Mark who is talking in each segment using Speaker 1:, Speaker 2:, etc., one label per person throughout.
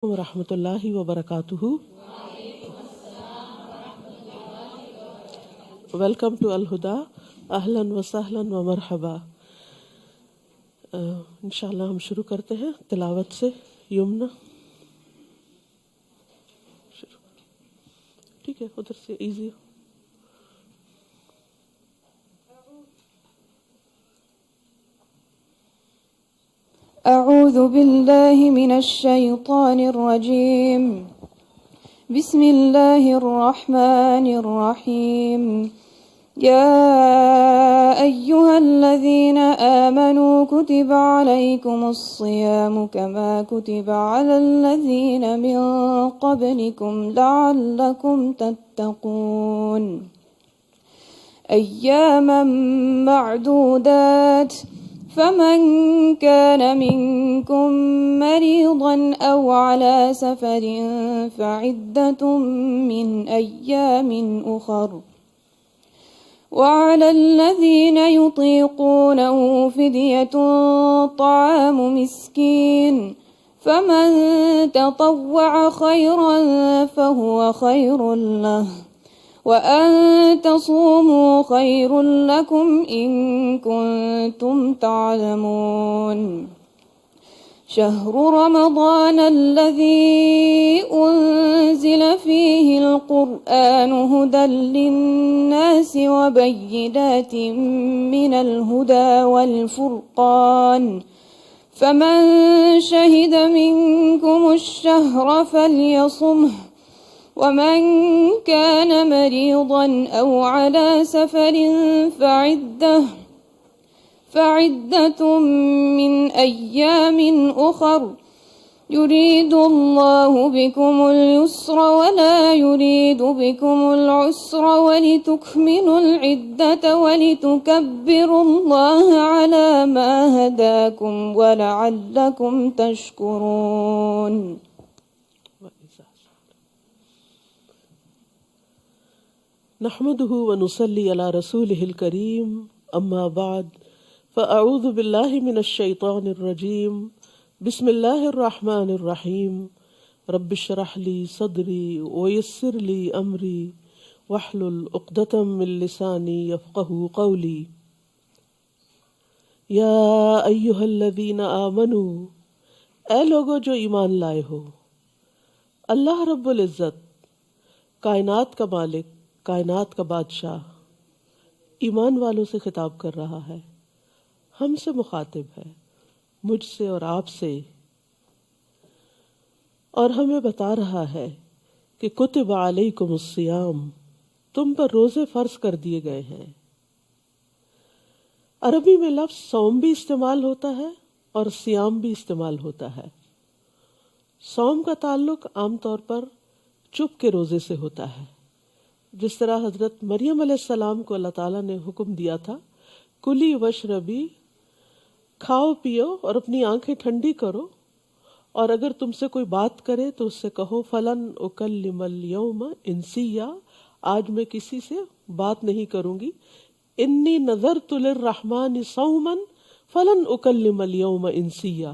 Speaker 1: ورحمۃ اللہ وبرکاتہ. Welcome to الہدا. اہلا وسہلا ومرحبا. انشاءاللہ ہم شروع کرتے ہیں تلاوت سے. یمنا ٹھیک ہے، ادھر سے ایزی.
Speaker 2: أعوذ بالله من الشيطان الرجيم. بسم الله الرحمن الرحيم. يا أيها الذين آمنوا كتب عليكم الصيام كما كتب على الذين من قبلكم لعلكم تتقون. أياما معدودات، فمن كان منكم مريضا أو على سفر فعدة من أيام أخر، وعلى الذين يطيقونه فدية طعام مسكين، فمن تطوع خيرا فهو خير له، وأن تصوموا خير لكم إن كنتم تعلمون. شهر رمضان الذي أنزل فيه القرآن هدى للناس وبينات من الهدى والفرقان، فمن شهد منكم الشهر فليصمه، ومن كان مريضا أو على سفر فعدة من أيام أخر، يريد الله بكم اليسر ولا يريد بكم العسر ولتكملوا العدة ولتكبروا الله على ما هداكم ولعلكم تشكرون.
Speaker 1: نحمده ونصلي على رسوله الكريم. اما بعد فاعوذ بالله من الشيطان الرجيم. بسم الله الرحمن الرحيم. رب اشرح لي صدري ويسر لي امري واحلل عقدة من لساني يفقهوا قولي. يا ايها الذين آمنوا، اے لوگو جو ایمان لائے ہو. اللہ رب العزت کائنات کا مالک، کائنات کا بادشاہ، ایمان والوں سے خطاب کر رہا ہے، ہم سے مخاطب ہے، مجھ سے اور آپ سے، اور ہمیں بتا رہا ہے کہ کتب علیکم الصیام، تم پر روزے فرض کر دیے گئے ہیں. عربی میں لفظ صوم بھی استعمال ہوتا ہے اور صیام بھی استعمال ہوتا ہے. صوم کا تعلق عام طور پر چپ کے روزے سے ہوتا ہے، جس طرح حضرت مریم علیہ السلام کو اللہ تعالیٰ نے حکم دیا تھا، کلی وشربی، کھاؤ پیو اور اپنی آنکھیں ٹھنڈی کرو، اور اگر تم سے کوئی بات کرے تو اس سے کہو فلن اکلم اليوم انسیا، آج میں کسی سے بات نہیں کروں گی. انی نذرت للرحمن صوما فلن اکلم اليوم انسیا،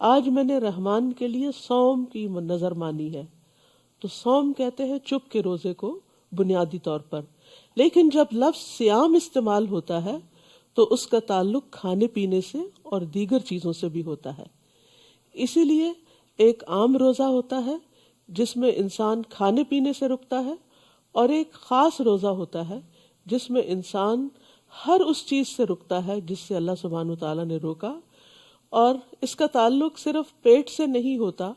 Speaker 1: آج میں نے رحمان کے لیے صوم کی نظر مانی ہے. تو صوم کہتے ہیں چپ کے روزے کو بنیادی طور پر. لیکن جب لفظ صیام استعمال ہوتا ہے تو اس کا تعلق کھانے پینے سے اور دیگر چیزوں سے بھی ہوتا ہے. اسی لیے ایک عام روزہ ہوتا ہے جس میں انسان کھانے پینے سے رکتا ہے، اور ایک خاص روزہ ہوتا ہے جس میں انسان ہر اس چیز سے رکتا ہے جس سے اللہ سبحانہ وتعالیٰ نے روکا. اور اس کا تعلق صرف پیٹ سے نہیں ہوتا،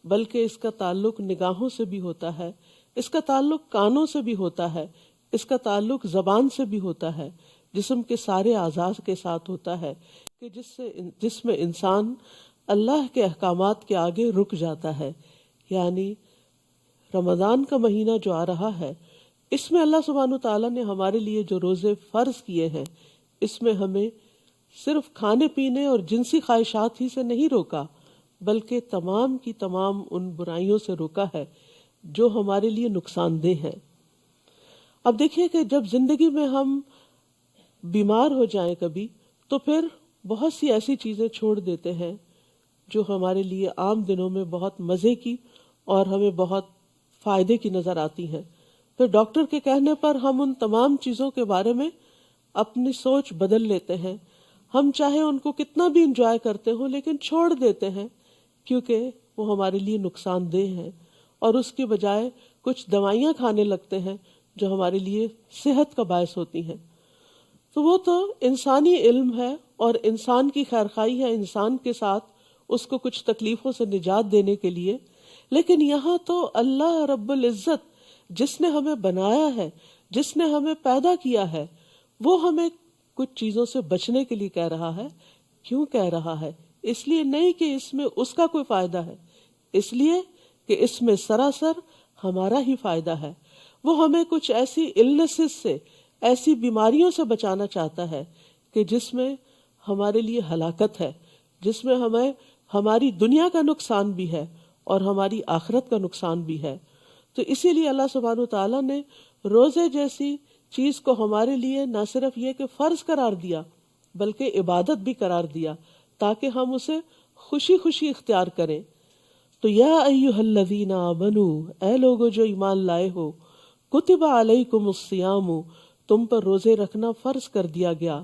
Speaker 1: بلکہ اس کا تعلق نگاہوں سے بھی ہوتا ہے، اس کا تعلق کانوں سے بھی ہوتا ہے، اس کا تعلق زبان سے بھی ہوتا ہے، جسم کے سارے اعضاء کے ساتھ ہوتا ہے، کہ جس میں انسان اللہ کے احکامات کے آگے رک جاتا ہے. یعنی رمضان کا مہینہ جو آ رہا ہے، اس میں اللہ سبحانہ وتعالیٰ نے ہمارے لیے جو روزے فرض کیے ہیں، اس میں ہمیں صرف کھانے پینے اور جنسی خواہشات ہی سے نہیں روکا، بلکہ تمام کی تمام ان برائیوں سے روکا ہے جو ہمارے لیے نقصان دہ ہیں. اب دیکھیے کہ جب زندگی میں ہم بیمار ہو جائیں کبھی، تو پھر بہت سی ایسی چیزیں چھوڑ دیتے ہیں جو ہمارے لیے عام دنوں میں بہت مزے کی اور ہمیں بہت فائدے کی نظر آتی ہیں، پھر ڈاکٹر کے کہنے پر ہم ان تمام چیزوں کے بارے میں اپنی سوچ بدل لیتے ہیں. ہم چاہے ان کو کتنا بھی انجوائے کرتے ہوں لیکن چھوڑ دیتے ہیں کیونکہ وہ ہمارے لیے نقصان دہ ہیں، اور اس کے بجائے کچھ دوائیاں کھانے لگتے ہیں جو ہمارے لیے صحت کا باعث ہوتی ہیں. تو وہ تو انسانی علم ہے اور انسان کی خیرخواہی ہے انسان کے ساتھ اس کو کچھ تکلیفوں سے نجات دینے کے لیے. لیکن یہاں تو اللہ رب العزت جس نے ہمیں بنایا ہے، جس نے ہمیں پیدا کیا ہے، وہ ہمیں کچھ چیزوں سے بچنے کے لیے کہہ رہا ہے. کیوں کہہ رہا ہے؟ اس لیے نہیں کہ اس میں اس کا کوئی فائدہ ہے، اس لیے کہ اس میں سراسر ہمارا ہی فائدہ ہے. وہ ہمیں کچھ ایسی النسز سے، ایسی بیماریوں سے بچانا چاہتا ہے کہ جس میں ہمارے لیے ہلاکت ہے، جس میں ہمیں ہماری دنیا کا نقصان بھی ہے اور ہماری آخرت کا نقصان بھی ہے. تو اسی لیے اللہ سبحانہ وتعالیٰ نے روزے جیسی چیز کو ہمارے لیے نہ صرف یہ کہ فرض قرار دیا بلکہ عبادت بھی قرار دیا تاکہ ہم اسے خوشی خوشی اختیار کریں. تو یا ایھا الذین آمنوا، اے لوگو جو ایمان لائے ہو، کتب علیکم الصیام، تم پر روزے رکھنا فرض کر دیا گیا،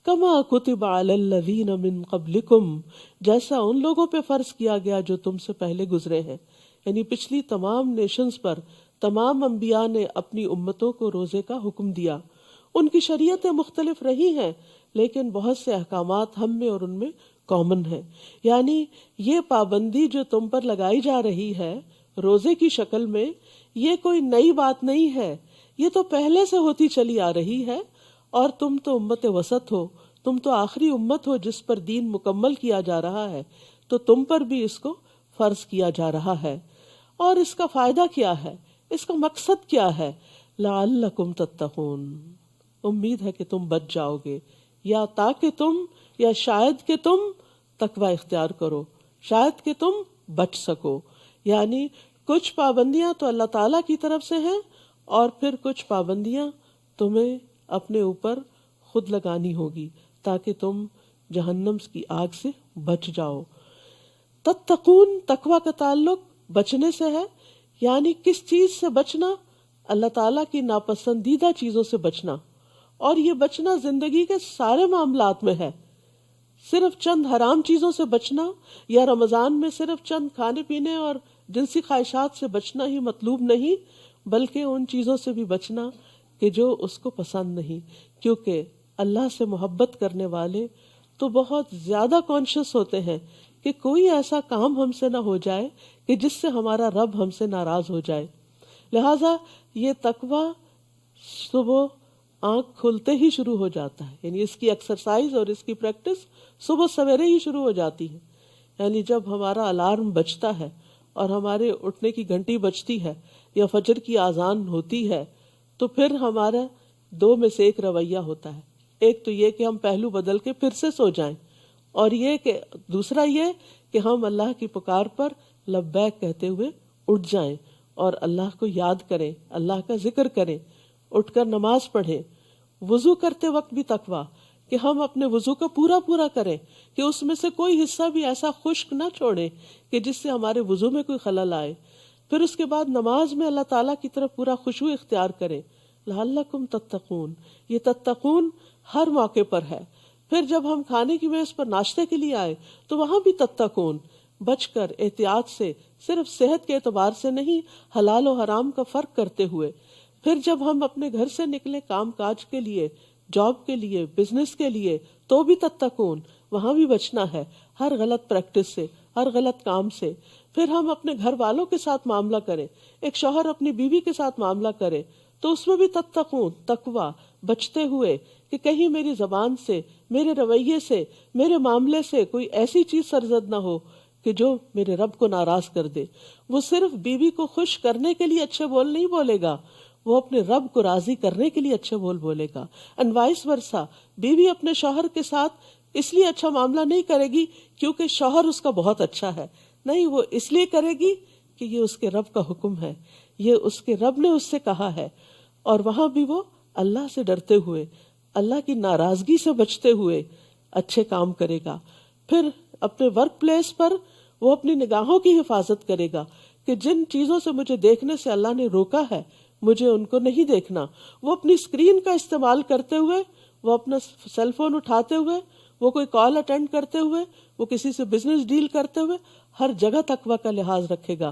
Speaker 1: کما کتب علی الذین من قبلکم، جیسا ان لوگوں پہ فرض کیا گیا جو تم سے پہلے گزرے ہیں. یعنی پچھلی تمام نیشنز پر تمام انبیاء نے اپنی امتوں کو روزے کا حکم دیا. ان کی شریعتیں مختلف رہی ہیں لیکن بہت سے احکامات ہم میں اور ان میں کامن ہیں. یعنی یہ پابندی جو تم پر لگائی جا رہی ہے روزے کی شکل میں، یہ کوئی نئی بات نہیں ہے، یہ تو پہلے سے ہوتی چلی آ رہی ہے. اور تم تو امت وسط ہو، تم تو آخری امت ہو جس پر دین مکمل کیا جا رہا ہے، تو تم پر بھی اس کو فرض کیا جا رہا ہے. اور اس کا فائدہ کیا ہے، اس کا مقصد کیا ہے؟ لعلکم تتقون، امید ہے کہ تم بچ جاؤ گے، یا تاکہ تم، یا شاید کہ تم تقوی اختیار کرو، شاید کہ تم بچ سکو. یعنی کچھ پابندیاں تو اللہ تعالیٰ کی طرف سے ہیں اور پھر کچھ پابندیاں تمہیں اپنے اوپر خود لگانی ہوگی تاکہ تم جہنم کی آگ سے بچ جاؤ. تتقون، تقوی کا تعلق بچنے سے ہے. یعنی کس چیز سے بچنا؟ اللہ تعالیٰ کی ناپسندیدہ چیزوں سے بچنا. اور یہ بچنا زندگی کے سارے معاملات میں ہے. صرف چند حرام چیزوں سے بچنا یا رمضان میں صرف چند کھانے پینے اور جنسی خواہشات سے بچنا ہی مطلوب نہیں، بلکہ ان چیزوں سے بھی بچنا کہ جو اس کو پسند نہیں. کیونکہ اللہ سے محبت کرنے والے تو بہت زیادہ کانشیس ہوتے ہیں کہ کوئی ایسا کام ہم سے نہ ہو جائے کہ جس سے ہمارا رب ہم سے ناراض ہو جائے. لہٰذا یہ تقویٰ صبح آنکھ کھلتے ہی شروع ہو جاتا ہے. یعنی اس کی ایکسرسائز اور اس کی پریکٹس صبح سویرے ہی شروع ہو جاتی ہے. یعنی جب ہمارا الارم بجتا ہے اور ہمارے اٹھنے کی گھنٹی بجتی ہے یا فجر کی اذان ہوتی ہے تو پھر ہمارا دو میں سے ایک رویہ ہوتا ہے. ایک تو یہ کہ ہم پہلو بدل کے پھر سے سو جائیں، اور یہ کہ دوسرا یہ کہ ہم اللہ کی پکار پر لبیک کہتے ہوئے اٹھ جائیں اور اللہ کو یاد کریں، اللہ کا ذکر کریں، اٹھ کر نماز پڑھیں. وضو کرتے وقت بھی تقویٰ کہ ہم اپنے وضو کا پورا کریں کہ اس میں سے کوئی حصہ بھی ایسا خشک نہ چھوڑیں کہ جس سے ہمارے وضو میں کوئی خلل آئے. پھر اس کے بعد نماز میں اللہ تعالیٰ کی طرف پورا خشوع اختیار کریں. لعلکم تتقون، یہ تتقون ہر موقع پر ہے. پھر جب ہم کھانے کی میز پر ناشتے کے لیے آئے تو وہاں بھی تتقون، بچ کر احتیاط سے، صرف صحت کے اعتبار سے نہیں، حلال و حرام کا فرق کرتے ہوئے. پھر جب ہم اپنے گھر سے نکلے کام کاج کے لیے، جاب کے لیے، بزنس کے لیے، تو بھی تتقون، وہاں بھی بچنا ہے ہر غلط پریکٹس سے، ہر غلط کام سے. پھر ہم اپنے گھر والوں کے ساتھ معاملہ کریں، ایک شوہر اپنی بیوی کے ساتھ معاملہ کرے تو اس میں بھی تتقون، تقویٰ، بچتے ہوئے کہ کہیں میری زبان سے، میرے رویے سے، میرے معاملے سے کوئی ایسی چیز سرزد نہ ہو کہ جو میرے رب کو ناراض کر دے. وہ صرف بیوی کو خوش کرنے کے لیے اچھے بول نہیں بولے گا، وہ اپنے رب کو راضی کرنے کے لیے اچھے بول بولے گا. اینڈ وائس ورسا، بیوی اپنے شوہر کے ساتھ اس لیے اچھا معاملہ نہیں کرے گی کیونکہ شوہر اس کا بہت اچھا ہے، نہیں، وہ اس لیے کرے گی کہ یہ اس کے رب کا حکم ہے، یہ اس کے رب نے اس سے کہا ہے. اور وہاں بھی وہ اللہ سے ڈرتے ہوئے، اللہ کی ناراضگی سے بچتے ہوئے اچھے کام کرے گا. پھر اپنے ورک پلیس پر وہ اپنی نگاہوں کی حفاظت کرے گا کہ جن چیزوں سے مجھے دیکھنے سے اللہ نے روکا ہے مجھے ان کو نہیں دیکھنا. وہ اپنی اسکرین کا استعمال کرتے ہوئے، وہ اپنا سیل فون اٹھاتے ہوئے، وہ کوئی کال اٹینڈ کرتے ہوئے، وہ کسی سے بزنس ڈیل کرتے ہوئے ہر جگہ تقوی کا لحاظ رکھے گا.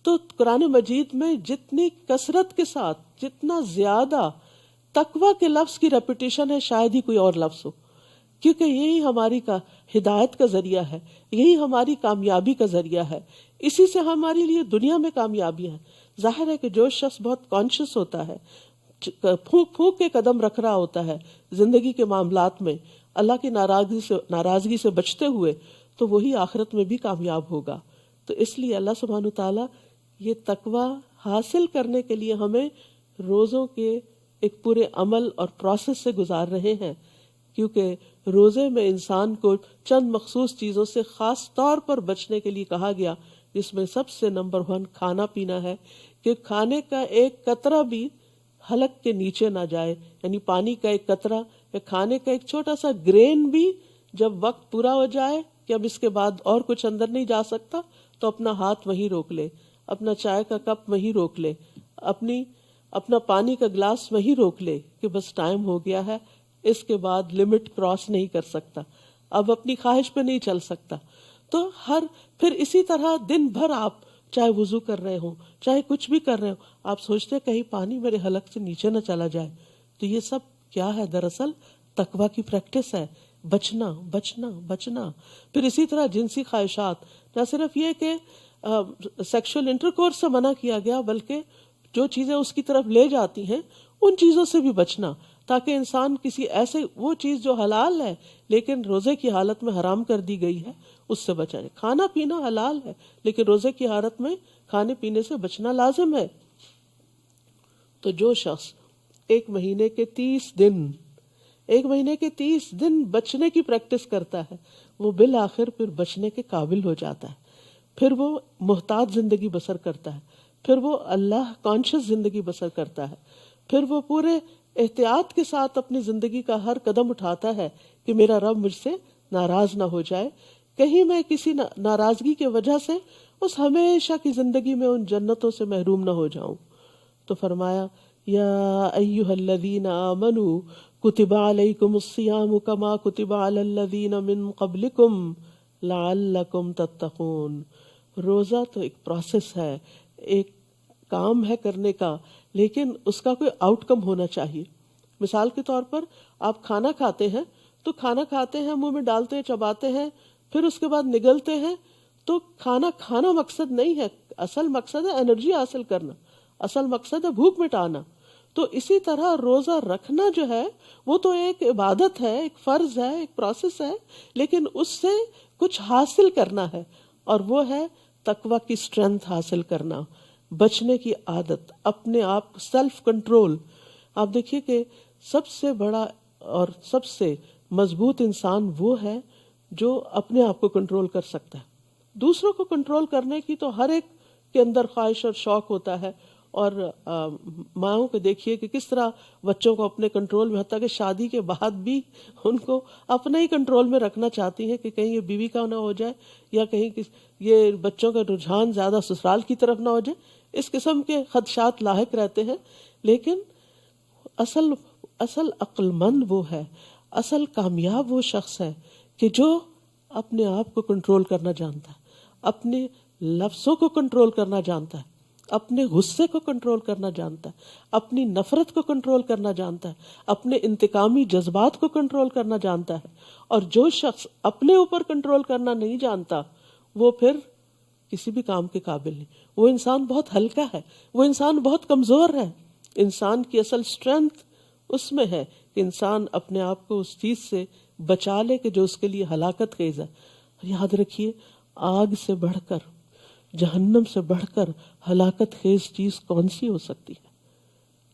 Speaker 1: تو قرآن مجید میں جتنی کثرت کے ساتھ، جتنا زیادہ تقوی کے لفظ کی ریپیٹیشن ہے شاید ہی کوئی اور لفظ ہو، کیونکہ یہی ہماری ہدایت کا ذریعہ ہے، یہی ہماری کامیابی کا ذریعہ ہے، اسی سے ہمارے لیے دنیا میں کامیابی ہے. ظاہر ہے کہ جو شخص بہت کانشیس ہوتا ہے، پھونک پھونک کے قدم رکھ رہا ہوتا ہے زندگی کے معاملات میں اللہ کی ناراضگی سے بچتے ہوئے، تو وہی آخرت میں بھی کامیاب ہوگا. تو اس لیے اللہ سبحانہ تعالیٰ یہ تقوی حاصل کرنے کے لیے ہمیں روزوں کے ایک پورے عمل اور پروسیس سے گزار رہے ہیں، کیونکہ روزے میں انسان کو چند مخصوص چیزوں سے خاص طور پر بچنے کے لیے کہا گیا، جس میں سب سے نمبر 1 کھانا پینا ہے، کہ کھانے کا ایک قطرہ بھی حلق کے نیچے نہ جائے، یعنی پانی کا ایک قطرہ یا کھانے کا ایک چھوٹا سا گرین بھی جب وقت پورا ہو جائے کہ اب اس کے بعد اور کچھ اندر نہیں جا سکتا تو اپنا ہاتھ وہیں روک لے، اپنا چائے کا کپ وہیں روک لے، اپنا پانی کا گلاس وہیں روک لے کہ بس ٹائم ہو گیا ہے، اس کے بعد لمٹ کراس نہیں کر سکتا، اب اپنی خواہش پہ نہیں چل سکتا. تو پھر اسی طرح دن بھر آپ چاہے وضو کر رہے ہوں، چاہے کچھ بھی کر رہے ہوں، آپ سوچتے ہیں کہیں پانی میرے حلق سے نیچے نہ چلا جائے. تو یہ سب کیا ہے؟ دراصل تقوی کی پریکٹس ہے، بچنا بچنا بچنا. پھر اسی طرح جنسی خواہشات، نہ صرف یہ کہ سیکشل انٹرکورس سے منع کیا گیا، بلکہ جو چیزیں اس کی طرف لے جاتی ہیں ان چیزوں سے بھی بچنا، تاکہ انسان کسی ایسے وہ چیز جو حلال ہے لیکن روزے کی حالت میں حرام کر دی گئی ہے اس سے بچا جائے. کھانا پینا حلال ہے لیکن روزے کی حالت میں کھانے پینے سے بچنا لازم ہے. تو جو شخص ایک مہینے کے 30 دن بچنے کی پریکٹس کرتا ہے وہ بالآخر پھر بچنے کے قابل ہو جاتا ہے، پھر وہ محتاط زندگی بسر کرتا ہے، پھر وہ اللہ کانشیس زندگی بسر کرتا ہے، پھر وہ پورے احتیاط کے ساتھ اپنی زندگی کا ہر قدم اٹھاتا ہے کہ میرا رب مجھ سے ناراض نہ ہو جائے، کہیں میں کسی ناراضگی کی وجہ سے اس ہمیشہ کی زندگی میں ان جنتوں سے محروم نہ ہو جاؤں. تو فرمایا یا ایھا الذین آمنوا کتب علیکم الصیام کما کتب علی الذین من قبلکم لعلکم تتقون. روزہ تو ایک پروسیس ہے، ایک کام ہے کرنے کا، لیکن اس کا کوئی آؤٹ کم ہونا چاہیے. مثال کے طور پر آپ کھانا کھاتے ہیں تو کھانا کھاتے ہیں، منہ میں ڈالتے ہیں، چباتے ہیں، پھر اس کے بعد نگلتے ہیں. تو کھانا مقصد نہیں ہے، اصل مقصد ہے انرجی حاصل کرنا، اصل مقصد ہے بھوک مٹانا. تو اسی طرح روزہ رکھنا جو ہے وہ تو ایک عبادت ہے، ایک فرض ہے، ایک پروسیس ہے، لیکن اس سے کچھ حاصل کرنا ہے، اور وہ ہے تقوی کی اسٹرینتھ حاصل کرنا، بچنے کی عادت، اپنے آپ سیلف کنٹرول. آپ دیکھیے کہ سب سے بڑا اور سب سے مضبوط انسان وہ ہے جو اپنے آپ کو کنٹرول کر سکتا ہے. دوسروں کو کنٹرول کرنے کی تو ہر ایک کے اندر خواہش اور شوق ہوتا ہے، اور ماؤں کو دیکھیے کہ کس طرح بچوں کو اپنے کنٹرول میں، حتیٰ کہ شادی کے بعد بھی ان کو اپنے ہی کنٹرول میں رکھنا چاہتی ہیں کہ کہیں یہ بیوی کا نہ ہو جائے، یا کہیں یہ بچوں کا رجحان زیادہ سسرال کی طرف نہ ہو جائے. اس قسم کے خدشات لاحق رہتے ہیں. لیکن اصل عقل مند وہ ہے، اصل کامیاب وہ شخص ہے کہ جو اپنے آپ کو کنٹرول کرنا جانتا ہے، اپنے لفظوں کو کنٹرول کرنا جانتا ہے، اپنے غصے کو کنٹرول کرنا جانتا ہے، اپنی نفرت کو کنٹرول کرنا جانتا ہے، اپنے انتقامی جذبات کو کنٹرول کرنا جانتا ہے. اور جو شخص اپنے اوپر کنٹرول کرنا نہیں جانتا وہ پھر کسی بھی کام کے قابل نہیں. وہ انسان بہت ہلکا ہے، وہ انسان بہت کمزور ہے. انسان کی اصل اسٹرینتھ اس میں ہے کہ انسان اپنے آپ کو اس چیز سے بچا لے کہ جو اس کے لیے ہلاکت خیز ہے. یاد رکھیے، آگ سے بڑھ کر، جہنم سے بڑھ کر ہلاکت خیز چیز کون سی ہو سکتی ہے؟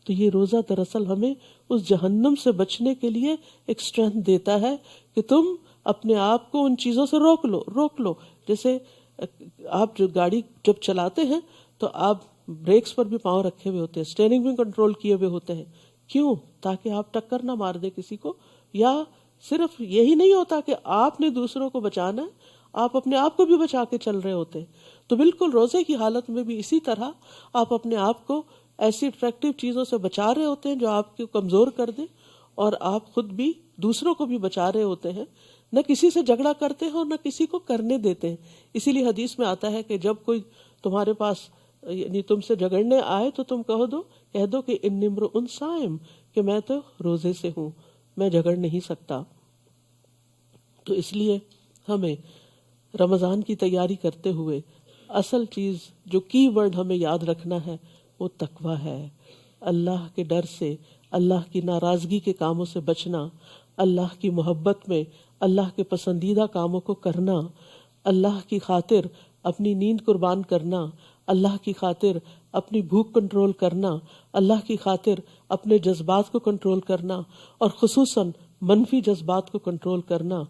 Speaker 1: تو یہ روزہ دراصل ہمیں اس جہنم سے بچنے کے لیے ایک اسٹرینتھ دیتا ہے کہ تم اپنے آپ کو ان چیزوں سے روک لو. جیسے آپ جو گاڑی جب چلاتے ہیں تو آپ بریکس پر بھی پاؤں رکھے ہوئے ہوتے ہیں، اسٹیئرنگ بھی کنٹرول کیے ہوئے ہوتے ہیں. کیوں؟ تاکہ آپ ٹکر نہ مار دیں کسی کو. یا صرف یہی نہیں ہوتا کہ آپ نے دوسروں کو بچانا ہے، آپ اپنے آپ کو بھی بچا کے چل رہے ہوتے ہیں. تو بالکل روزے کی حالت میں بھی اسی طرح آپ اپنے آپ کو ایسی اٹریکٹیو چیزوں سے بچا رہے ہوتے ہیں جو آپ کو کمزور کر دیں، اور آپ خود بھی دوسروں کو بھی بچا رہے ہوتے ہیں. نہ کسی سے جھگڑا کرتے ہیں اور نہ کسی کو کرنے دیتے ہیں. اسی لیے حدیث میں آتا ہے کہ جب کوئی تمہارے پاس یعنی تم سے جھگڑنے آئے تو تم کہہ دو کہ انی امرؤ صائم، کہ میں تو روزے سے ہوں، میں جھگڑ نہیں سکتا. تو اس لیے ہمیں رمضان کی تیاری کرتے ہوئے اصل چیز جو کی ورڈ ہمیں یاد رکھنا ہے وہ تقویٰ ہے. اللہ کے ڈر سے، اللہ کی ناراضگی کے کاموں سے بچنا، اللہ کی محبت میں اللہ کے پسندیدہ کاموں کو کرنا، اللہ کی خاطر اپنی نیند قربان کرنا، اللہ کی خاطر اپنی بھوک کنٹرول کرنا، اللہ کی خاطر اپنے جذبات کو کنٹرول کرنا، اور خصوصاً منفی جذبات کو کنٹرول کرنا.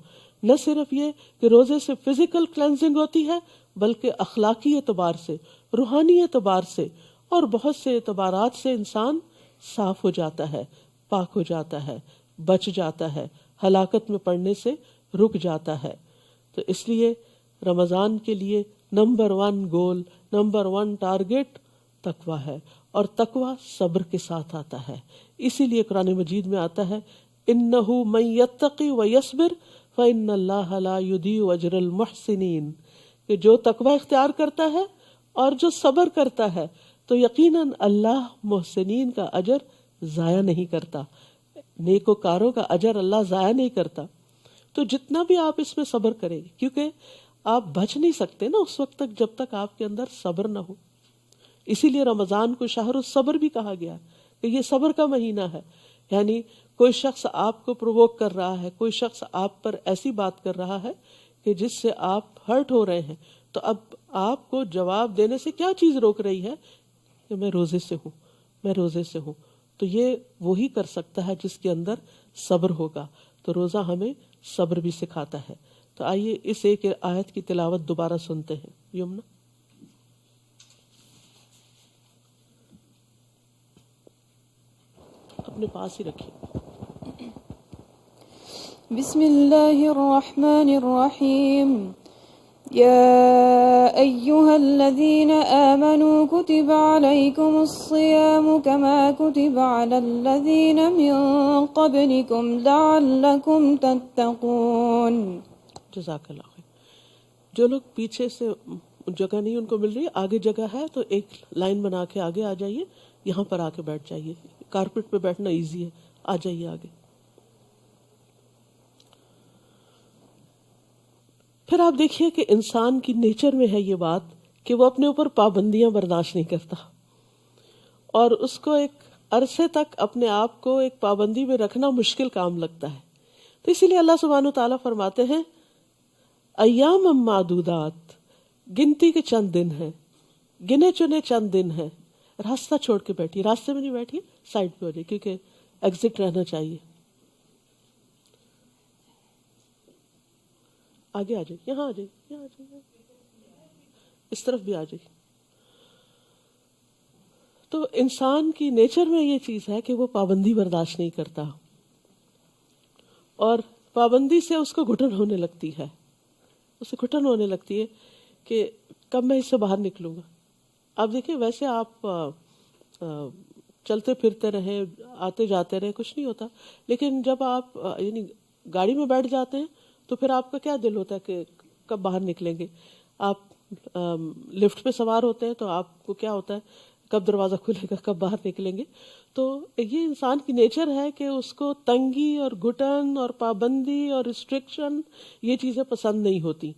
Speaker 1: نہ صرف یہ کہ روزے سے فزیکل کلینزنگ ہوتی ہے، بلکہ اخلاقی اعتبار سے، روحانی اعتبار سے اور بہت سے اعتبارات سے انسان صاف ہو جاتا ہے، پاک ہو جاتا ہے، بچ جاتا ہے، ہلاکت میں پڑنے سے رک جاتا ہے. تو اس لیے رمضان کے لیے نمبر 1 گول، نمبر 1 ٹارگٹ تقویٰ ہے، اور تقویٰ صبر کے ساتھ آتا ہے. اسی لیے قرآن مجید میں آتا ہے اِنَّهُ مَن يَتَّقِ وَيَصْبِرْ فَإِنَّ اللَّهَ لَا يُضِيعُ أَجْرَ الْمُحْسِنِينَ، کہ جو تقویٰ اختیار کرتا ہے اور جو صبر کرتا ہے تو یقیناً اللہ محسنین کا اجر ضائع نہیں کرتا، نیکوکاروں کا اجر اللہ ضائع نہیں کرتا. تو جتنا بھی آپ اس میں صبر کریں، کیونکہ آپ بچ نہیں سکتے نا اس وقت تک جب تک آپ کے اندر صبر نہ ہو. اسی لیے رمضان کو شہر الصبر بھی کہا گیا کہ یہ صبر کا مہینہ ہے. یعنی کوئی شخص آپ کو پرووک کر رہا ہے، کوئی شخص آپ پر ایسی بات کر رہا ہے کہ جس سے آپ ہرٹ ہو رہے ہیں، تو اب آپ کو جواب دینے سے کیا چیز روک رہی ہے کہ میں روزے سے ہوں، میں روزے سے ہوں. تو یہ وہی کر سکتا ہے جس کے اندر صبر ہوگا. تو روزہ ہمیں صبر بھی سکھاتا ہے. تو آئیے اس ایک آیت کی تلاوت دوبارہ سنتے ہیں. یمنا اپنے پاس ہی رکھیے.
Speaker 2: بسم اللہ الرحمن الرحیم. يا أيها الذين آمنوا كتب عليكم الصيام كما كتب على الذين من قبلكم لعلكم تتقون.
Speaker 1: جزاک اللہ خیر. جو لوگ پیچھے سے جگہ نہیں ان کو مل رہی، آگے جگہ ہے تو ایک لائن بنا کے آگے آ جائیے، یہاں پر آ کے بیٹھ جائیے. کارپیٹ پہ بیٹھنا ایزی ہے، آ جائیے آگے. پھر آپ دیکھیے کہ انسان کی نیچر میں ہے یہ بات کہ وہ اپنے اوپر پابندیاں برداشت نہیں کرتا، اور اس کو ایک عرصے تک اپنے آپ کو ایک پابندی میں رکھنا مشکل کام لگتا ہے. تو اسی لیے اللہ سبحانہ وتعالیٰ فرماتے ہیں ایام معدودات، گنتی کے چند دن ہیں، گنے چنے چند دن ہیں. راستہ چھوڑ کے بیٹھیے، راستے میں نہیں بیٹھیے، سائڈ پہ ہو جائے کیونکہ ایگزٹ رہنا چاہیے. آگے آ جائیے، یہاں آ جائیے، یہاں آ جائیے، اس طرف بھی آ جائیے. تو انسان کی نیچر میں یہ چیز ہے کہ وہ پابندی برداشت نہیں کرتا، اور پابندی سے اس کو گھٹن ہونے لگتی ہے، اسے گھٹن ہونے لگتی ہے کہ کب میں اس سے باہر نکلوں گا. آپ دیکھیں ویسے آپ چلتے پھرتے رہے، آتے جاتے رہے، کچھ نہیں ہوتا، لیکن جب آپ یعنی گاڑی میں بیٹھ جاتے ہیں تو پھر آپ کا کیا دل ہوتا ہے کہ کب باہر نکلیں گے. آپ لفٹ پہ سوار ہوتے ہیں تو آپ کو کیا ہوتا ہے کب دروازہ کھلے گا، کب باہر نکلیں گے. تو یہ انسان کی نیچر ہے کہ اس کو تنگی اور گھٹن اور پابندی اور ریسٹرکشن یہ چیزیں پسند نہیں ہوتی.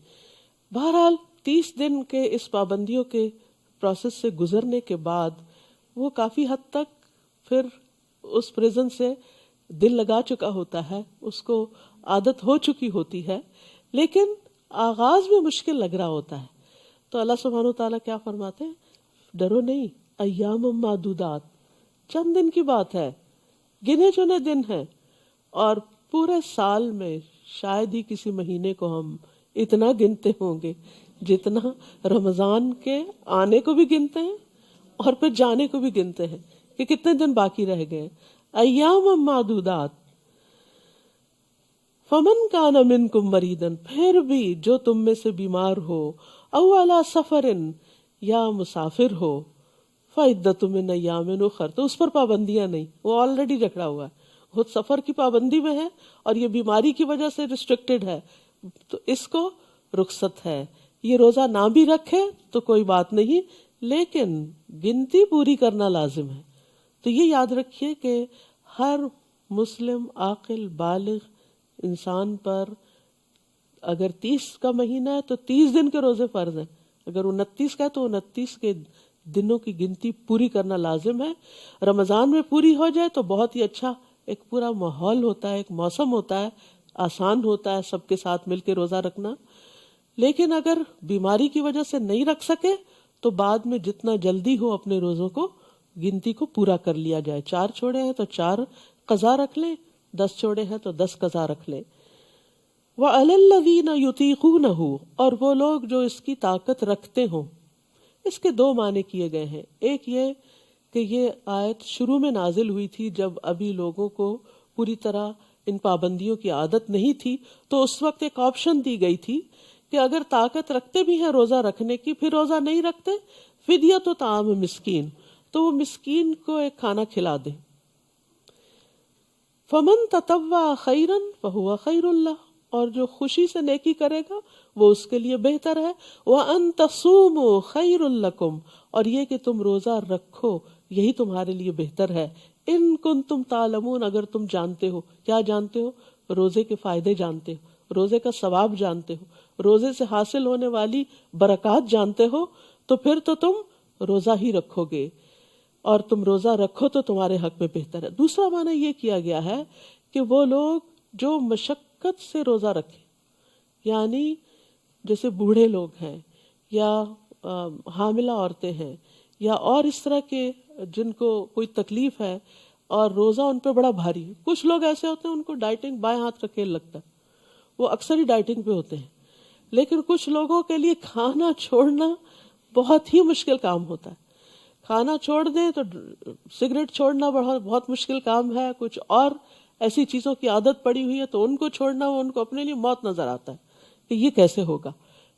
Speaker 1: بہرحال 30 دن کے اس پابندیوں کے پروسیس سے گزرنے کے بعد وہ کافی حد تک پھر اس پریزن سے دل لگا چکا ہوتا ہے، اس کو عادت ہو چکی ہوتی ہے، لیکن آغاز میں مشکل لگ رہا ہوتا ہے. تو اللہ سبحانہ وتعالیٰ کیا فرماتے ہیں، ڈرو نہیں، ایام معدودات، چند دن کی بات ہے، گنے چنے دن ہیں، اور پورے سال میں شاید ہی کسی مہینے کو ہم اتنا گنتے ہوں گے جتنا رمضان کے آنے کو بھی گنتے ہیں اور پھر جانے کو بھی گنتے ہیں کہ کتنے دن باقی رہ گئے. ایام معدودات فمن کان منکم مریدن، پھر بھی جو تم میں سے بیمار ہو، او علی سفرن، یا مسافر ہو، فعدۃ من ایام اخر، تو اس پر پابندیاں نہیں، وہ آلریڈی جکڑا ہوا ہے، خود سفر کی پابندی میں ہے اور یہ بیماری کی وجہ سے ریسٹرکٹڈ ہے، تو اس کو رخصت ہے۔ یہ روزہ نہ بھی رکھے تو کوئی بات نہیں، لیکن گنتی پوری کرنا لازم ہے۔ تو یہ یاد رکھیے کہ ہر مسلم عاقل بالغ انسان پر اگر 30 کا مہینہ ہے تو 30 دن کے روزے فرض ہیں، اگر 29 کا ہے تو 29 کے دنوں کی گنتی پوری کرنا لازم ہے۔ رمضان میں پوری ہو جائے تو بہت ہی اچھا، ایک پورا ماحول ہوتا ہے، ایک موسم ہوتا ہے، آسان ہوتا ہے سب کے ساتھ مل کے روزہ رکھنا۔ لیکن اگر بیماری کی وجہ سے نہیں رکھ سکے تو بعد میں جتنا جلدی ہو اپنے روزوں کو گنتی کو پورا کر لیا جائے، 4 چھوڑے ہیں تو 4 قضا رکھ لیں، 10 چھوڑے ہیں تو 10 قضا رکھ لیں۔ وَعَلَى الَّذِينَ يُطِيقُونَهُ، اور وہ لوگ جو اس کی طاقت رکھتے ہوں۔ اس کے 2 معنی کیے گئے ہیں، ایک یہ کہ یہ آیت شروع میں نازل ہوئی تھی جب ابھی لوگوں کو پوری طرح ان پابندیوں کی عادت نہیں تھی، تو اس وقت ایک آپشن دی گئی تھی کہ اگر طاقت رکھتے بھی ہیں روزہ رکھنے کی، پھر روزہ نہیں رکھتے، فدیۃ طعام مسکین، تو وہ مسکین کو ایک کھانا کھلا دیں۔ فمن تطوع خیرا فہو خیر اللہ، اور جو خوشی سے نیکی کرے گا وہ اس کے لیے بہتر ہے۔ وَأَن تَصُومُوا خَيْرٌ لَكُمْ، اور یہ کہ تم روزہ رکھو یہی تمہارے لیے بہتر ہے۔ ان کنتم تعلمون، اگر تم جانتے ہو، کیا جانتے ہو؟ روزے کے فائدے جانتے ہو، روزے کا ثواب جانتے ہو، روزے سے حاصل ہونے والی برکات جانتے ہو، تو پھر تو تم روزہ ہی رکھو گے، اور تم روزہ رکھو تو تمہارے حق میں بہتر ہے۔ دوسرا معنی یہ کیا گیا ہے کہ وہ لوگ جو مشقت سے روزہ رکھیں، یعنی جیسے بوڑھے لوگ ہیں یا حاملہ عورتیں ہیں یا اور اس طرح کے جن کو کوئی تکلیف ہے اور روزہ ان پہ بڑا بھاری ہے۔ کچھ لوگ ایسے ہوتے ہیں ان کو ڈائٹنگ بائیں ہاتھ کا کھیل لگتا ہے، وہ اکثر ہی ڈائٹنگ پہ ہوتے ہیں، لیکن کچھ لوگوں کے لیے کھانا چھوڑنا بہت ہی مشکل کام ہوتا ہے۔ کھانا چھوڑ دیں تو سگریٹ چھوڑنا بہت مشکل کام ہے، کچھ اور ایسی چیزوں کی عادت پڑی ہوئی ہے تو ان کو چھوڑنا وہ ان کو اپنے لیے موت نظر آتا ہے کہ یہ کیسے ہوگا۔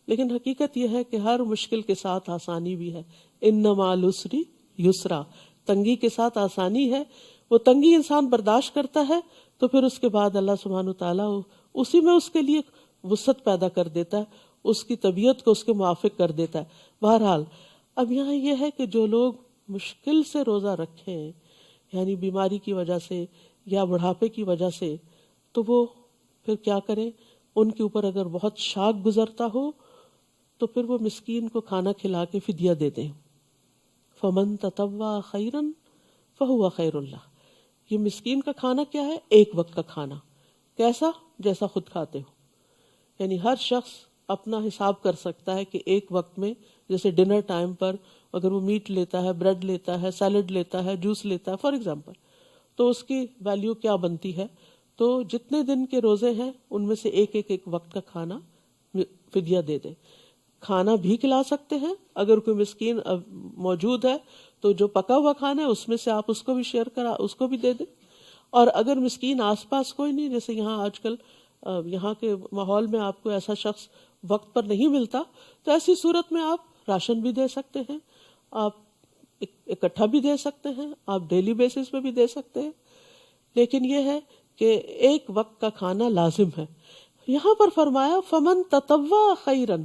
Speaker 1: لیکن حقیقت یہ ہے کہ ہر مشکل کے ساتھ آسانی بھی ہے، ان مع العسر یسرا، تنگی کے ساتھ آسانی ہے۔ وہ تنگی انسان برداشت کرتا ہے تو پھر اس کے بعد اللہ سبحانہ تعالیٰ اسی میں اس کے لیے وسعت پیدا کر دیتا ہے، اس کی طبیعت کو اس کے موافق کر دیتا ہے۔ بہرحال اب یہاں یہ ہے کہ جو لوگ مشکل سے روزہ رکھیں، یعنی بیماری کی وجہ سے یا بڑھاپے کی وجہ سے، تو وہ پھر کیا کریں؟ ان کے اوپر اگر بہت شاک گزرتا ہو تو پھر وہ مسکین کو کھانا کھلا کے فدیہ دے دیں۔ فمن تطوع خیرا فہو خیر اللہ، یہ مسکین کا کھانا کیا ہے؟ ایک وقت کا کھانا، کیسا؟ جیسا خود کھاتے ہو، یعنی ہر شخص اپنا حساب کر سکتا ہے کہ ایک وقت میں، جیسے ڈنر ٹائم پر اگر وہ میٹ لیتا ہے، بریڈ لیتا ہے، سیلڈ لیتا ہے، جوس لیتا ہے فار ایگزامپل، تو اس کی ویلیو کیا بنتی ہے؟ تو جتنے دن کے روزے ہیں ان میں سے ایک وقت کا کھانا فدیہ دے دیں۔ کھانا بھی کھلا سکتے ہیں، اگر کوئی مسکین موجود ہے تو جو پکا ہوا کھانا ہے اس میں سے آپ اس کو بھی شیئر کرا، اس کو بھی دے دیں۔ اور اگر مسکین آس پاس کوئی نہیں، جیسے یہاں آج کل یہاں کے ماحول میں آپ کو ایسا شخص وقت پر نہیں ملتا، تو ایسی صورت میں آپ راشن بھی دے سکتے ہیں، آپ اکٹھا بھی دے سکتے ہیں، آپ ڈیلی بیسس پہ بھی دے سکتے ہیں، لیکن یہ ہے کہ ایک وقت کا کھانا لازم ہے۔ یہاں پر فرمایا فمن تطوع خیرن،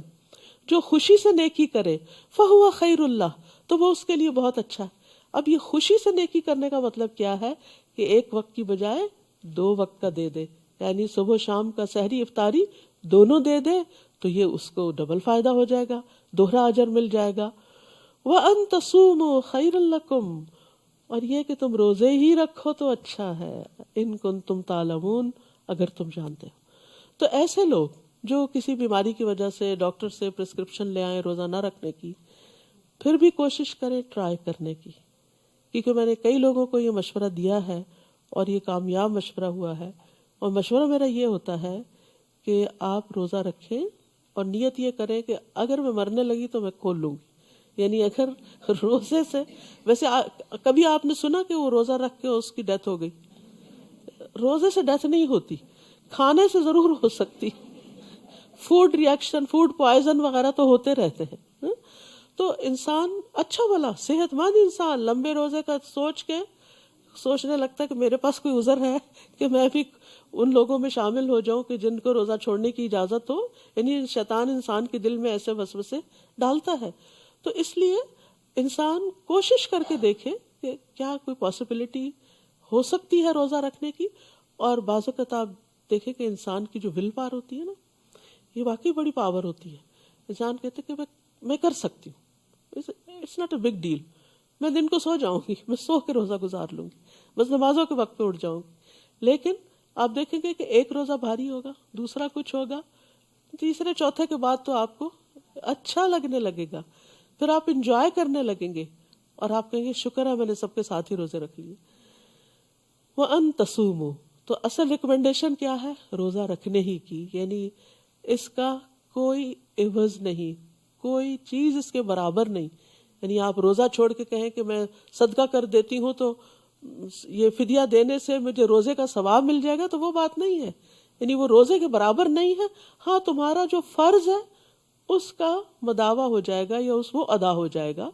Speaker 1: جو خوشی سے نیکی کرے، فہو خیر اللہ، تو وہ اس کے لیے بہت اچھا ہے۔ اب یہ خوشی سے نیکی کرنے کا مطلب کیا ہے کہ ایک وقت کی بجائے 2 وقت کا دے دے، یعنی صبح شام کا سحری افطاری دونوں دے دے، تو یہ اس کو ڈبل فائدہ ہو جائے گا، دوہرا اجر مل جائے گا۔ وَأَن تَصُومُوا خَيْرٌ لَكُمْ، اور یہ کہ تم روزے ہی رکھو تو اچھا ہے، ان کنتم تعلمون، اگر تم جانتے ہو۔ تو ایسے لوگ جو کسی بیماری کی وجہ سے ڈاکٹر سے پرسکرپشن لے آئیں روزہ نہ رکھنے کی، پھر بھی کوشش کریں ٹرائی کرنے کی، کیونکہ میں نے کئی لوگوں کو یہ مشورہ دیا ہے اور یہ کامیاب مشورہ ہوا ہے۔ اور مشورہ میرا یہ ہوتا ہے کہ آپ روزہ رکھیں اور نیت یہ کریں کہ اگر میں مرنے لگی تو میں کھول لوں گی، یعنی اگر روزے سے، ویسے کبھی آپ نے سنا کہ وہ روزہ رکھ کے اس کی ڈیتھ ہو گئی؟ روزے سے ڈیتھ نہیں ہوتی، کھانے سے ضرور ہو سکتی، فوڈ ریئیکشن، فوڈ پوائزن وغیرہ تو ہوتے رہتے ہیں. تو انسان اچھا بھلا صحت مند انسان لمبے روزے کا سوچ کے سوچنے لگتا ہے کہ میرے پاس کوئی عذر ہے کہ میں بھی ان لوگوں میں شامل ہو جاؤں کہ جن کو روزہ چھوڑنے کی اجازت ہو. یعنی شیطان انسان کے دل میں ایسے وسوسے ڈالتا ہے. تو اس لیے انسان کوشش کر کے دیکھے کہ کیا کوئی پاسبلٹی ہو سکتی ہے روزہ رکھنے کی. اور بعض اوقات آپ دیکھیں کہ انسان کی جو ول پاور ہوتی ہے نا، یہ واقعی بڑی پاور ہوتی ہے. انسان کہتے کہ میں کر سکتی ہوں، it's not a big deal, میں دن کو سو جاؤں گی، میں سو کے روزہ گزار لوں گی، بس نمازوں کے وقت پہ اٹھ جاؤں گی. لیکن آپ دیکھیں گے کہ ایک روزہ بھاری ہوگا، دوسرا کچھ ہوگا، تیسرے چوتھے کے بعد تو آپ کو اچھا لگنے لگے گا، پھر آپ انجوائے کرنے لگیں گے اور آپ کہیں گے شکر ہے میں نے سب کے ساتھ ہی روزے رکھ لیے. وَأَن تَصُومُوا، تو اصل ریکمنڈیشن کیا ہے؟ روزہ رکھنے ہی کی. یعنی اس کا کوئی عوض نہیں، کوئی چیز اس کے برابر نہیں. یعنی آپ روزہ چھوڑ کے کہیں کہ میں صدقہ کر دیتی ہوں تو یہ فدیہ دینے سے مجھے روزے کا ثواب مل جائے گا، تو وہ بات نہیں ہے. یعنی وہ روزے کے برابر نہیں ہے. ہاں تمہارا جو فرض ہے اس کا مداوع ہو جائے گا یا وہ ادا ہو جائے گا،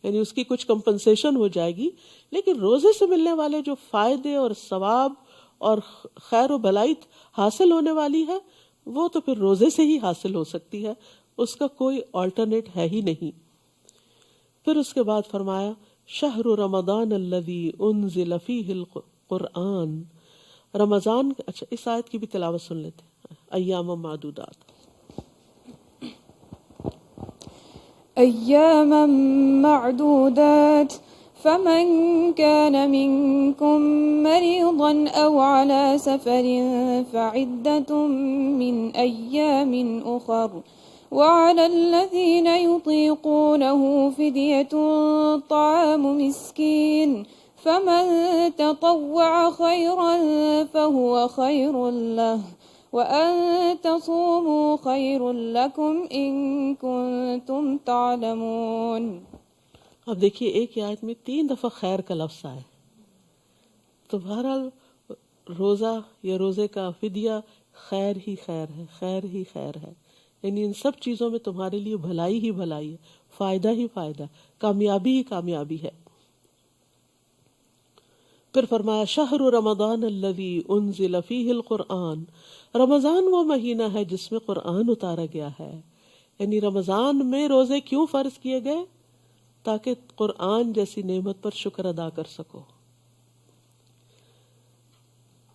Speaker 1: یعنی اس کی کچھ کمپنسیشن ہو جائے گی. لیکن روزے سے ملنے والے جو فائدے اور ثواب اور خیر و بھلائی حاصل ہونے والی ہے وہ تو پھر روزے سے ہی حاصل ہو سکتی ہے، اس کا کوئی آلٹرنیٹ ہے ہی نہیں. پھر اس کے بعد فرمایا شہر رمضان الذی انزل فیہ القرآن. رمضان، اچھا اس آیت کی بھی تلاوت سن لیتے ہیں. ایام معدودات،
Speaker 2: أياما معدودات فمن كان منكم مريضا أو على سفر فعدة من أيام أخر وعلى الذين يطيقونه فدية طعام مسكين فمن تطوع خيرا فهو خير له وَأَن تَصُومُوا خَيْرٌ لَكُمْ إِن كُنتُمْ تَعْلَمُونَ.
Speaker 1: اب دیکھیے ایک ہی آیت میں 3 دفعہ خیر کا لفظ آیا. تو بہرحال روزہ یا روزے کا فدیہ خیر ہی خیر ہے، خیر ہی خیر ہے. یعنی ان سب چیزوں میں تمہارے لیے بھلائی ہی بھلائی ہے، فائدہ ہی فائدہ، کامیابی ہی کامیابی ہے. پھر فرمایا شہر رمضان الذی انزل فیہ القرآن. رمضان وہ مہینہ ہے جس میں قرآن اتارا گیا ہے. یعنی رمضان میں روزے کیوں فرض کیے گئے؟ تاکہ قرآن جیسی نعمت پر شکر ادا کر سکو.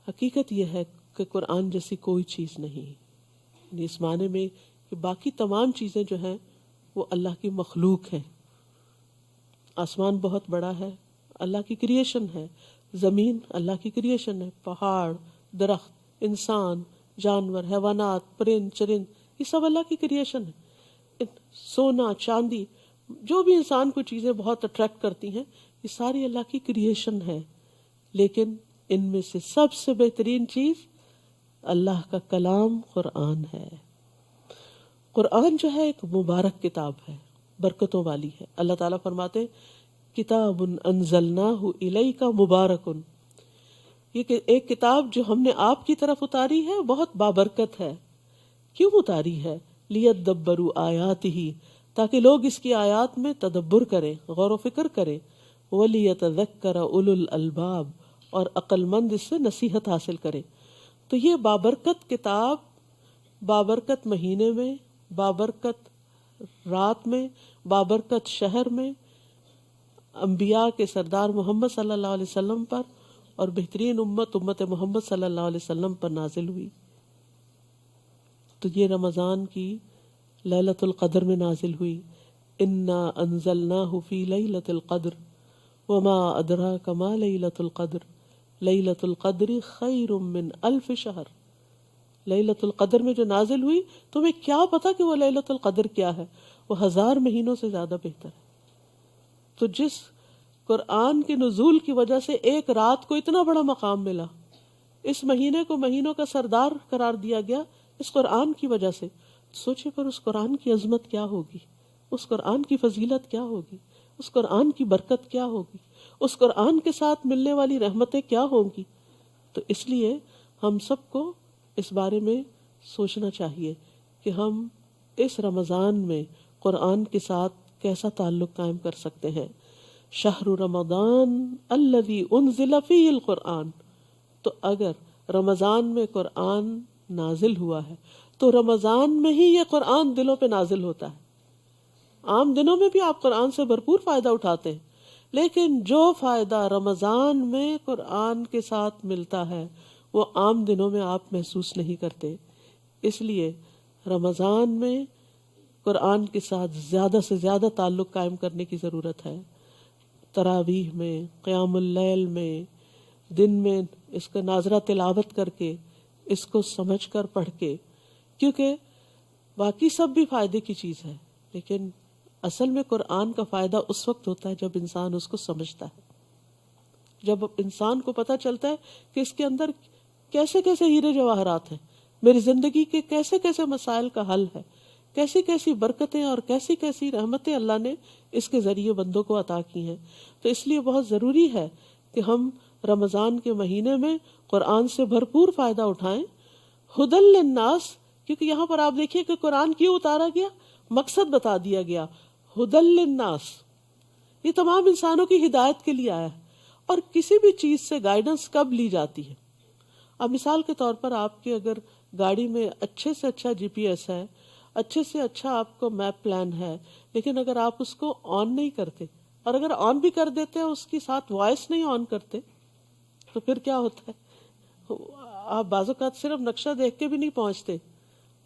Speaker 1: حقیقت یہ ہے کہ قرآن جیسی کوئی چیز نہیں. یعنی اس معنی میں کہ باقی تمام چیزیں جو ہیں وہ اللہ کی مخلوق ہیں. آسمان بہت بڑا ہے، اللہ کی کریشن ہے. زمین اللہ کی کریشن ہے. پہاڑ، درخت، انسان، جانور، حیوانات، پرند چرند، یہ سب اللہ کی کریشن ہے. سونا، چاندی، جو بھی انسان کو چیزیں بہت اٹریکٹ کرتی ہیں یہ ساری اللہ کی کریشن ہے. لیکن ان میں سے سب سے بہترین چیز اللہ کا کلام قرآن ہے. قرآن جو ہے ایک مبارک کتاب ہے، برکتوں والی ہے. اللہ تعالیٰ فرماتے ہیں کتاب انزلناہ الیک مبارک، یہ کہ ایک کتاب جو ہم نے آپ کی طرف اتاری ہے بہت بابرکت ہے. کیوں اتاری ہے؟ لیدبروا آیاتہ، تاکہ لوگ اس کی آیات میں تدبر کریں، غور و فکر کریں. ولیتذکر اولو الالباب، اور عقل مند اس سے نصیحت حاصل کریں. تو یہ بابرکت کتاب بابرکت مہینے میں، بابرکت رات میں، بابرکت شہر میں، انبیاء کے سردار محمد صلی اللہ علیہ وسلم پر اور بہترین امت محمد صلی اللہ علیہ وسلم پر نازل ہوئی. تو یہ رمضان کی لیلۃ القدر میں نازل ہوئی. انا انزلناہ فی لیلۃ القدر وما ادراک ما لیلۃ القدر لیلۃ القدر خیر من الف شہر. لیلۃ القدر میں جو نازل ہوئی تمہیں کیا پتا کہ وہ لیلۃ القدر کیا ہے؟ وہ 1000 مہینوں سے زیادہ بہتر ہے. تو جس قرآن کے نزول کی وجہ سے ایک رات کو اتنا بڑا مقام ملا، اس مہینے کو مہینوں کا سردار قرار دیا گیا اس قرآن کی وجہ سے. سوچے پر اس قرآن کی عظمت کیا ہوگی، اس قرآن کی فضیلت کیا ہوگی، اس قرآن کی برکت کیا ہوگی، اس قرآن کے ساتھ ملنے والی رحمتیں کیا ہوں گی. تو اس لیے ہم سب کو اس بارے میں سوچنا چاہیے کہ ہم اس رمضان میں قرآن کے ساتھ کیسا تعلق قائم کر سکتے ہیں. شہر رمضان الذی انزل فیہ القرآن. تو اگر رمضان میں قرآن نازل ہوا ہے تو رمضان میں ہی یہ قرآن دلوں پہ نازل ہوتا ہے. عام دنوں میں بھی آپ قرآن سے بھرپور فائدہ اٹھاتے ہیں، لیکن جو فائدہ رمضان میں قرآن کے ساتھ ملتا ہے وہ عام دنوں میں آپ محسوس نہیں کرتے. اس لیے رمضان میں قرآن کے ساتھ زیادہ سے زیادہ تعلق قائم کرنے کی ضرورت ہے. تراویح میں، قیام اللیل میں، دن میں اس کا ناظرہ تلاوت کر کے، اس کو سمجھ کر پڑھ کے، کیونکہ باقی سب بھی فائدے کی چیز ہے، لیکن اصل میں قرآن کا فائدہ اس وقت ہوتا ہے جب انسان اس کو سمجھتا ہے، جب انسان کو پتہ چلتا ہے کہ اس کے اندر کیسے کیسے ہیرے جواہرات ہیں، میری زندگی کے کیسے کیسے مسائل کا حل ہے، کیسی کیسی برکتیں اور کیسی کیسی رحمتیں اللہ نے اس کے ذریعے بندوں کو عطا کی ہیں. تو اس لیے بہت ضروری ہے کہ ہم رمضان کے مہینے میں قرآن سے بھرپور فائدہ اٹھائیں. ہدی للناس، کیونکہ یہاں پر آپ دیکھیے کہ قرآن کیوں اتارا گیا، مقصد بتا دیا گیا. ہدی للناس، یہ تمام انسانوں کی ہدایت کے لیے آیا ہے. اور کسی بھی چیز سے گائیڈنس کب لی جاتی ہے؟ اب مثال کے طور پر آپ کے اگر گاڑی میں اچھے سے اچھا جی پی ایس ہے، اچھے سے اچھا آپ کو میپ پلان ہے، لیکن اگر آپ اس کو آن نہیں کرتے، اور اگر آن بھی کر دیتے ہیں اس کی ساتھ وائس نہیں آن کرتے، تو پھر کیا ہوتا ہے؟ آپ بعض اوقات صرف نقشہ دیکھ کے بھی نہیں پہنچتے.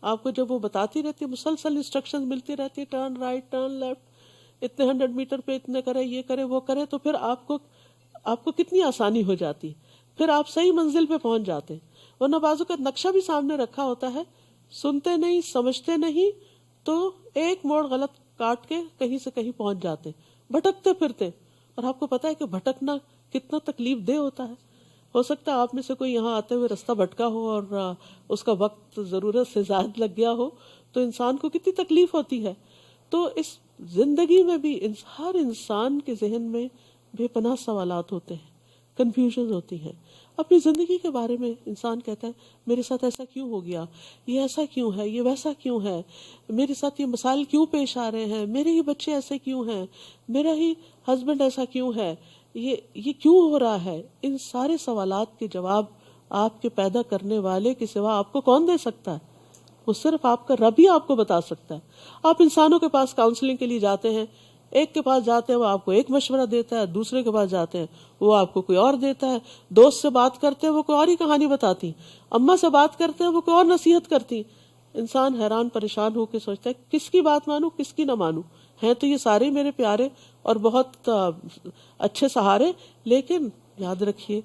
Speaker 1: آپ کو جب وہ بتاتی رہتی ہے، مسلسل انسٹرکشن ملتی رہتی ہے، ٹرن رائٹ، ٹرن لیفٹ، اتنے 100 میٹر پہ اتنے کرے، یہ کرے وہ کرے، تو پھر آپ کو کتنی آسانی ہو جاتی ہے، پھر آپ صحیح منزل پہ پہنچ جاتے ہیں. ورنہ بعض اوقات نقشہ بھی سامنے رکھا ہوتا ہے، سنتے نہیں، سمجھتے نہیں، تو ایک موڑ غلط کاٹ کے کہیں سے کہیں پہنچ جاتے، بھٹکتے پھرتے. اور آپ کو پتا ہے کہ بھٹکنا کتنا تکلیف دہ ہوتا ہے. ہو سکتا ہے آپ میں سے کوئی یہاں آتے ہوئے رستہ بھٹکا ہو اور اس کا وقت ضرورت سے زائد لگ گیا ہو، تو انسان کو کتنی تکلیف ہوتی ہے. تو اس زندگی میں بھی ہر انسان کے ذہن میں بے پناہ سوالات ہوتے ہیں، کنفیوژن ہوتی ہیں. اپنی زندگی کے بارے میں انسان کہتا ہے میرے ساتھ ایسا کیوں ہو گیا، یہ ایسا کیوں ہے، یہ ویسا کیوں ہے، میرے ساتھ یہ مسائل کیوں پیش آ رہے ہیں، میرے ہی بچے ایسے کیوں ہیں، میرا ہی ہسبینڈ ایسا کیوں ہے، یہ کیوں ہو رہا ہے. ان سارے سوالات کے جواب آپ کے پیدا کرنے والے کے سوا آپ کو کون دے سکتا ہے؟ وہ صرف آپ کا رب ہی آپ کو بتا سکتا ہے. آپ انسانوں کے پاس کاؤنسلنگ کے لیے جاتے ہیں، ایک کے پاس جاتے ہیں وہ آپ کو ایک مشورہ دیتا ہے، دوسرے کے پاس جاتے ہیں وہ آپ کو کوئی اور دیتا ہے، دوست سے بات کرتے ہیں وہ کوئی اور ہی کہانی بتاتی، اماں سے بات کرتے ہیں وہ کوئی اور نصیحت کرتی. انسان حیران پریشان ہو کے سوچتا ہے کس کی بات مانوں کس کی نہ مانوں. ہیں تو یہ سارے میرے پیارے اور بہت اچھے سہارے، لیکن یاد رکھیے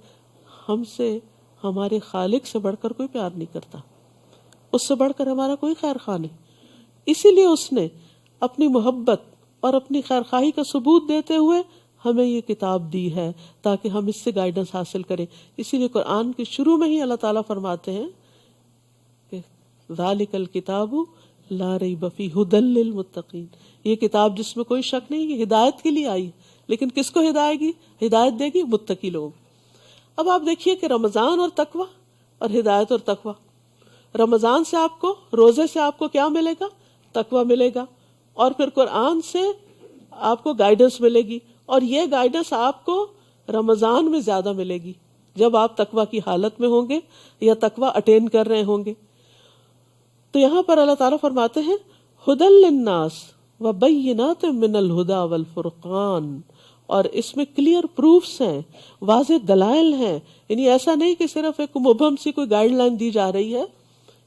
Speaker 1: ہم سے ہمارے خالق سے بڑھ کر کوئی پیار نہیں کرتا، اس سے بڑھ کر ہمارا کوئی خیر خواہ نہیں. اسی لیے اس نے اپنی محبت اور اپنی خیر خواہی کا ثبوت دیتے ہوئے ہمیں یہ کتاب دی ہے تاکہ ہم اس سے گائیڈنس حاصل کریں. اسی لیے قرآن کے شروع میں ہی اللہ تعالیٰ فرماتے ہیں کہ ذالک الکتاب لا ریب فیہ ھدی للمتقین، یہ کتاب جس میں کوئی شک نہیں، یہ ہدایت کے لیے آئی، لیکن کس کو ہدایت دے گی؟ متقی لوگ. اب آپ دیکھیے کہ رمضان اور تقوی اور ہدایت اور تقوی، رمضان سے آپ کو، روزے سے آپ کو کیا ملے گا؟ تقوی ملے گا، اور پھر قرآن سے آپ کو گائیڈنس ملے گی، اور یہ گائیڈنس آپ کو رمضان میں زیادہ ملے گی جب آپ تقوی کی حالت میں ہوں گے یا تقوی اٹین کر رہے ہوں گے. تو یہاں پر اللہ تعالیٰ فرماتے ہیں ھدی للناس وبینات من الھدی والفرقان، اور اس میں کلیئر پروفس ہیں، واضح دلائل ہیں. یعنی ایسا نہیں کہ صرف ایک مبہم سی کوئی گائیڈ لائن دی جا رہی ہے،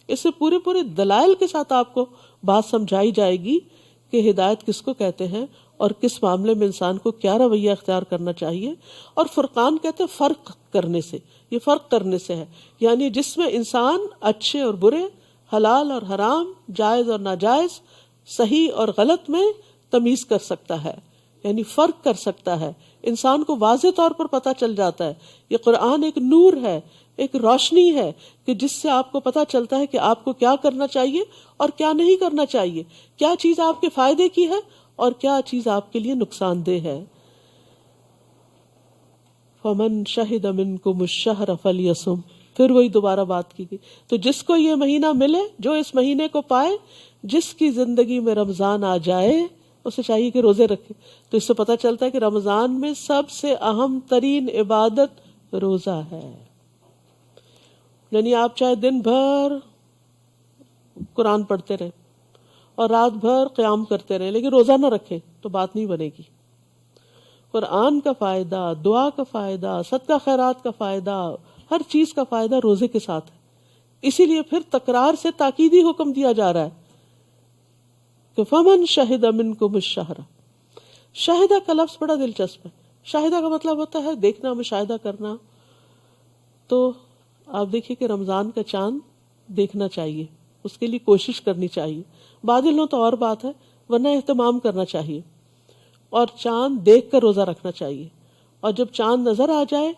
Speaker 1: اس سے پورے دلائل کے ساتھ آپ کو بات سمجھائی جائے گی کہ ہدایت کس کو کہتے ہیں اور کس معاملے میں انسان کو کیا رویہ اختیار کرنا چاہیے. اور فرقان کہتے ہیں فرق کرنے سے، یہ فرق کرنے سے ہے، یعنی جس میں انسان اچھے اور برے، حلال اور حرام، جائز اور ناجائز، صحیح اور غلط میں تمیز کر سکتا ہے، یعنی فرق کر سکتا ہے. انسان کو واضح طور پر پتہ چل جاتا ہے. یہ قرآن ایک نور ہے، ایک روشنی ہے کہ جس سے آپ کو پتہ چلتا ہے کہ آپ کو کیا کرنا چاہیے اور کیا نہیں کرنا چاہیے، کیا چیز آپ کے فائدے کی ہے اور کیا چیز آپ کے لیے نقصان دہ ہے. فَمَن شَهِدَ مِنْكُمُ الشَّهْرَ فَلْيَصُمْ، پھر وہی دوبارہ بات کی گئی. تو جس کو یہ مہینہ ملے، جو اس مہینے کو پائے، جس کی زندگی میں رمضان آ جائے، اسے چاہیے کہ روزے رکھے. تو اس سے پتہ چلتا ہے کہ رمضان میں سب سے اہم ترین عبادت روزہ ہے. یعنی آپ چاہے دن بھر قرآن پڑھتے رہیں اور رات بھر قیام کرتے رہیں، لیکن روزہ نہ رکھیں تو بات نہیں بنے گی. قرآن کا فائدہ، دعا کا فائدہ، صدقہ خیرات کا فائدہ، ہر چیز کا فائدہ روزے کے ساتھ ہے. اسی لیے پھر تکرار سے تاکیدی حکم دیا جا رہا ہے کہ فمن شہد منکم الشہر. شاہدہ کا لفظ بڑا دلچسپ ہے. شاہدہ کا مطلب ہوتا ہے دیکھنا، مشاہدہ کرنا. تو آپ دیکھیے کہ رمضان کا چاند دیکھنا چاہیے، اس کے لیے کوشش کرنی چاہیے. بادل ہوں تو اور بات ہے، ورنہ اہتمام کرنا چاہیے. اور چاند دیکھ کر روزہ رکھنا چاہیے. اور جب چاند نظر آ جائے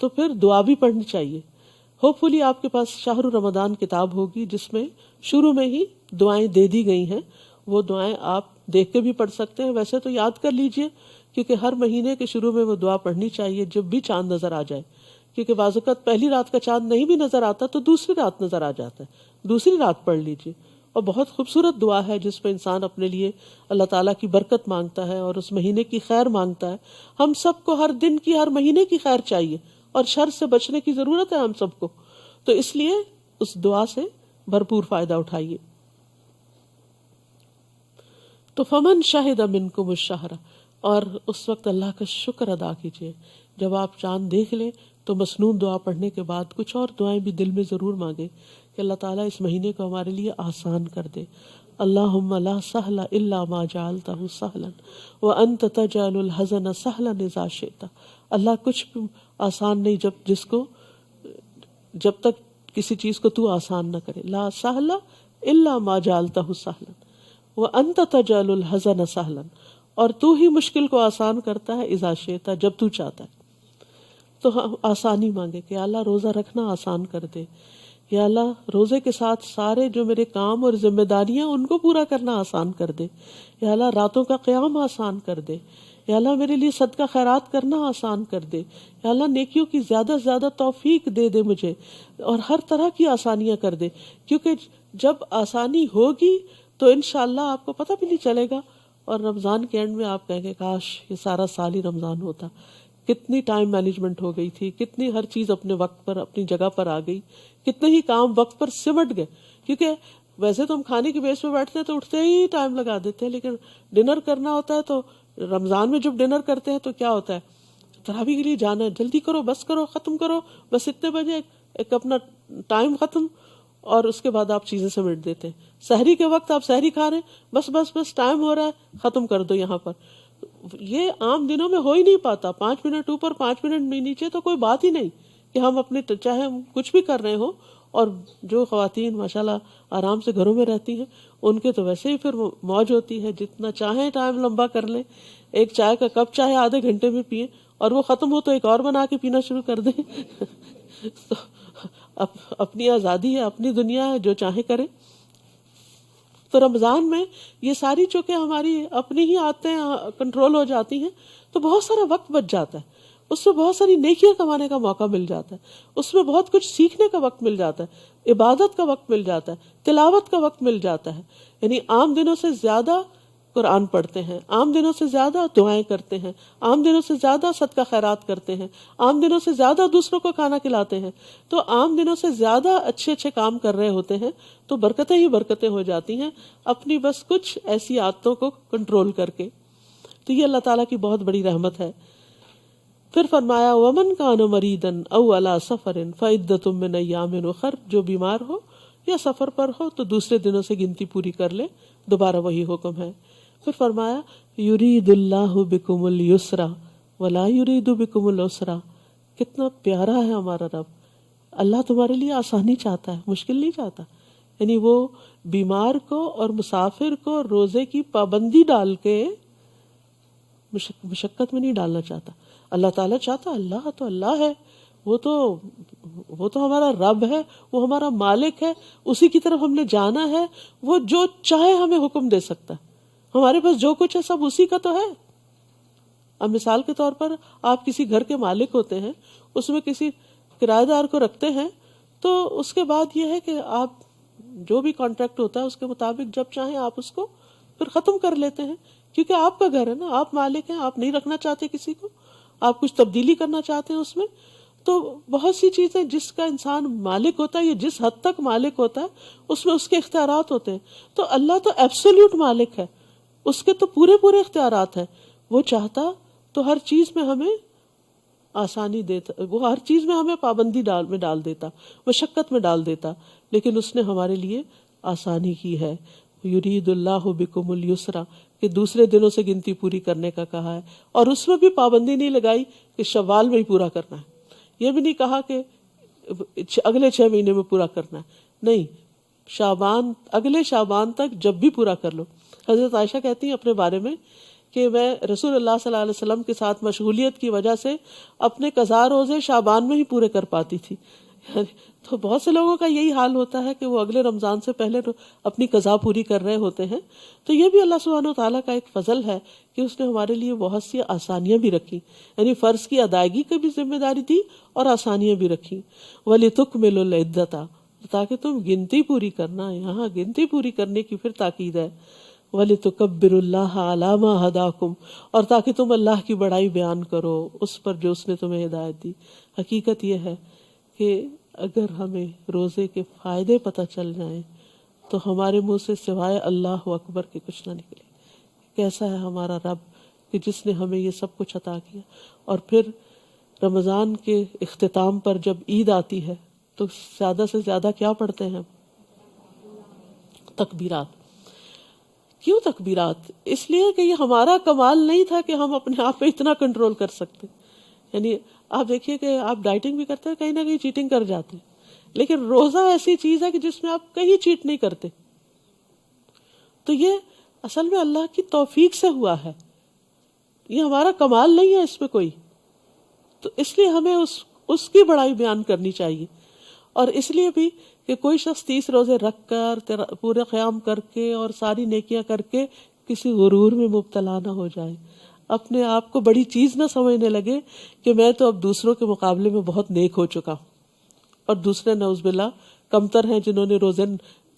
Speaker 1: تو پھر دعا بھی پڑھنی چاہیے. ہوپ فلی آپ کے پاس شہر رمضان کتاب ہوگی جس میں شروع میں ہی دعائیں دے دی گئی ہیں. وہ دعائیں آپ دیکھ کے بھی پڑھ سکتے ہیں. ویسے تو یاد کر لیجئے، کیونکہ ہر مہینے کے شروع میں وہ دعا پڑھنی چاہیے جب بھی چاند نظر آ جائے. کیونکہ بعض اوقات پہلی رات کا چاند نہیں بھی نظر آتا تو دوسری رات نظر آ جاتا ہے، دوسری رات پڑھ لیجئے. اور بہت خوبصورت دعا ہے جس پہ انسان اپنے لیے اللہ تعالیٰ کی برکت مانگتا ہے اور اس مہینے کی خیر مانگتا ہے. ہم سب کو ہر دن کی، ہر مہینے کی خیر چاہیے اور شر سے بچنے کی ضرورت ہے ہم سب کو. تو اس لیے اس دعا سے بھرپور فائدہ اٹھائیے. تو فمن شہد منکم الشہر، اور اس وقت اللہ کا شکر ادا کیجیے. جب آپ چاند دیکھ لیں تو مسنون دعا پڑھنے کے بعد کچھ اور دعائیں بھی دل میں ضرور مانگیں کہ اللہ تعالیٰ اس مہینے کو ہمارے لیے آسان کر دے. اللہم لا سہل الا ما جعلتہ سہلا وانت تجعل الحزن سہلا اذا شئت. اللہ کچھ بھی آسان نہیں جب تک کسی چیز کو تو آسان نہ کرے. لا سہل الا ما جعلتہ سہلا وانت تجعل الحزن سہلا، اور تو ہی مشکل کو آسان کرتا ہے اذا شئت، جب تو چاہتا ہے. تو ہم آسانی مانگے کہ اللہ روزہ رکھنا آسان کر دے. یا اللہ روزے کے ساتھ سارے جو میرے کام اور ذمہ داریاں ان کو پورا کرنا آسان کر دے. یا اللہ راتوں کا قیام آسان کر دے. یا اللہ میرے لیے صدقہ خیرات کرنا آسان کر دے. یا اللہ نیکیوں کی زیادہ سے زیادہ توفیق دے دے مجھے، اور ہر طرح کی آسانیاں کر دے. کیونکہ جب آسانی ہوگی تو انشاءاللہ آپ کو پتہ بھی نہیں چلے گا، اور رمضان کے اینڈ میں آپ کہیں گے کاش یہ سارا سال ہی رمضان ہوتا. کتنی ٹائم مینجمنٹ ہو گئی تھی، کتنی ہر چیز اپنے وقت پر اپنی جگہ پر آ گئی، کتنے ہی کام وقت پر سمٹ گئے. کیونکہ ویسے تو ہم کھانے کی بیس پہ بیٹھتے ہیں تو اٹھتے ہی ٹائم لگا دیتے ہیں، لیکن ڈنر کرنا ہوتا ہے تو رمضان میں جب ڈنر کرتے ہیں تو کیا ہوتا ہے، تراویح کے لیے جانا ہے، جلدی کرو، بس کرو، ختم کرو، بس اتنے بجے ایک اپنا ٹائم ختم، اور اس کے بعد آپ چیزیں سمیٹ دیتے ہیں. سحری کے وقت آپ سحری کھا رہے ہیں، بس ٹائم ہو رہا ہے، ختم کر دو یہاں پر. یہ عام دنوں میں ہو ہی نہیں پاتا. 5 منٹ اوپر 5 منٹ نیچے تو کوئی بات ہی نہیں کہ ہم اپنے چاہے ہم کچھ بھی کر رہے ہوں. اور جو خواتین ماشاءاللہ آرام سے گھروں میں رہتی ہیں ان کے تو ویسے ہی پھر موج ہوتی ہے، جتنا چاہیں ٹائم لمبا کر لیں. ایک چائے کا کپ چاہے آدھے گھنٹے میں پئیں، اور وہ ختم ہو تو ایک اور بنا کے پینا شروع کر دیں. تو اپنی آزادی ہے، اپنی دنیا ہے، جو چاہے کریں. تو رمضان میں یہ ساری چونکہ ہماری اپنی ہی عادتیں کنٹرول ہو جاتی ہیں تو بہت سارا وقت بچ جاتا ہے. اس میں بہت ساری نیکیاں کمانے کا موقع مل جاتا ہے، اس میں بہت کچھ سیکھنے کا وقت مل جاتا ہے، عبادت کا وقت مل جاتا ہے، تلاوت کا وقت مل جاتا ہے. یعنی عام دنوں سے زیادہ قرآن پڑھتے ہیں، عام دنوں سے زیادہ دعائیں کرتے ہیں، عام دنوں سے زیادہ صدقہ خیرات کرتے ہیں، عام دنوں سے زیادہ دوسروں کو کھانا کھلاتے ہیں. تو عام دنوں سے زیادہ اچھے کام کر رہے ہوتے ہیں تو برکتیں ہی برکتیں ہو جاتی ہیں اپنی بس کچھ ایسی عادتوں کو کنٹرول کر کے. تو یہ اللہ تعالیٰ کی بہت بڑی رحمت ہے. پھر فرمایا ومن کان مریضا او علی سفر فعدۃ من ایام اخر، جو بیمار ہو یا سفر پر ہو تو دوسرے دنوں سے گنتی پوری کر لے. دوبارہ وہی حکم ہے. پھر فرمایا یرید اللہ بکم الیسر ولا یرید بکم العسر. کتنا پیارا ہے ہمارا رب. اللہ تمہارے لیے آسانی چاہتا ہے، مشکل نہیں چاہتا. یعنی وہ بیمار کو اور مسافر کو روزے کی پابندی ڈال کے مشقت میں نہیں ڈالنا چاہتا. اللہ تعالیٰ چاہتا، اللہ تو اللہ ہے، وہ تو ہمارا رب ہے، وہ ہمارا مالک ہے، اسی کی طرف ہم نے جانا ہے. وہ جو چاہے ہمیں حکم دے سکتا ہے. ہمارے پاس جو کچھ ہے سب اسی کا تو ہے. اب مثال کے طور پر آپ کسی گھر کے مالک ہوتے ہیں، اس میں کسی کرایہ دار کو رکھتے ہیں تو اس کے بعد یہ ہے کہ آپ جو بھی کانٹریکٹ ہوتا ہے اس کے مطابق جب چاہیں آپ اس کو پھر ختم کر لیتے ہیں، کیونکہ آپ کا گھر ہے نا، آپ مالک ہیں، آپ نہیں رکھنا چاہتے کسی کو، آپ کچھ تبدیلی کرنا چاہتے ہیں اس میں. تو بہت سی چیزیں جس کا انسان مالک ہوتا ہے یا جس حد تک مالک ہوتا ہے اس میں اس کے اختیارات ہوتے ہیں. تو اللہ تو ایبسولوٹ مالک ہے، اس کے تو پورے پورے اختیارات ہیں. وہ چاہتا تو ہر چیز میں ہمیں آسانی دیتا، وہ ہر چیز میں ہمیں پابندی ڈال دیتا، مشقت میں ڈال دیتا، لیکن اس نے ہمارے لیے آسانی کی ہے. یرید اللہ بکم الیسر کہ دوسرے دنوں سے گنتی پوری کرنے کا کہا ہے، اور اس میں بھی پابندی نہیں لگائی کہ شوال میں ہی پورا کرنا ہے. یہ بھی نہیں کہا کہ اگلے 6 مہینے میں پورا کرنا ہے، نہیں، شعبان، اگلے شعبان تک جب بھی پورا کر لو. حضرت عائشہ کہتی ہیں اپنے بارے میں کہ میں رسول اللہ صلی اللہ علیہ وسلم کے ساتھ مشغولیت کی وجہ سے اپنے قضا روزے شعبان میں ہی پورے کر پاتی تھی. تو بہت سے لوگوں کا یہی حال ہوتا ہے کہ وہ اگلے رمضان سے پہلے اپنی قضا پوری کر رہے ہوتے ہیں. تو یہ بھی اللہ سبحانہ وتعالیٰ کا ایک فضل ہے کہ اس نے ہمارے لیے بہت سی آسانیاں بھی رکھی، یعنی فرض کی ادائیگی کی بھی ذمہ داری دی اور آسانیاں بھی رکھی. وَلِتُكْمِلُوا الْعِدَّةَ تاکہ تم گنتی پوری کرنا، یہاں گنتی پوری کرنے کی پھر تاکید ہے. وَلِتُكَبِّرُوا اللَّهَ عَلَىٰ مَا هَدَاكُمْ اور تاکہ تم اللہ کی بڑائی بیان کرو اس پر جو اس نے تمہیں ہدایت دی. حقیقت یہ ہے کہ اگر ہمیں روزے کے فائدے پتہ چل جائیں تو ہمارے منہ سے سوائے اللہ اکبر کے کچھ نہ نکلے. کیسا ہے ہمارا رب کہ جس نے ہمیں یہ سب کچھ عطا کیا. اور پھر رمضان کے اختتام پر جب عید آتی ہے تو زیادہ سے زیادہ کیا پڑھتے ہیں؟ تکبیرات. کیوں تکبیرات؟ اس لیے کہ یہ ہمارا کمال نہیں تھا کہ ہم اپنے آپ پہ اتنا کنٹرول کر سکتے. یعنی آپ دیکھیے کہ آپ ڈائٹنگ بھی کرتے ہیں، کہیں نہ کہیں چیٹنگ کر جاتے ہیں، لیکن روزہ ایسی چیز ہے کہ جس میں آپ کہیں چیٹ نہیں کرتے. تو یہ اصل میں اللہ کی توفیق سے ہوا ہے، یہ ہمارا کمال نہیں ہے اس میں کوئی. تو اس لیے ہمیں اس کی بڑائی بیان کرنی چاہیے. اور اس لیے بھی کہ کوئی شخص 30 روزے رکھ کر پورے قیام کر کے اور ساری نیکیاں کر کے کسی غرور میں مبتلا نہ ہو جائے، اپنے آپ کو بڑی چیز نہ سمجھنے لگے کہ میں تو اب دوسروں کے مقابلے میں بہت نیک ہو چکا ہوں اور دوسرے نعوذ باللہ کمتر ہیں جنہوں نے روزے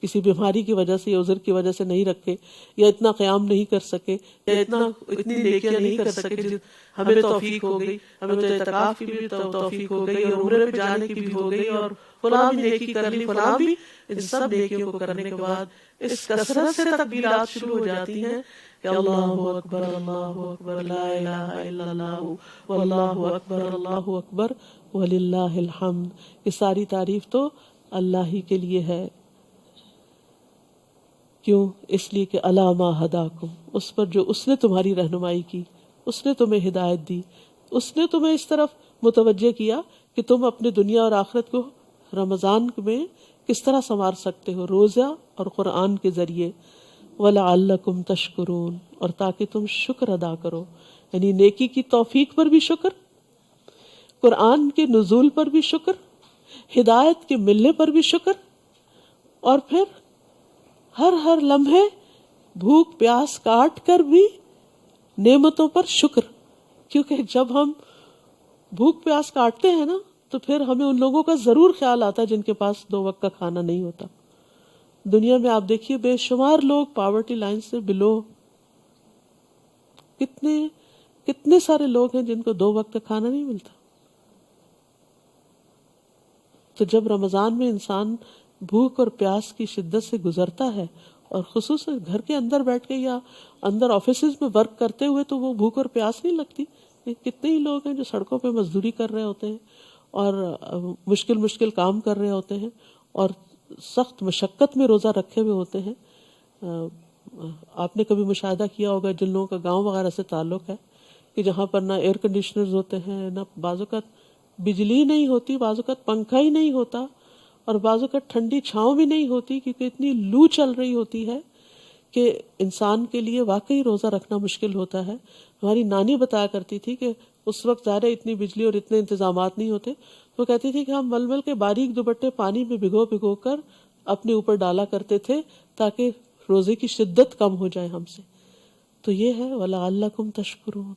Speaker 1: کسی بیماری کی وجہ سے یا عذر کی وجہ سے نہیں رکھے یا اتنا قیام نہیں کر سکے یا اتنی نیکیاں نہیں کر سکے. ہمیں توفیق ہو گئی، ہمیں تو اعتکاف کی بھی توفیق ہو گئی اور عمرے پہ جانے کی بھی ہو گئی اور فلاں بھی نیکی کر لی، فلاں بھی. ان سب نیکیوں کو کرنے کے بعد اس کثرت سے تکبیرات شروع ہو جاتی ہیں کہ اللہ اکبر اللہ اکبر لا الہ الا اللہ واللہ اکبر اللہ اکبر وللہ الحمد. یہ ساری تعریف تو اللہ ہی کے لیے ہے. کیوں؟ اس لیے کہ الا ما ہداکم، اس پر جو اس نے تمہاری رہنمائی کی، اس نے تمہیں ہدایت دی، اس نے تمہیں اس طرف متوجہ کیا کہ تم اپنے دنیا اور آخرت کو رمضان میں کس طرح سنوار سکتے ہو روزہ اور قرآن کے ذریعے. وَلَعَلَّكُمْ تَشْكُرُونَ اور تاکہ تم شکر ادا کرو، یعنی نیکی کی توفیق پر بھی شکر، قرآن کے نزول پر بھی شکر، ہدایت کے ملنے پر بھی شکر، اور پھر ہر لمحے بھوک پیاس کاٹ کر بھی نعمتوں پر شکر. کیونکہ جب ہم بھوک پیاس کاٹتے ہیں نا تو پھر ہمیں ان لوگوں کا ضرور خیال آتا ہے جن کے پاس 2 وقت کا کھانا نہیں ہوتا. دنیا میں آپ دیکھیے بے شمار لوگ پاورٹی لائن سے بلو، کتنے سارے لوگ ہیں جن کو 2 وقت کا کھانا نہیں ملتا. تو جب رمضان میں انسان بھوک اور پیاس کی شدت سے گزرتا ہے اور خصوصاً گھر کے اندر بیٹھ کے یا اندر آفیسز میں ورک کرتے ہوئے تو وہ بھوک اور پیاس نہیں لگتی. کتنے ہی لوگ ہیں جو سڑکوں پہ مزدوری کر رہے ہوتے ہیں اور مشکل کام کر رہے ہوتے ہیں اور سخت مشقت میں روزہ رکھے ہوئے ہوتے ہیں. آپ نے کبھی مشاہدہ کیا ہوگا جن لوگوں کا گاؤں وغیرہ سے تعلق ہے کہ جہاں پر نہ ایئر کنڈیشنرز ہوتے ہیں، نہ بعض اوقات بجلی نہیں ہوتی، بعض اوقات پنکھا ہی نہیں ہوتا اور بعض اوقات ٹھنڈی چھاؤں بھی نہیں ہوتی کیونکہ اتنی لو چل رہی ہوتی ہے کہ انسان کے لیے واقعی روزہ رکھنا مشکل ہوتا ہے. ہماری نانی بتایا کرتی تھی کہ اس وقت ظاہر اتنی بجلی اور اتنے انتظامات نہیں ہوتے. وہ کہتی تھی کہ ہم مل کے باریک دوپٹے پانی میں بھگو کر اپنے اوپر ڈالا کرتے تھے تاکہ روزے کی شدت کم ہو جائے ہم سے. تو یہ ہے وَلَعَلَّكُمْ تَشْكُرُونَ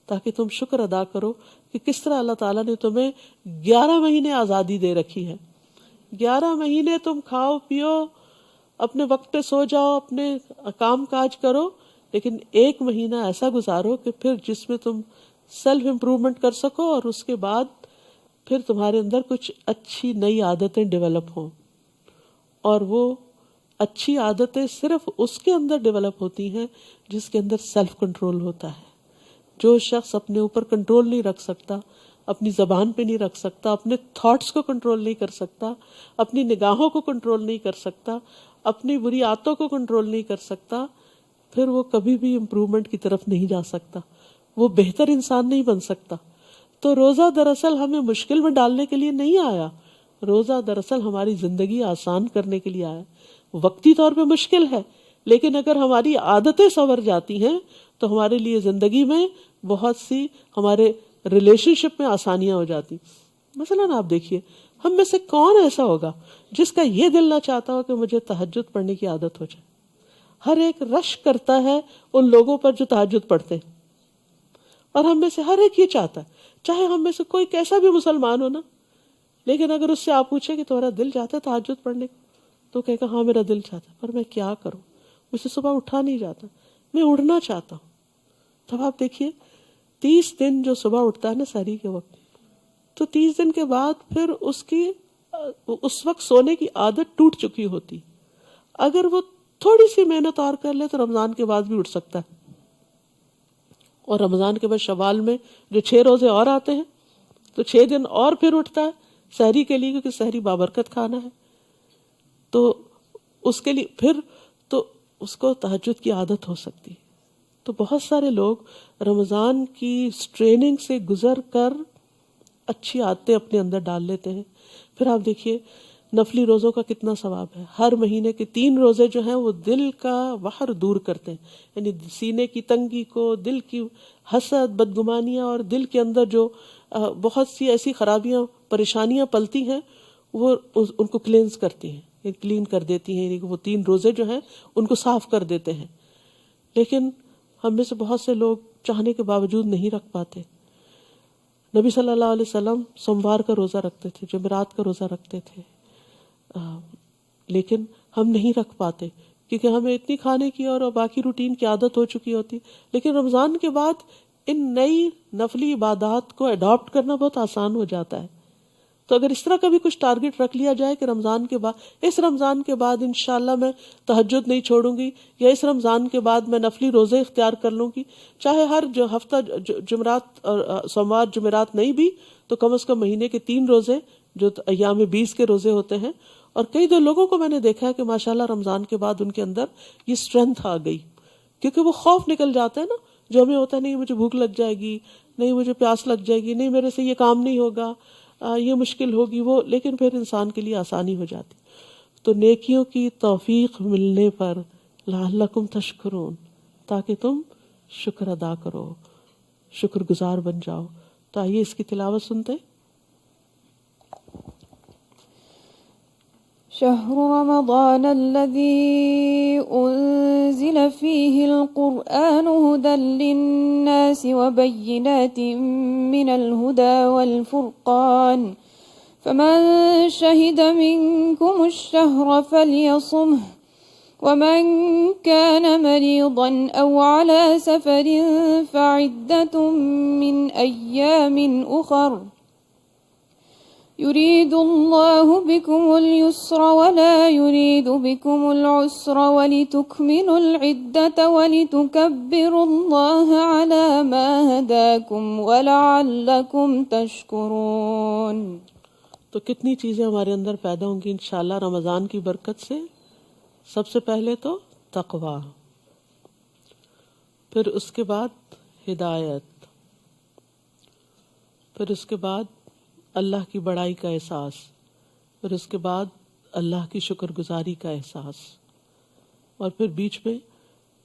Speaker 1: تاکہ تم شکر ادا کرو کہ کس طرح اللہ تعالیٰ نے تمہیں 11 مہینے آزادی دے رکھی ہے. 11 مہینے تم کھاؤ پیو، اپنے وقت پہ سو جاؤ، اپنے کام کاج کرو، لیکن 1 مہینہ ایسا گزارو کہ پھر جس میں تم سیلف امپروومنٹ کر سکو، اور اس کے بعد پھر تمہارے اندر کچھ اچھی نئی عادتیں ڈیولپ ہوں. اور وہ اچھی عادتیں صرف اس کے اندر ڈیولپ ہوتی ہیں جس کے اندر سیلف کنٹرول ہوتا ہے. جو شخص اپنے اوپر کنٹرول نہیں رکھ سکتا، اپنی زبان پہ نہیں رکھ سکتا، اپنے تھاٹس کو کنٹرول نہیں کر سکتا، اپنی نگاہوں کو کنٹرول نہیں کر سکتا، اپنی بری عادتوں کو کنٹرول نہیں کر سکتا، پھر وہ کبھی بھی امپروومنٹ کی طرف نہیں جا سکتا، وہ بہتر انسان نہیں بن سکتا. تو روزہ دراصل ہمیں مشکل میں ڈالنے کے لیے نہیں آیا، روزہ دراصل ہماری زندگی آسان کرنے کے لیے آیا. وقتی طور پہ مشکل ہے، لیکن اگر ہماری عادتیں سنور جاتی ہیں تو ہمارے لیے زندگی میں بہت سی، ہمارے ریلیشن شپ میں آسانیاں ہو جاتی. مثلاً آپ دیکھیے، ہم میں سے کون ایسا ہوگا جس کا یہ دل نہ چاہتا ہو کہ مجھے تہجد پڑھنے کی عادت ہو جائے. ہر ایک رش کرتا ہے ان لوگوں پر جو تہجد پڑھتے ہیں، اور ہم میں سے ہر ایک یہ چاہتا ہے، چاہے ہم میں سے کوئی کیسا بھی مسلمان ہو نا، لیکن اگر اس سے آپ پوچھیں کہ تمہارا دل چاہتا ہے تہجد پڑھنے کو، تو کہے گا ہاں میرا دل چاہتا ہے، پر میں کیا کروں، مجھ سے صبح اٹھا نہیں جاتا، میں اڑنا چاہتا ہوں. تب آپ دیکھیے 30 دن جو صبح اٹھتا ہے نا سحری کے وقت، تو 30 دن کے بعد پھر اس وقت سونے کی عادت ٹوٹ چکی ہوتی. اگر وہ تھوڑی سی محنت اور کر لے تو رمضان کے بعد بھی اٹھ سکتا ہے. اور رمضان کے بعد شوال میں جو 6 روزے اور آتے ہیں تو 6 دن اور پھر اٹھتا ہے سحری کے لیے، کیونکہ سحری بابرکت کھانا ہے. تو اس کے لیے پھر تو اس کو تہجد کی عادت ہو سکتی. تو بہت سارے لوگ رمضان کی ٹریننگ سے گزر کر اچھی عادتیں اپنے اندر ڈال لیتے ہیں. پھر آپ دیکھیے نفلی روزوں کا کتنا ثواب ہے. ہر مہینے کے 3 روزے جو ہیں وہ دل کا وحر دور کرتے ہیں، یعنی سینے کی تنگی کو، دل کی حسد، بدگمانیاں، اور دل کے اندر جو بہت سی ایسی خرابیاں، پریشانیاں پلتی ہیں، وہ ان کو کلینز کرتی ہیں، کلین کر دیتی ہیں. یعنی کہ وہ 3 روزے جو ہیں ان کو صاف کر دیتے ہیں. لیکن ہم میں سے بہت سے لوگ چاہنے کے باوجود نہیں رکھ پاتے. نبی صلی اللہ علیہ وسلم سوموار کا روزہ رکھتے تھے، جمعرات کا روزہ رکھتے تھے، لیکن ہم نہیں رکھ پاتے کیونکہ ہمیں اتنی کھانے کی اور باقی روٹین کی عادت ہو چکی ہوتی. لیکن رمضان کے بعد ان نئی نفلی عبادات کو اڈاپٹ کرنا بہت آسان ہو جاتا ہے. تو اگر اس طرح کا بھی کچھ ٹارگٹ رکھ لیا جائے کہ رمضان کے بعد، اس رمضان کے بعد انشاءاللہ میں تہجد نہیں چھوڑوں گی، یا اس رمضان کے بعد میں نفلی روزے اختیار کر لوں گی، چاہے ہر جو ہفتہ جمعرات اور سوموار جمعرات نہیں بھی تو کم از کم مہینے کے 3 روزے جو ایام 20 کے روزے ہوتے ہیں. اور کئی دو لوگوں کو میں نے دیکھا ہے کہ ماشاءاللہ رمضان کے بعد ان کے اندر یہ اسٹرینتھ آ گئی، کیونکہ وہ خوف نکل جاتا ہے نا جو ہمیں ہوتا ہے، نہیں مجھے بھوک لگ جائے گی، نہیں مجھے پیاس لگ جائے گی، نہیں میرے سے یہ کام نہیں ہوگا، یہ مشکل ہوگی وہ. لیکن پھر انسان کے لیے آسانی ہو جاتی. تو نیکیوں کی توفیق ملنے پر لعلکم تشکرون، تاکہ تم شکر ادا کرو، شکر گزار بن جاؤ. تو آئیے اس کی تلاوت سنتے.
Speaker 2: شهر رمضان الذي أنزل فيه القرآن هدى للناس وبينات من الهدى والفرقان فمن شهد منكم الشهر فليصمه ومن كان مريضا أو على سفر فعدة من أيام أخر يريد الله بكم اليسر ولا يريد بكم العسر ولتكملوا العدة ولتكبروا الله على ما هداكم ولعلكم تشكرون.
Speaker 1: تو کتنی چیزیں ہمارے اندر پیدا ہوں گی انشاءاللہ رمضان کی برکت سے. سب سے پہلے تو تقوی، پھر اس کے بعد ہدایت، پھر اس کے بعد اللہ کی بڑائی کا احساس، پھر اس کے بعد اللہ کی شکر گزاری کا احساس، اور پھر بیچ میں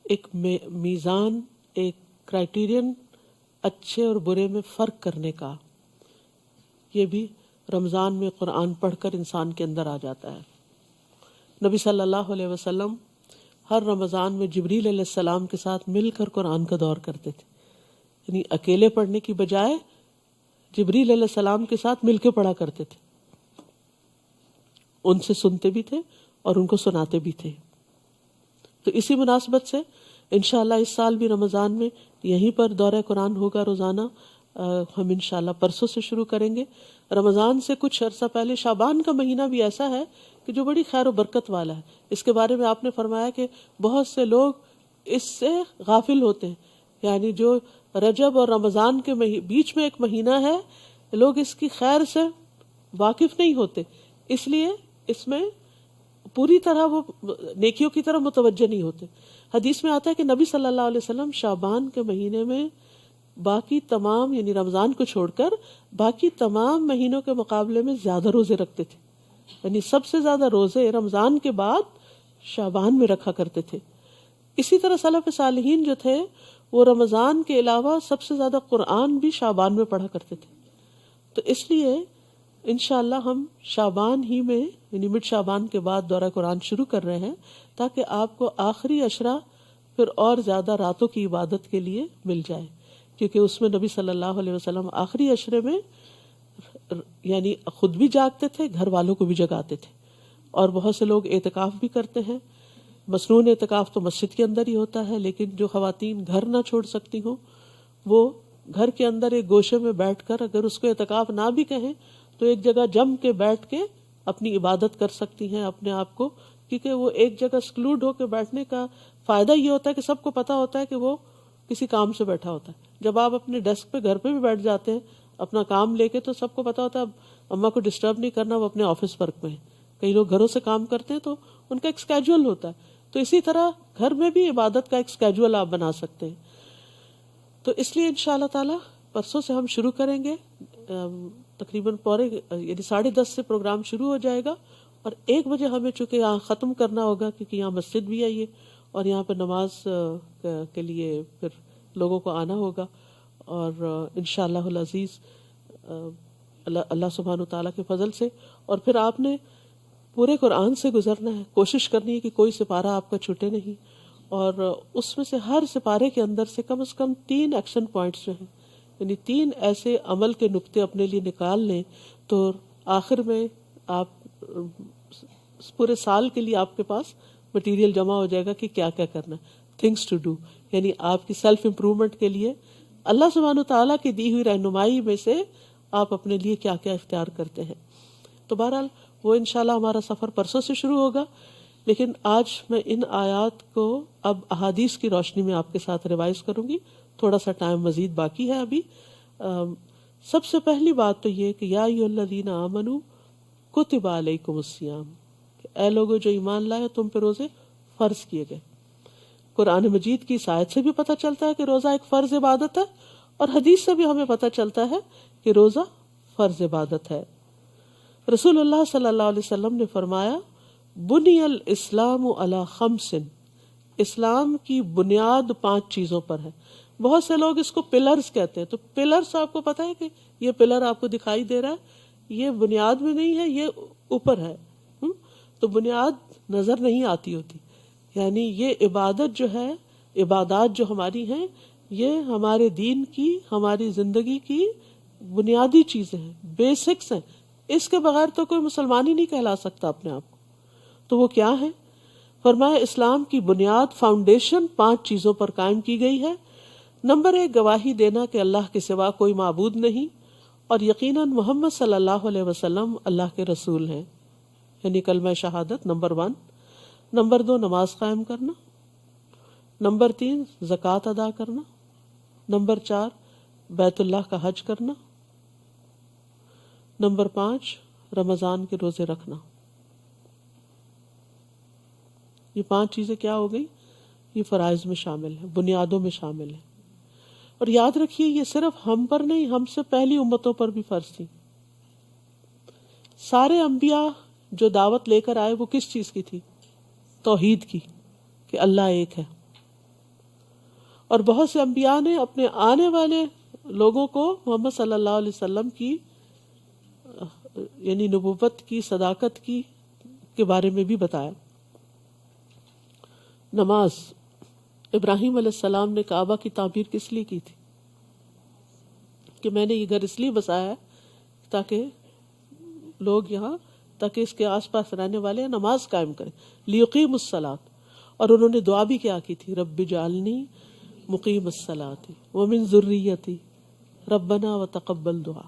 Speaker 1: ایک میزان، ایک کرائٹیرین اچھے اور برے میں فرق کرنے کا. یہ بھی رمضان میں قرآن پڑھ کر انسان کے اندر آ جاتا ہے. نبی صلی اللہ علیہ وسلم ہر رمضان میں جبریل علیہ السلام کے ساتھ مل کر قرآن کا دور کرتے تھے. یعنی اکیلے پڑھنے کی بجائے جبریل علیہ السلام کے ساتھ مل کے پڑھا کرتے تھے. ان سے سنتے بھی تھے اور ان کو سناتے بھی تھے. تو اسی مناسبت سے انشاءاللہ اس سال بھی رمضان میں یہیں پر دورہ قرآن ہوگا روزانہ. ہم انشاءاللہ پرسوں سے شروع کریں گے. رمضان سے کچھ عرصہ پہلے شعبان کا مہینہ بھی ایسا ہے کہ جو بڑی خیر و برکت والا ہے. اس کے بارے میں آپ نے فرمایا کہ بہت سے لوگ اس سے غافل ہوتے ہیں. یعنی جو رجب اور رمضان کے بیچ میں ایک مہینہ ہے، لوگ اس کی خیر سے واقف نہیں ہوتے، اس لیے اس میں پوری طرح وہ نیکیوں کی طرف متوجہ نہیں ہوتے. حدیث میں آتا ہے کہ نبی صلی اللہ علیہ وسلم شعبان کے مہینے میں باقی تمام یعنی رمضان کو چھوڑ کر باقی تمام مہینوں کے مقابلے میں زیادہ روزے رکھتے تھے. یعنی سب سے زیادہ روزے رمضان کے بعد شعبان میں رکھا کرتے تھے. اسی طرح سلف صالحین جو تھے وہ رمضان کے علاوہ سب سے زیادہ قرآن بھی شعبان میں پڑھا کرتے تھے. تو اس لیے انشاءاللہ ہم شعبان ہی میں یعنی مڈ شعبان کے بعد دورہ قرآن شروع کر رہے ہیں تاکہ آپ کو آخری عشرہ پھر اور زیادہ راتوں کی عبادت کے لیے مل جائے، کیونکہ اس میں نبی صلی اللہ علیہ وسلم آخری عشرے میں یعنی خود بھی جاگتے تھے، گھر والوں کو بھی جگاتے تھے. اور بہت سے لوگ اعتکاف بھی کرتے ہیں. مصنون اعتکاف تو مسجد کے اندر ہی ہوتا ہے، لیکن جو خواتین گھر نہ چھوڑ سکتی ہوں وہ گھر کے اندر ایک گوشے میں بیٹھ کر، اگر اس کو اعتکاف نہ بھی کہیں تو ایک جگہ جم کے بیٹھ کے اپنی عبادت کر سکتی ہیں اپنے آپ کو. کیونکہ وہ ایک جگہ سکلوڈ ہو کے بیٹھنے کا فائدہ یہ ہوتا ہے کہ سب کو پتا ہوتا ہے کہ وہ کسی کام سے بیٹھا ہوتا ہے. جب آپ اپنے ڈیسک پہ گھر پہ بھی بیٹھ جاتے ہیں اپنا کام لے کے تو سب کو پتا ہوتا ہے اب اماں کو ڈسٹرب نہیں کرنا، وہ اپنے آفس ورک میں ہیں. کئی لوگ گھروں سے کام کرتے ہیں تو ان کا ایک اسکیجول ہوتا ہے. تو اسی طرح گھر میں بھی عبادت کا ایک اسکیجول آپ بنا سکتے ہیں. تو اس لیے انشاءاللہ تعالی پرسوں سے ہم شروع کریں گے. تقریباً یعنی 10:30 سے پروگرام شروع ہو جائے گا اور 1 بجے ہمیں چونکہ یہاں ختم کرنا ہوگا کیونکہ یہاں مسجد بھی ہے اور یہاں پہ نماز کے لیے پھر لوگوں کو آنا ہوگا. اور انشاءاللہ العزیز اللہ سبحانہ وتعالیٰ کے فضل سے اور پھر آپ نے پورے قرآن سے گزرنا ہے. کوشش کرنی ہے کہ کوئی سپارہ آپ کا چھوٹے نہیں اور اس میں سے ہر سپارے کے اندر سے کم 3 ایکشن پوائنٹس جو ہیں یعنی 3 ایسے عمل کے نقطے اپنے لیے نکال لیں تو آخر میں آپ پورے سال کے لیے آپ کے پاس مٹیریل جمع ہو جائے گا کہ کیا کیا کرنا ہے. تھنگس ٹو ڈو یعنی آپ کی سیلف امپرومنٹ کے لیے اللہ سبحانہ تعالیٰ کی دی ہوئی رہنمائی میں سے آپ اپنے لیے کیا کیا اختیار کرتے ہیں. تو بہرحال وہ انشاءاللہ ہمارا سفر پرسوں سے شروع ہوگا. لیکن آج میں ان آیات کو اب احادیث کی روشنی میں آپ کے ساتھ ریوائز کروں گی. تھوڑا سا ٹائم مزید باقی ہے ابھی. سب سے پہلی بات تو یہ کہ یا ایھا الذین آمنوا کتب علیکم الصیام، اے لوگو جو ایمان لائے تم پہ روزے فرض کیے گئے. قرآن مجید کی اس آیت سے بھی پتہ چلتا ہے کہ روزہ ایک فرض عبادت ہے اور حدیث سے بھی ہمیں پتہ چلتا ہے کہ روزہ فرض عبادت ہے. رسول اللہ صلی اللہ علیہ وسلم نے فرمایا بنی الاسلام علی 5، اسلام کی بنیاد 5 چیزوں پر ہے. بہت سے لوگ اس کو پلرز کہتے ہیں. تو پلرز آپ کو پتہ ہے کہ یہ پلر آپ کو دکھائی دے رہا ہے یہ بنیاد میں نہیں ہے، یہ اوپر ہے. تو بنیاد نظر نہیں آتی ہوتی. یعنی یہ عبادت جو ہے، عبادات جو ہماری ہیں یہ ہمارے دین کی، ہماری زندگی کی بنیادی چیزیں ہیں، بیسکس ہیں. اس کے بغیر تو کوئی مسلمان ہی نہیں کہلا سکتا اپنے آپ کو. تو وہ کیا ہے؟ فرمایا اسلام کی بنیاد فاؤنڈیشن 5 چیزوں پر قائم کی گئی ہے. نمبر 1 گواہی دینا کہ اللہ کے سوا کوئی معبود نہیں اور یقیناً محمد صلی اللہ علیہ وسلم اللہ کے رسول ہیں، یعنی کلمہ شہادت نمبر 1. نمبر 2 نماز قائم کرنا. نمبر 3 زکوٰۃ ادا کرنا. نمبر 4 بیت اللہ کا حج کرنا. نمبر 5 رمضان کے روزے رکھنا. یہ 5 چیزیں کیا ہو گئی؟ یہ فرائض میں شامل ہیں، بنیادوں میں شامل ہیں. اور یاد رکھیے یہ صرف ہم پر نہیں، ہم سے پہلی امتوں پر بھی فرض تھی. سارے انبیاء جو دعوت لے کر آئے وہ کس چیز کی تھی؟ توحید کی، کہ اللہ ایک ہے. اور بہت سے انبیاء نے اپنے آنے والے لوگوں کو محمد صلی اللہ علیہ وسلم کی یعنی نبوت کی، صداقت کی کے بارے میں بھی بتایا. نماز، ابراہیم علیہ السلام نے کعبہ کی تعمیر کس لیے کی تھی؟ کہ میں نے یہ گھر اس لیے بسایا ہے تاکہ لوگ یہاں تاکہ اس کے آس پاس رہنے والے نماز قائم کریں. لیقیم الصلاۃ. اور انہوں نے دعا بھی کیا کی تھی, رب اجعلنی مقیم الصلاۃ ومن ذریتی ربنا وتقبل دعا.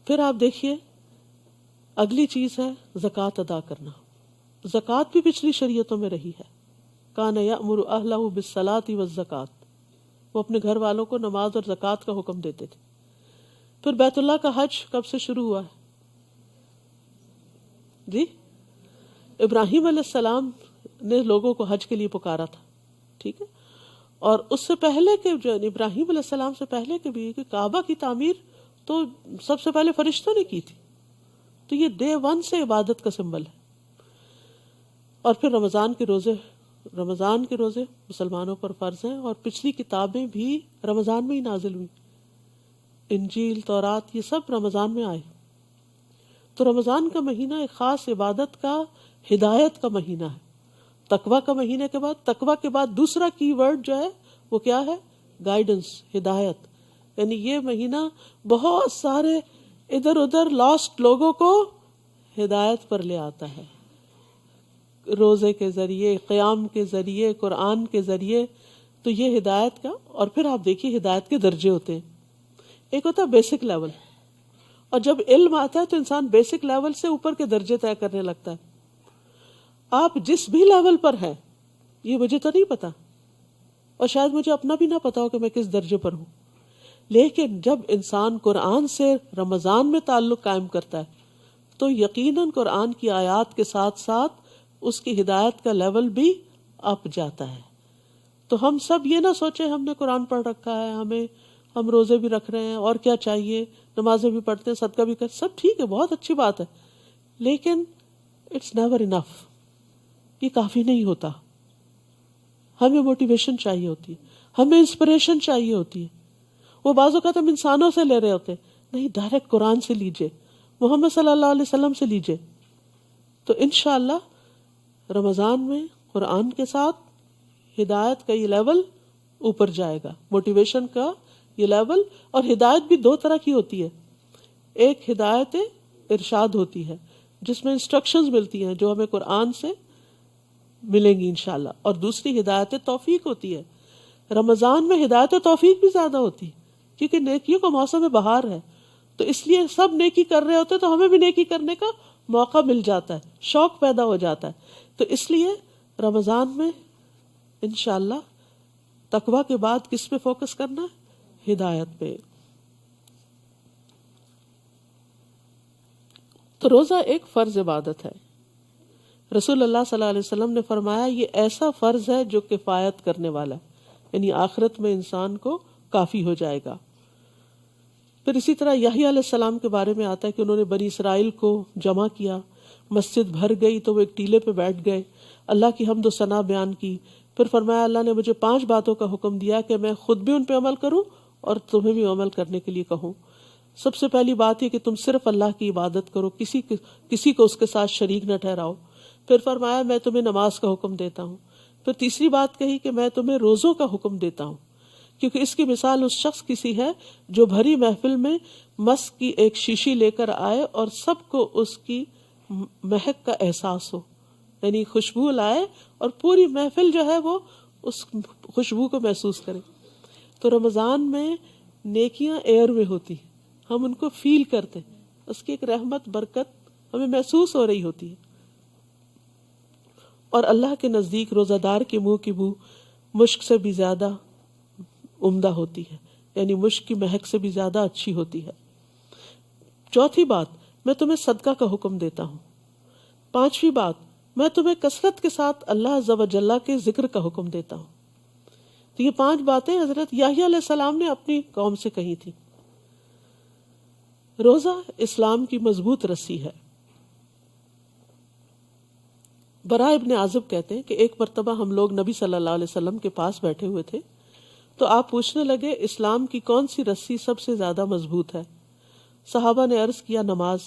Speaker 1: پھر آپ دیکھیے اگلی چیز ہے زکوٰۃ ادا کرنا. زکوٰۃ بھی پچھلی شریعتوں میں رہی ہے. کان یأمر اہلہ بالصلاۃ والزکوٰۃ. وہ اپنے گھر والوں کو نماز اور زکوٰۃ کا حکم دیتے تھے. پھر بیت اللہ کا حج کب سے شروع ہوا ہے؟ جی ابراہیم علیہ السلام نے لوگوں کو حج کے لیے پکارا تھا. ٹھیک ہے. اور اس سے پہلے کے جو ابراہیم علیہ السلام سے پہلے کے بھی کہ کعبہ کی تعمیر تو سب سے پہلے فرشتوں نے کی تھی. تو یہ ڈے ون سے عبادت کا سمبل ہے. اور پھر رمضان کے روزے مسلمانوں پر فرض ہیں, اور پچھلی کتابیں بھی رمضان میں ہی نازل ہوئی. انجیل, تورات, یہ سب رمضان میں آئے. تو رمضان کا مہینہ ایک خاص عبادت کا, ہدایت کا مہینہ ہے. تقویٰ کا مہینے کے بعد, تقویٰ کے بعد دوسرا کی ورڈ جو ہے وہ کیا ہے؟ گائیڈنس, ہدایت. یعنی یہ مہینہ بہت سارے ادھر ادھر لاسٹ لوگوں کو ہدایت پر لے آتا ہے, روزے کے ذریعے, قیام کے ذریعے, قرآن کے ذریعے. تو یہ ہدایت کا. اور پھر آپ دیکھیے ہدایت کے درجے ہوتے ہیں. ایک ہوتا ہے بیسک لیول, اور جب علم آتا ہے تو انسان بیسک لیول سے اوپر کے درجے طے کرنے لگتا ہے. آپ جس بھی لیول پر ہیں, یہ مجھے تو نہیں پتا, اور شاید مجھے اپنا بھی نہ پتا ہو کہ میں کس درجے پر ہوں. لیکن جب انسان قرآن سے رمضان میں تعلق قائم کرتا ہے تو یقیناً قرآن کی آیات کے ساتھ ساتھ اس کی ہدایت کا لیول بھی اپ جاتا ہے. تو ہم سب یہ نہ سوچیں ہم نے قرآن پڑھ رکھا ہے, ہم روزے بھی رکھ رہے ہیں, اور کیا چاہیے, نمازیں بھی پڑھتے ہیں, صدقہ بھی کرتے, سب ٹھیک ہے, بہت اچھی بات ہے, لیکن اٹس نیور انف. یہ کافی نہیں ہوتا. ہمیں موٹیویشن چاہیے ہوتی ہے, ہمیں انسپریشن چاہیے ہوتی ہے. وہ بعض اوقات ہم انسانوں سے لے رہے ہوتے, نہیں, ڈائریکٹ قرآن سے لیجئے, محمد صلی اللہ علیہ وسلم سے لیجئے. تو انشاءاللہ رمضان میں قرآن کے ساتھ ہدایت کا یہ لیول اوپر جائے گا, موٹیویشن کا یہ لیول. اور ہدایت بھی دو طرح کی ہوتی ہے. ایک ہدایت ارشاد ہوتی ہے جس میں انسٹرکشنز ملتی ہیں جو ہمیں قرآن سے ملیں گی انشاءاللہ, اور دوسری ہدایت توفیق ہوتی ہے. رمضان میں ہدایت توفیق بھی زیادہ ہوتی ہے کیونکہ نیکیوں کا موسم بہار ہے, تو اس لیے سب نیکی کر رہے ہوتے تو ہمیں بھی نیکی کرنے کا موقع مل جاتا ہے, شوق پیدا ہو جاتا ہے. تو اس لیے رمضان میں انشاءاللہ تقویٰ کے بعد کس پہ فوکس کرنا ہے؟ ہدایت پہ. تو روزہ ایک فرض عبادت ہے. رسول اللہ صلی اللہ علیہ وسلم نے فرمایا یہ ایسا فرض ہے جو کفایت کرنے والا ہے, یعنی آخرت میں انسان کو کافی ہو جائے گا. پھر اسی طرح یحییٰ علیہ السلام کے بارے میں آتا ہے کہ انہوں نے بنی اسرائیل کو جمع کیا, مسجد بھر گئی تو وہ ایک ٹیلے پہ بیٹھ گئے, اللہ کی حمد و ثنا بیان کی. پھر فرمایا اللہ نے مجھے 5 باتوں کا حکم دیا کہ میں خود بھی ان پہ عمل کروں اور تمہیں بھی عمل کرنے کے لیے کہوں. سب سے پہلی بات یہ کہ تم صرف اللہ کی عبادت کرو, کسی کو اس کے ساتھ شریک نہ ٹھہراؤ. پھر فرمایا میں تمہیں نماز کا حکم دیتا ہوں. پھر تیسری بات کہی کہ میں تمہیں روزوں کا حکم دیتا ہوں, کیونکہ اس کی مثال اس شخص کی سی ہے جو بھری محفل میں مسک کی ایک شیشی لے کر آئے اور سب کو اس کی مہک کا احساس ہو, یعنی خوشبو لائے اور پوری محفل جو ہے وہ اس خوشبو کو محسوس کرے. تو رمضان میں نیکیاں ایئر میں ہوتی, ہم ان کو فیل کرتے, اس کی ایک رحمت برکت ہمیں محسوس ہو رہی ہوتی ہے. اور اللہ کے نزدیک روزہ دار کے منہ کی بو مشک سے بھی زیادہ عمدہ ہوتی ہے, یعنی مشک کی مہک سے بھی زیادہ اچھی ہوتی ہے. چوتھی بات, میں تمہیں صدقہ کا حکم دیتا ہوں. 5ویں بات, میں تمہیں کثرت کے ساتھ اللہ عز و جل کے ذکر کا حکم دیتا ہوں. تو یہ 5 باتیں حضرت یحییٰ علیہ السلام نے اپنی قوم سے کہی تھی. روزہ اسلام کی مضبوط رسی ہے. براء ابن عازب کہتے ہیں کہ ایک مرتبہ ہم لوگ نبی صلی اللہ علیہ وسلم کے پاس بیٹھے ہوئے تھے, تو آپ پوچھنے لگے اسلام کی کون سی رسی سب سے زیادہ مضبوط ہے؟ صحابہ نے عرض کیا نماز.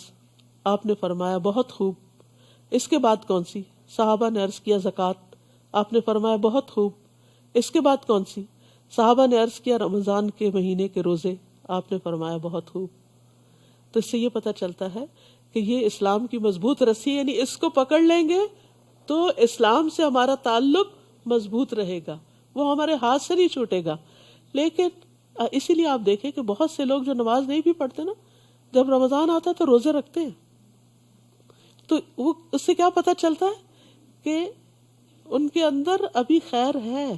Speaker 1: آپ نے فرمایا بہت خوب. اس کے بعد کون سی؟ صحابہ نے عرض کیا زکوٰۃ. آپ نے فرمایا بہت خوب. اس کے بعد کون سی؟ صحابہ نے عرض کیا رمضان کے مہینے کے روزے. آپ نے فرمایا بہت خوب. تو اس سے یہ پتہ چلتا ہے کہ یہ اسلام کی مضبوط رسی ہے، یعنی اس کو پکڑ لیں گے تو اسلام سے ہمارا تعلق مضبوط رہے گا، وہ ہمارے ہاتھ سے نہیں چھوٹے گا. لیکن اسی لیے آپ دیکھیں کہ بہت سے لوگ جو نماز نہیں بھی پڑھتے نا، جب رمضان آتا ہے تو روزے رکھتے ہیں. تو وہ اس سے کیا پتہ چلتا ہے کہ ان کے اندر ابھی خیر ہے،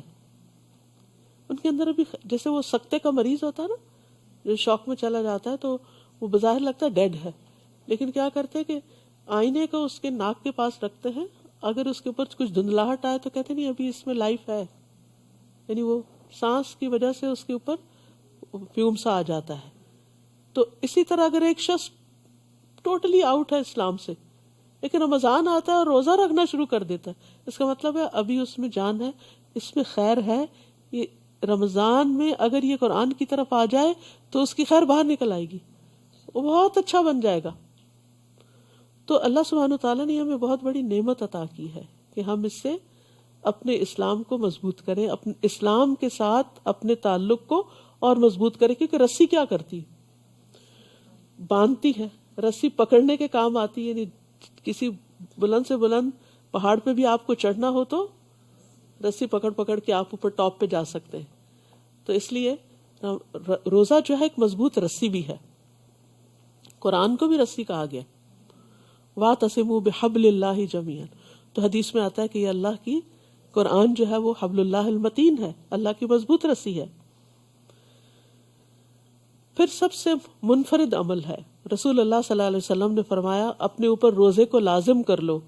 Speaker 1: ان کے اندر ابھی جیسے وہ سکتے کا مریض ہوتا ہے نا، جو شوق میں چلا جاتا ہے تو وہ بظاہر لگتا ہے ڈیڈ ہے، لیکن کیا کرتے ہیں کہ آئینے کو اس کے ناک کے پاس رکھتے ہیں، اگر اس کے اوپر کچھ دھندلاہٹ آئے تو کہتے ہیں نہیں ابھی اس میں لائف ہے، یعنی وہ سانس کی وجہ سے اس کے اوپر فیوم سا آ جاتا ہے. تو اسی طرح اگر ایک شخص ٹوٹلی آؤٹ ہے اسلام سے لیکن رمضان آتا ہے اور روزہ رکھنا شروع کر دیتا ہے، اس کا مطلب ہے ابھی اس میں جان ہے، اس میں خیر ہے. یہ رمضان میں اگر یہ قرآن کی طرف آ جائے تو اس کی خیر باہر نکل آئے گی، وہ بہت اچھا بن جائے گا. تو اللہ سبحانہ وتعالیٰ نے ہمیں بہت بڑی نعمت عطا کی ہے کہ ہم اس سے اپنے اسلام کو مضبوط کریں، اپنے اسلام کے ساتھ اپنے تعلق کو اور مضبوط کریں. کیونکہ رسی کیا کرتی، باندھتی ہے، رسی پکڑنے کے کام آتی ہے. یعنی کسی بلند سے بلند پہاڑ پہ بھی آپ کو چڑھنا ہو تو رسی پکڑ پکڑ کے آپ اوپر ٹاپ پہ جا سکتے ہیں. تو اس لیے روزہ جو ہے ایک مضبوط رسی بھی ہے. قرآن کو بھی رسی کہا گیا، وَاعْتَصِمُوا بِحَبْلِ اللَّهِ جَمِيعًا. تو حدیث میں آتا ہے کہ یہ اللہ کی قرآن جو ہے وہ حبل اللہ المتین ہے، اللہ کی مضبوط رسی ہے. پھر سب سے منفرد عمل ہے، رسول اللہ صلی اللہ علیہ وسلم نے فرمایا اپنے اوپر روزے کو لازم کر لو،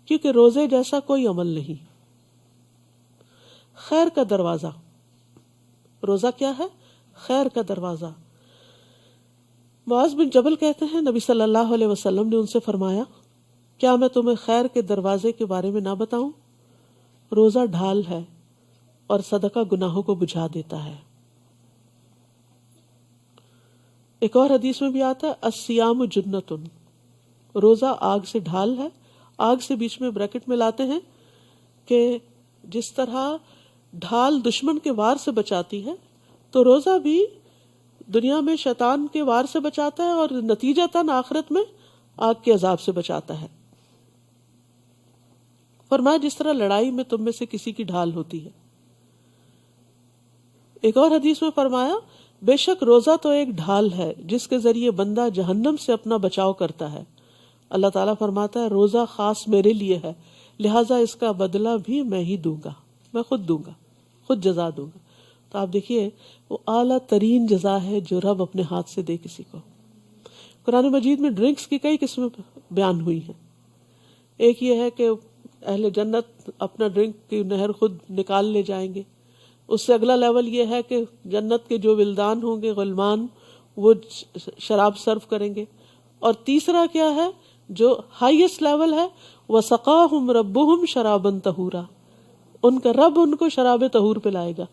Speaker 1: کیونکہ روزے جیسا کوئی عمل نہیں. خیر کا دروازہ، روزہ کیا ہے؟ خیر کا دروازہ. معاذ بن جبل کہتے ہیں نبی صلی اللہ علیہ وسلم نے ان سے فرمایا کیا میں تمہیں خیر کے دروازے کے بارے میں نہ بتاؤں؟ روزہ ڈھال ہے اور صدقہ گناہوں کو بجھا دیتا ہے. ایک اور حدیث میں بھی آتا ہے الصیام جنتن، روزہ آگ سے ڈھال ہے. آگ سے بیچ میں بریکٹ میں لاتے ہیں کہ جس طرح ڈھال دشمن کے وار سے بچاتی ہے تو روزہ بھی دنیا میں شیطان کے وار سے بچاتا ہے اور نتیجتاً آخرت میں آگ کے عذاب سے بچاتا ہے. فرمایا جس طرح لڑائی میں تم میں سے کسی کی ڈھال ہوتی ہے. ایک اور حدیث میں فرمایا بے شک روزہ تو ایک ڈھال ہے جس کے ذریعے بندہ جہنم سے اپنا بچاؤ کرتا ہے. اللہ تعالیٰ فرماتا ہے روزہ خاص میرے لیے ہے، لہٰذا اس کا بدلہ بھی میں ہی دوں گا، میں خود دوں گا، خود جزا دوں گا. تو آپ دیکھیے وہ اعلیٰ ترین جزا ہے جو رب اپنے ہاتھ سے دے کسی کو. قرآن مجید میں ڈرنکس کی کئی قسمیں بیان ہوئی ہیں. ایک یہ ہے کہ اہل جنت اپنا ڈرنک کی نہر خود نکال لے جائیں گے. اس سے اگلا لیول یہ ہے کہ جنت کے جو ولدان ہوں گے غلمان وہ شراب سرو کریں گے. اور تیسرا کیا ہے جو ہائیسٹ لیول ہے وَسَقَاهُمْ رَبُّهُمْ شَرَابًا طَهُورًا، ان کا رب ان کو شراب طہور پلائے گا.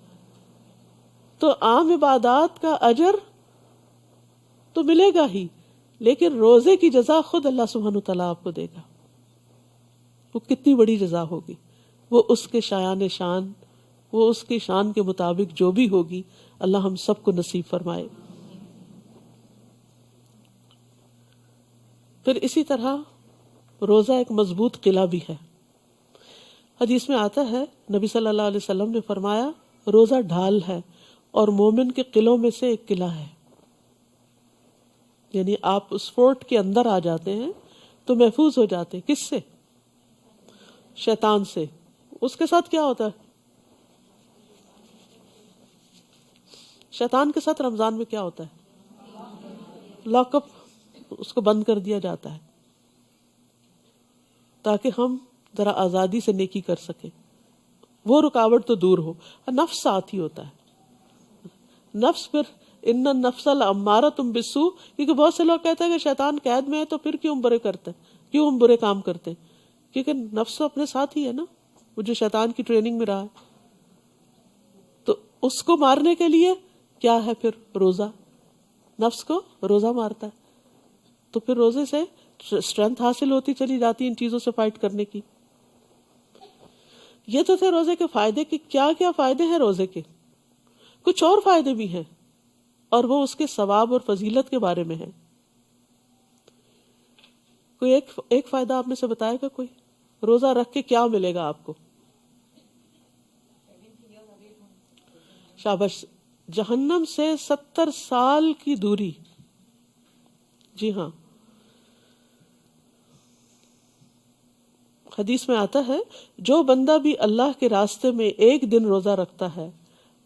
Speaker 1: تو عام عبادات کا اجر تو ملے گا ہی، لیکن روزے کی جزا خود اللہ سبحانہ تعالیٰ آپ کو دے گا. وہ کتنی بڑی جزا ہوگی، وہ اس کے شایان شان، وہ اس کی شان کے مطابق جو بھی ہوگی، اللہ ہم سب کو نصیب فرمائے. پھر اسی طرح روزہ ایک مضبوط قلعہ بھی ہے. حدیث میں آتا ہے نبی صلی اللہ علیہ وسلم نے فرمایا روزہ ڈھال ہے اور مومن کے قلعوں میں سے ایک قلعہ ہے. یعنی آپ اس فورٹ کے اندر آ جاتے ہیں تو محفوظ ہو جاتے ہیں. کس سے؟ شیطان سے. اس کے ساتھ کیا ہوتا ہے؟ شیطان کے ساتھ رمضان میں کیا ہوتا ہے؟ لاک اپ، اس کو بند کر دیا جاتا ہے تاکہ ہم ذرا آزادی سے نیکی کر سکیں. وہ رکاوٹ تو دور ہو. نفس ساتھ ہی ہوتا ہے. نفس پھر ان النفس لامارۃ بالسوء، کیونکہ بہت سے لوگ کہتے ہیں کہ شیطان قید میں ہے تو پھر کیوں برے کرتے ہیں، کیوں ہم برے کام کرتے ہیں؟ کیونکہ نفس تو اپنے ساتھ ہی ہے نا، وہ جو شیطان کی ٹریننگ میں رہا ہے. تو اس کو مارنے کے لیے کیا ہے پھر روزہ، نفس کو روزہ مارتا ہے. تو پھر روزے سے اسٹرینتھ حاصل ہوتی چلی جاتی ان چیزوں سے فائٹ کرنے کی. یہ تو تھے روزے کے فائدے. کہ کیا کیا فائدے ہیں روزے کے، کچھ اور فائدے بھی ہیں اور وہ اس کے ثواب اور فضیلت کے بارے میں ہیں. کوئی ایک فائدہ آپ میں سے بتائے گا کوئی؟ روزہ رکھ کے کیا ملے گا آپ کو؟ شاباش. جہنم سے 70 سال کی دوری. جی ہاں، حدیث میں آتا ہے جو بندہ بھی اللہ کے راستے میں ایک دن روزہ رکھتا ہے،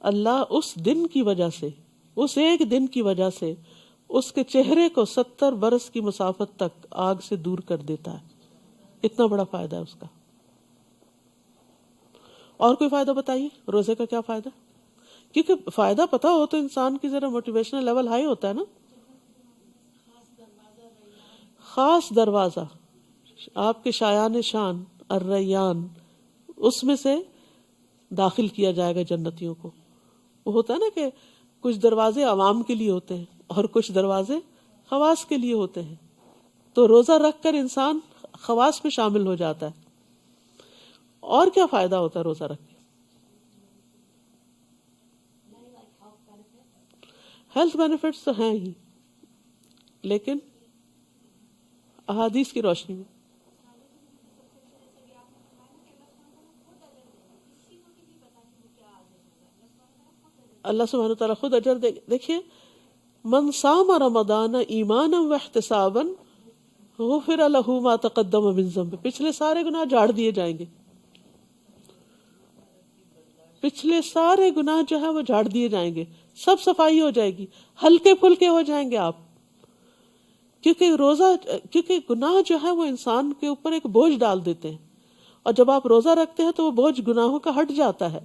Speaker 1: اللہ اس دن کی وجہ سے، اس ایک دن کی وجہ سے اس کے چہرے کو 70 برس کی مسافت تک آگ سے دور کر دیتا ہے. اتنا بڑا فائدہ ہے اس کا. اور کوئی فائدہ بتائیے، روزے کا کیا فائدہ؟ کیونکہ فائدہ پتا ہو تو انسان کی ذرا موٹیویشنل لیول ہائی ہوتا ہے نا. خاص دروازہ، آپ کے شایان شان الریان، اس میں سے داخل کیا جائے گا جنتیوں کو. وہ ہوتا ہے نا کہ کچھ دروازے عوام کے لیے ہوتے ہیں اور کچھ دروازے خواص کے لیے ہوتے ہیں. تو روزہ رکھ کر انسان خواص میں شامل ہو جاتا ہے. اور کیا فائدہ ہوتا ہے روزہ رکھ کے؟ ہیلتھ بینیفٹس تو ہیں ہی، لیکن احادیث کی روشنی میں اللہ سبحانہ وتعالیٰ خود اجر دے. دیکھیے، من صام رمضان ایمانا واحتسابا غفر له ما تقدم من ذنب. پچھلے سارے گناہ جھاڑ دیے جائیں گے. پچھلے سارے گناہ جو ہے وہ جھاڑ دیے جائیں گے، سب صفائی ہو جائے گی، ہلکے پھلکے ہو جائیں گے آپ. کیونکہ گناہ جو ہے وہ انسان کے اوپر ایک بوجھ ڈال دیتے ہیں، اور جب آپ روزہ رکھتے ہیں تو وہ بوجھ گناہوں کا ہٹ جاتا ہے.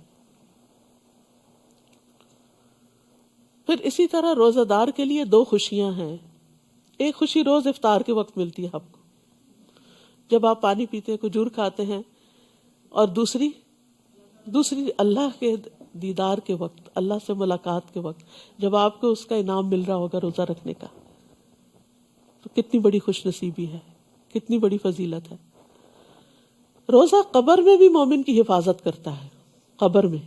Speaker 1: پھر اسی طرح روزہ دار کے لیے 2 خوشیاں ہیں. ایک خوشی روز افطار کے وقت ملتی ہے آپ کو، جب آپ پانی پیتے ہیں، کھجور کھاتے ہیں، اور دوسری اللہ کے دیدار کے وقت، اللہ سے ملاقات کے وقت، جب آپ کو اس کا انعام مل رہا ہوگا روزہ رکھنے کا. تو کتنی بڑی خوش نصیبی ہے، کتنی بڑی فضیلت ہے. روزہ قبر میں بھی مومن کی حفاظت کرتا ہے. قبر میں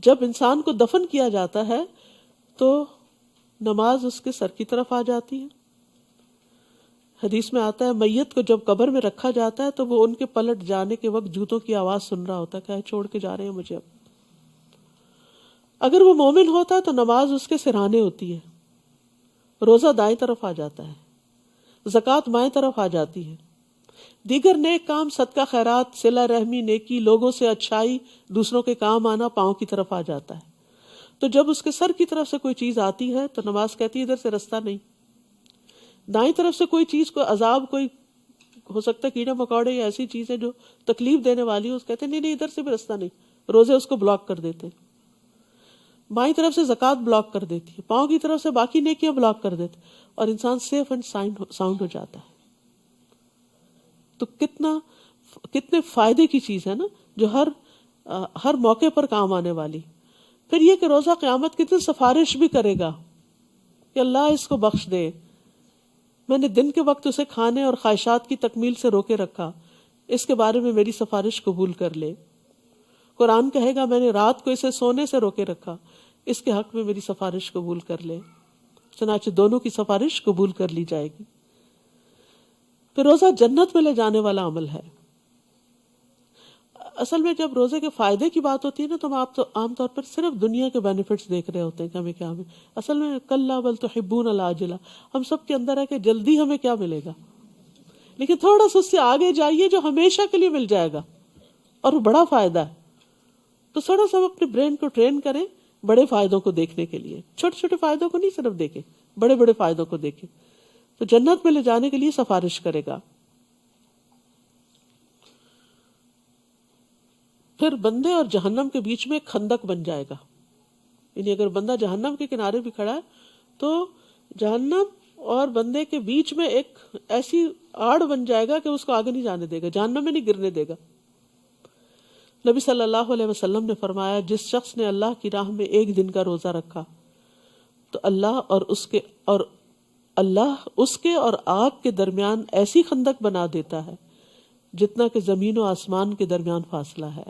Speaker 1: جب انسان کو دفن کیا جاتا ہے تو نماز اس کے سر کی طرف آ جاتی ہے. حدیث میں آتا ہے میت کو جب قبر میں رکھا جاتا ہے تو وہ ان کے پلٹ جانے کے وقت جوتوں کی آواز سن رہا ہوتا ہے کہ چھوڑ کے جا رہے ہیں مجھے اب. اگر وہ مومن ہوتا ہے تو نماز اس کے سرانے ہوتی ہے، روزہ دائیں طرف آ جاتا ہے، زکوٰۃ بائیں طرف آ جاتی ہے، دیگر نیک کام، صدقہ خیرات، صلہ رحمی، نیکی، لوگوں سے اچھائی، دوسروں کے کام آنا پاؤں کی طرف آ جاتا ہے. تو جب اس کے سر کی طرف سے کوئی چیز آتی ہے تو نماز کہتی ہے ادھر سے رستہ نہیں. دائیں طرف سے کوئی چیز، کوئی عذاب، کوئی ہو سکتا ہے کیڑے مکوڑے یا ایسی چیزیں جو تکلیف دینے والی ہو، اس کہتے ہیں نہیں ادھر سے بھی رستہ نہیں. روزے اس کو بلاک کر دیتے. بائیں طرف سے زکوٰۃ بلاک کر دیتی ہے، پاؤں کی طرف سے باقی نیکیاں بلاک کر دیتے، اور انسان سیف اینڈ ساؤنڈ ہو جاتا ہے. تو کتنے فائدے کی چیز ہے نا، جو ہر موقع پر کام آنے والی. پھر یہ کہ روزہ قیامت کی دن سفارش بھی کرے گا کہ اللہ اس کو بخش دے، میں نے دن کے وقت اسے کھانے اور خواہشات کی تکمیل سے روکے رکھا، اس کے بارے میں میری سفارش قبول کر لے. قرآن کہے گا میں نے رات کو اسے سونے سے روکے رکھا، اس کے حق میں میری سفارش قبول کر لے. چنانچہ دونوں کی سفارش قبول کر لی جائے گی. پھر روزہ جنت میں لے جانے والا عمل ہے. اصل میں جب روزے کے فائدے کی بات ہوتی ہے نا تو ہم عام طور پر صرف دنیا کے بینیفٹس دیکھ رہے ہوتے ہیں کہ ہمیں کیا ملے. اصل میں کلا بل تحبون العاجلہ، ہم سب کے اندر ہے کہ جلدی ہمیں کیا ملے گا، لیکن تھوڑا سا اس سے آگے جائیے جو ہمیشہ کے لیے مل جائے گا اور وہ بڑا فائدہ ہے. تو تھوڑا سا ہم اپنے برین کو ٹرین کریں بڑے فائدوں کو دیکھنے کے لیے. چھوٹے چھوٹے فائدوں کو نہیں صرف دیکھیں، بڑے بڑے فائدوں کو دیکھیں. تو جنت میں لے جانے کے لیے سفارش کرے گا. پھر بندے اور جہنم کے بیچ میں ایک خندق بن جائے گا. یعنی اگر بندہ جہنم کے کنارے بھی کھڑا ہے تو جہنم اور بندے کے بیچ میں ایک ایسی آڑ بن جائے گا کہ اس کو آگے نہیں جانے دے گا، جہنم میں نہیں گرنے دے گا. نبی صلی اللہ علیہ وسلم نے فرمایا جس شخص نے اللہ کی راہ میں ایک دن کا روزہ رکھا تو اللہ اس کے اور آگ کے درمیان ایسی خندق بنا دیتا ہے جتنا کہ زمین و آسمان کے درمیان فاصلہ ہے.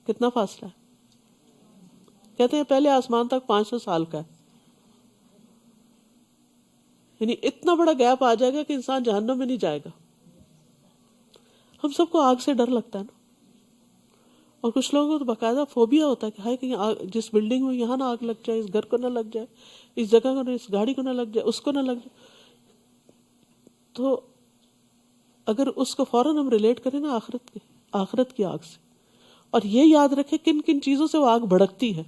Speaker 1: کتنا فاصلہ ہے؟ کہتے ہیں پہلے آسمان تک 500 سال کا ہے. یعنی اتنا بڑا گیپ آ جائے گا کہ انسان جہنم میں نہیں جائے گا. ہم سب کو آگ سے ڈر لگتا ہے نا, اور کچھ لوگوں کو تو باقاعدہ فوبیا ہوتا ہے کہ ہائے کہیں جس بلڈنگ میں یہاں نہ آگ لگ جائے, اس گھر کو نہ لگ جائے, اس جگہ کو نہ, اس گاڑی کو نہ لگ جائے, اس کو نہ لگ جائے. تو اگر اس کو فوراً ہم ریلیٹ کریں نا آخرت کی آگ سے, اور یہ یاد رکھے کن کن چیزوں سے وہ آگ بھڑکتی ہے,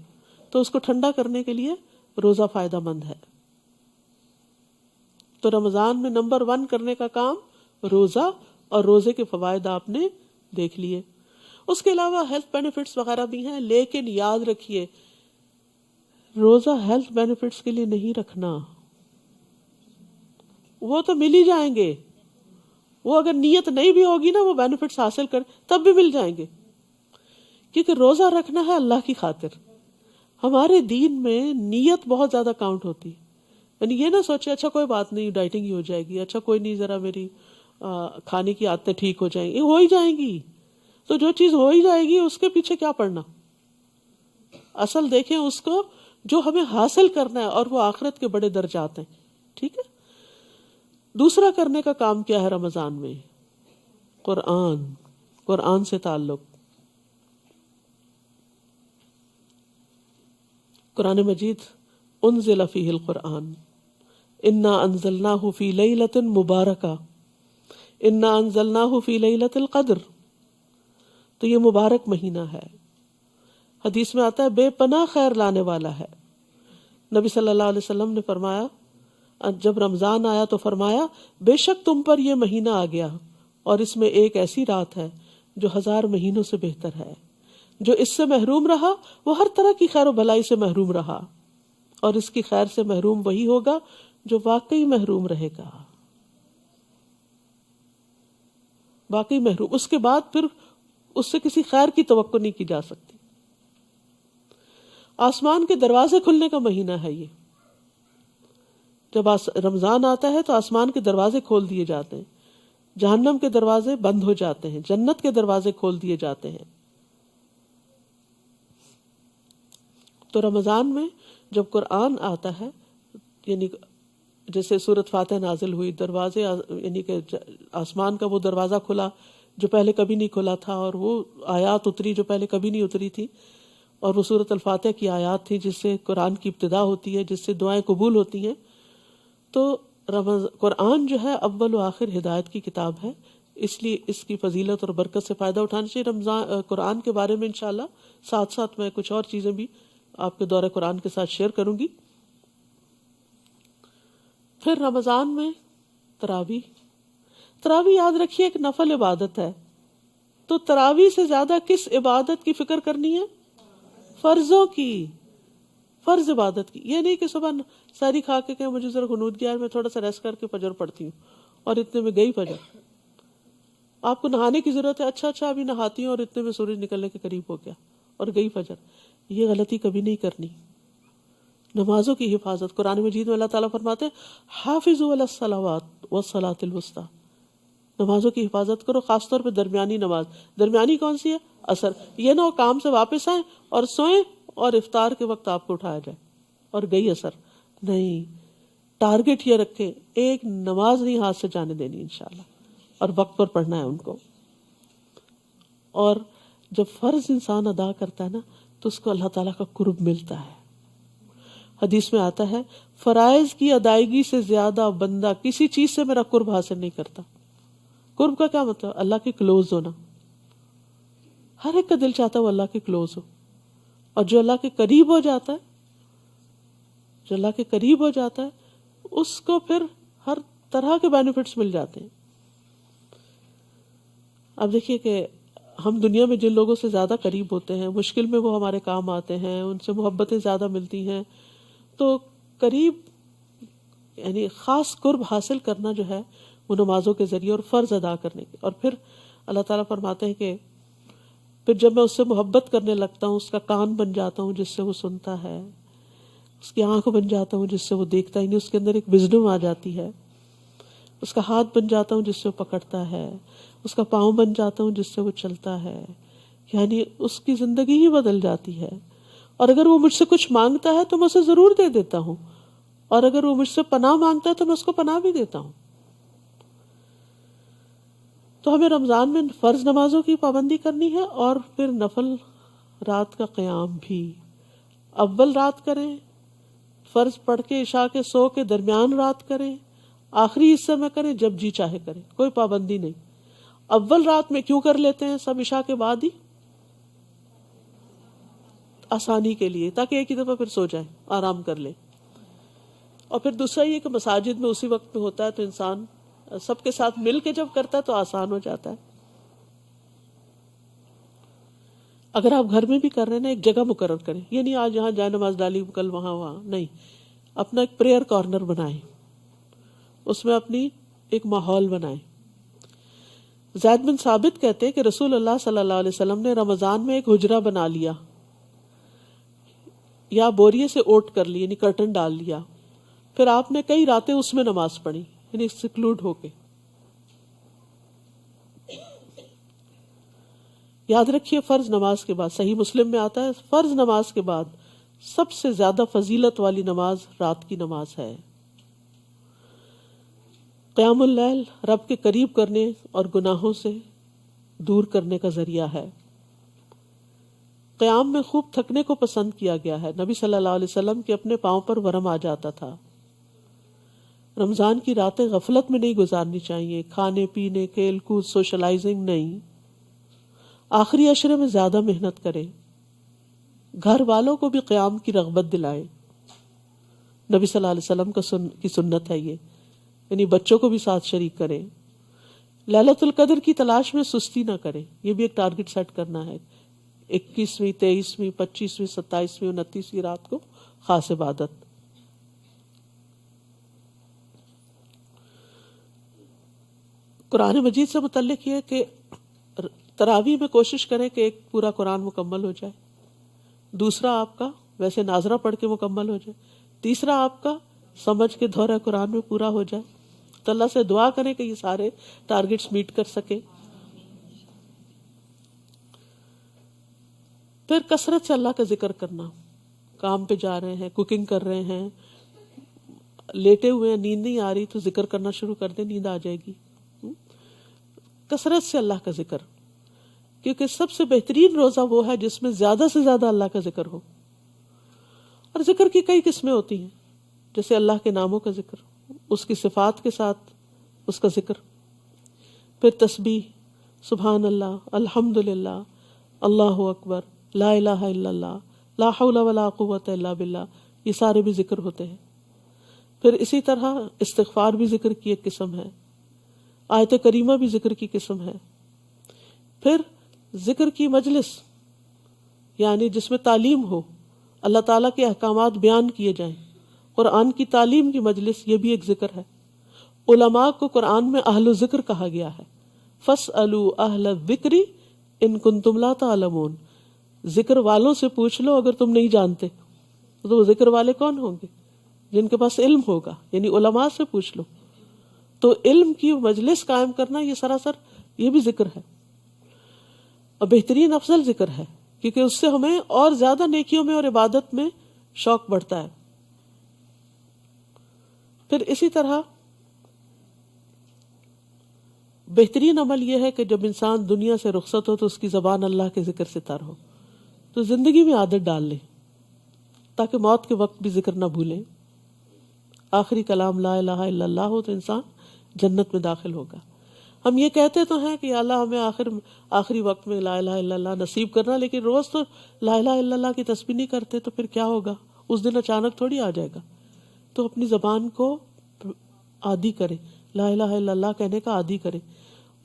Speaker 1: تو اس کو ٹھنڈا کرنے کے لیے روزہ فائدہ مند ہے. تو رمضان میں نمبر 1 کرنے کا کام روزہ, اور روزے کے فوائد آپ نے دیکھ لیے. اس کے علاوہ ہیلتھ بینیفٹس وغیرہ بھی ہیں, لیکن یاد رکھیے روزہ ہیلتھ بینیفٹس کے لیے نہیں رکھنا. وہ تو مل ہی جائیں گے, وہ اگر نیت نہیں بھی ہوگی نا وہ بینیفٹس حاصل کر تب بھی مل جائیں گے, کیونکہ روزہ رکھنا ہے اللہ کی خاطر. ہمارے دین میں نیت بہت زیادہ کاؤنٹ ہوتی ہے. یعنی یہ نہ سوچے اچھا کوئی بات نہیں ڈائٹنگ ہی ہو جائے گی, اچھا کوئی نہیں ذرا میری کھانے کی عادتیں ٹھیک ہو جائیں گی. ہو ہی جائیں گی, تو جو چیز ہو ہی جائے گی اس کے پیچھے کیا پڑنا. اصل دیکھیں اس کو جو ہمیں حاصل کرنا ہے, اور وہ آخرت کے بڑے درجات ہیں. ٹھیک ہے. دوسرا کرنے کا کام کیا ہے رمضان میں؟ قرآن سے تعلق. قرآن مجید انزل فیہ القرآن انا انزلناہ فی لیلۃ مبارکہ انا انزلناہ فی لیلۃ القدر. تو یہ مبارک مہینہ ہے, حدیث میں آتا ہے بے پناہ خیر لانے والا ہے. نبی صلی اللہ علیہ وسلم نے فرمایا, جب رمضان آیا تو فرمایا بے شک تم پر یہ مہینہ آ گیا, اور اس میں ایک ایسی رات ہے جو 1000 مہینوں سے بہتر ہے. جو اس سے محروم رہا وہ ہر طرح کی خیر و بھلائی سے محروم رہا, اور اس کی خیر سے محروم وہی ہوگا جو واقعی محروم رہے گا. واقعی محروم, اس کے بعد پھر اس سے کسی خیر کی توقع نہیں کی جا سکتی. آسمان کے دروازے کھلنے کا مہینہ ہے یہ. جب رمضان آتا ہے تو آسمان کے دروازے کھول دیے جاتے ہیں, جہنم کے دروازے بند ہو جاتے ہیں, جنت کے دروازے کھول دیے جاتے ہیں. تو رمضان میں جب قرآن آتا ہے, یعنی جیسے سورۃ فاتح نازل ہوئی, دروازے یعنی کہ آسمان کا وہ دروازہ کھلا جو پہلے کبھی نہیں کھلا تھا, اور وہ آیات اتری جو پہلے کبھی نہیں اتری تھی, اور وہ سورۃ الفاتح کی آیات تھی جس سے قرآن کی ابتدا ہوتی ہے, جس سے دعائیں قبول ہوتی ہیں. تو قرآن جو ہے اول و آخر ہدایت کی کتاب ہے, اس لیے اس کی فضیلت اور برکت سے فائدہ اٹھانا چاہیے. رمضان قرآن کے بارے میں انشاءاللہ ساتھ ساتھ میں کچھ اور چیزیں بھی آپ کے دورہ قرآن کے ساتھ شیئر کروں گی. پھر رمضان میں تراویح یاد رکھیے ایک نفل عبادت ہے. تو تراویح سے زیادہ کس عبادت کی فکر کرنی ہے؟ فرضوں کی, فرض عبادت کی. یہ نہیں کہ صبح ساری کھا کے کہ مجھے ذرا غنود گیا ہے, میں تھوڑا سا ریسٹ کر کے فجر پڑھتی ہوں, اور اتنے میں گئی فجر. آپ کو نہانے کی ضرورت ہے, اچھا ابھی نہاتی ہوں, اور اتنے میں سورج نکلنے کے قریب ہو گیا اور گئی فجر. یہ غلطی کبھی نہیں کرنی. نمازوں کی حفاظت, قرآن مجید میں اللہ تعالیٰ فرماتے ہیں حافظوا علی الصلوات والصلاۃ الوسطیٰ. نمازوں کی حفاظت کرو, خاص طور پہ درمیانی نماز. درمیانی کون سی ہے؟ عصر. یہ نہ ہو کام سے واپس آئیں اور سوئیں اور افطار کے وقت آپ کو اٹھایا جائے اور گئی عصر. نہیں, ٹارگٹ یہ رکھے ایک نماز نہیں ہاتھ سے جانے دینی انشاءاللہ, اور وقت پر پڑھنا ہے ان کو. اور جب فرض انسان ادا کرتا ہے نا تو اس کو اللہ تعالیٰ کا قرب ملتا ہے. حدیث میں آتا ہے فرائض کی ادائیگی سے زیادہ بندہ کسی چیز سے میرا قرب حاصل نہیں کرتا. قرب کا کیا مطلب؟ اللہ کے کلوز ہونا. ہر ایک کا دل چاہتا ہے وہ اللہ کے کلوز ہو, اور جو اللہ کے قریب ہو جاتا ہے, جو اللہ کے قریب ہو جاتا ہے اس کو پھر ہر طرح کے بینیفٹس مل جاتے ہیں. اب دیکھیے کہ ہم دنیا میں جن لوگوں سے زیادہ قریب ہوتے ہیں, مشکل میں وہ ہمارے کام آتے ہیں, ان سے محبتیں زیادہ ملتی ہیں. تو قریب یعنی خاص قرب حاصل کرنا جو ہے وہ نمازوں کے ذریعے اور فرض ادا کرنے کے. اور پھر اللہ تعالیٰ فرماتے ہیں کہ پھر جب میں اس سے محبت کرنے لگتا ہوں, اس کا کان بن جاتا ہوں جس سے وہ سنتا ہے, اس کی آنکھ بن جاتا ہوں جس سے وہ دیکھتا ہے, یعنی اس کے اندر ایک وزڈم آ جاتی ہے. اس کا ہاتھ بن جاتا ہوں جس سے وہ پکڑتا ہے, اس کا پاؤں بن جاتا ہوں جس سے وہ چلتا ہے, یعنی اس کی زندگی ہی بدل جاتی ہے. اور اگر وہ مجھ سے کچھ مانگتا ہے تو میں اسے ضرور دے دیتا ہوں, اور اگر وہ مجھ سے پناہ مانگتا ہے تو میں اس کو پناہ بھی دیتا ہوں. تو ہمیں رمضان میں فرض نمازوں کی پابندی کرنی ہے اور پھر نفل رات کا قیام بھی. اول رات کریں، فرض پڑھ کے عشاء کے سو کے درمیان رات کریں، آخری حصے میں کریں، جب جی چاہے کریں، کوئی پابندی نہیں. اول رات میں کیوں کر لیتے ہیں سب؟ عشاء کے بعد ہی، آسانی کے لیے، تاکہ ایک ہی دفعہ پھر سو جائیں، آرام کر لیں. اور پھر دوسرا یہ کہ مساجد میں اسی وقت میں ہوتا ہے تو انسان سب کے ساتھ مل کے جب کرتا ہے تو آسان ہو جاتا ہے. اگر آپ گھر میں بھی کر رہے ہیں نا، ایک جگہ مقرر کریں. یہ نہیں آج یہاں جائے نماز ڈالی، کل وہاں نہیں. اپنا ایک پریئر کارنر بنائیں، اس میں اپنی ایک ماحول بنائیں. زید بن ثابت کہتے کہ رسول اللہ صلی اللہ علیہ وسلم نے رمضان میں ایک حجرہ بنا لیا یا بوریے سے اوٹ کر لی، یعنی کرٹن ڈال لیا. پھر آپ نے کئی راتیں اس میں نماز پڑھی، یعنی سیکلوڈ ہو کے. یاد رکھیے فرض نماز کے بعد، صحیح مسلم میں آتا ہے فرض نماز کے بعد سب سے زیادہ فضیلت والی نماز رات کی نماز ہے. قیام اللیل رب کے قریب کرنے اور گناہوں سے دور کرنے کا ذریعہ ہے. قیام میں خوب تھکنے کو پسند کیا گیا ہے. نبی صلی اللہ علیہ وسلم کے اپنے پاؤں پر ورم آ جاتا تھا. رمضان کی راتیں غفلت میں نہیں گزارنی چاہیے، کھانے پینے، کھیل کود، سوشلائزنگ نہیں. آخری عشرے میں زیادہ محنت کریں. گھر والوں کو بھی قیام کی رغبت دلائیں. نبی صلی اللہ علیہ وسلم کی سنت ہے یہ، یعنی بچوں کو بھی ساتھ شریک کریں. لیلۃ القدر کی تلاش میں سستی نہ کریں. یہ بھی ایک ٹارگٹ سیٹ کرنا ہے. 21ویں، 23ویں، 25ویں، 27ویں، 29ویں رات کو خاص عبادت. قرآن مجید سے متعلق یہ ہے کہ تراویح میں کوشش کریں کہ ایک پورا قرآن مکمل ہو جائے. دوسرا آپ کا ویسے ناظرہ پڑھ کے مکمل ہو جائے. تیسرا آپ کا سمجھ کے دورہ قرآن میں پورا ہو جائے. تو اللہ سے دعا کریں کہ یہ سارے ٹارگٹس میٹ کر سکے. پھر کثرت سے اللہ کا ذکر کرنا. کام پہ جا رہے ہیں، کوکنگ کر رہے ہیں، لیٹے ہوئے ہیں، نیند نہیں آ رہی تو ذکر کرنا شروع کر دیں، نیند آ جائے گی. کثرت سے اللہ کا ذکر، کیونکہ سب سے بہترین روزہ وہ ہے جس میں زیادہ سے زیادہ اللہ کا ذکر ہو. اور ذکر کی کئی قسمیں ہوتی ہیں، جیسے اللہ کے ناموں کا ذکر، اس کی صفات کے ساتھ اس کا ذکر. پھر تسبیح، سبحان اللہ، الحمدللہ، اللہ اکبر، لا الہ الا اللہ، لا حول ولا قوت الا باللہ، یہ سارے بھی ذکر ہوتے ہیں. پھر اسی طرح استغفار بھی ذکر کی ایک قسم ہے. آیت کریمہ بھی ذکر کی قسم ہے. پھر ذکر کی مجلس، یعنی جس میں تعلیم ہو، اللہ تعالیٰ کے احکامات بیان کیے جائیں. قرآن کی تعلیم کی مجلس، یہ بھی ایک ذکر ہے. علماء کو قرآن میں اہل ذکر کہا گیا ہے. فَاسْأَلُوا أَهْلَ الذِّكْرِ إِن كُنتُمْ لَا تَعْلَمُونَ. ذکر والوں سے پوچھ لو اگر تم نہیں جانتے. تو وہ ذکر والے کون ہوں گے؟ جن کے پاس علم ہوگا، یعنی علماء سے پوچھ لو. تو علم کی مجلس قائم کرنا یہ سراسر یہ بھی ذکر ہے، اور بہترین افضل ذکر ہے، کیونکہ اس سے ہمیں اور زیادہ نیکیوں میں اور عبادت میں شوق بڑھتا ہے. پھر اسی طرح بہترین عمل یہ ہے کہ جب انسان دنیا سے رخصت ہو تو اس کی زبان اللہ کے ذکر سے تر ہو. تو زندگی میں عادت ڈال لیں تاکہ موت کے وقت بھی ذکر نہ بھولیں. آخری کلام لا الہ الا اللہ ہو تو انسان جنت میں داخل ہوگا. ہم یہ کہتے تو ہیں کہ یا اللہ ہمیں آخری وقت میں لا الہ الا اللہ نصیب کرنا، لیکن روز تو لا الہ الا اللہ کی تسبیح نہیں کرتے، تو پھر کیا ہوگا؟ اس دن اچانک تھوڑی آ جائے گا. تو اپنی زبان کو عادی کریں، لا الہ الا اللہ کہنے کا عادی کریں.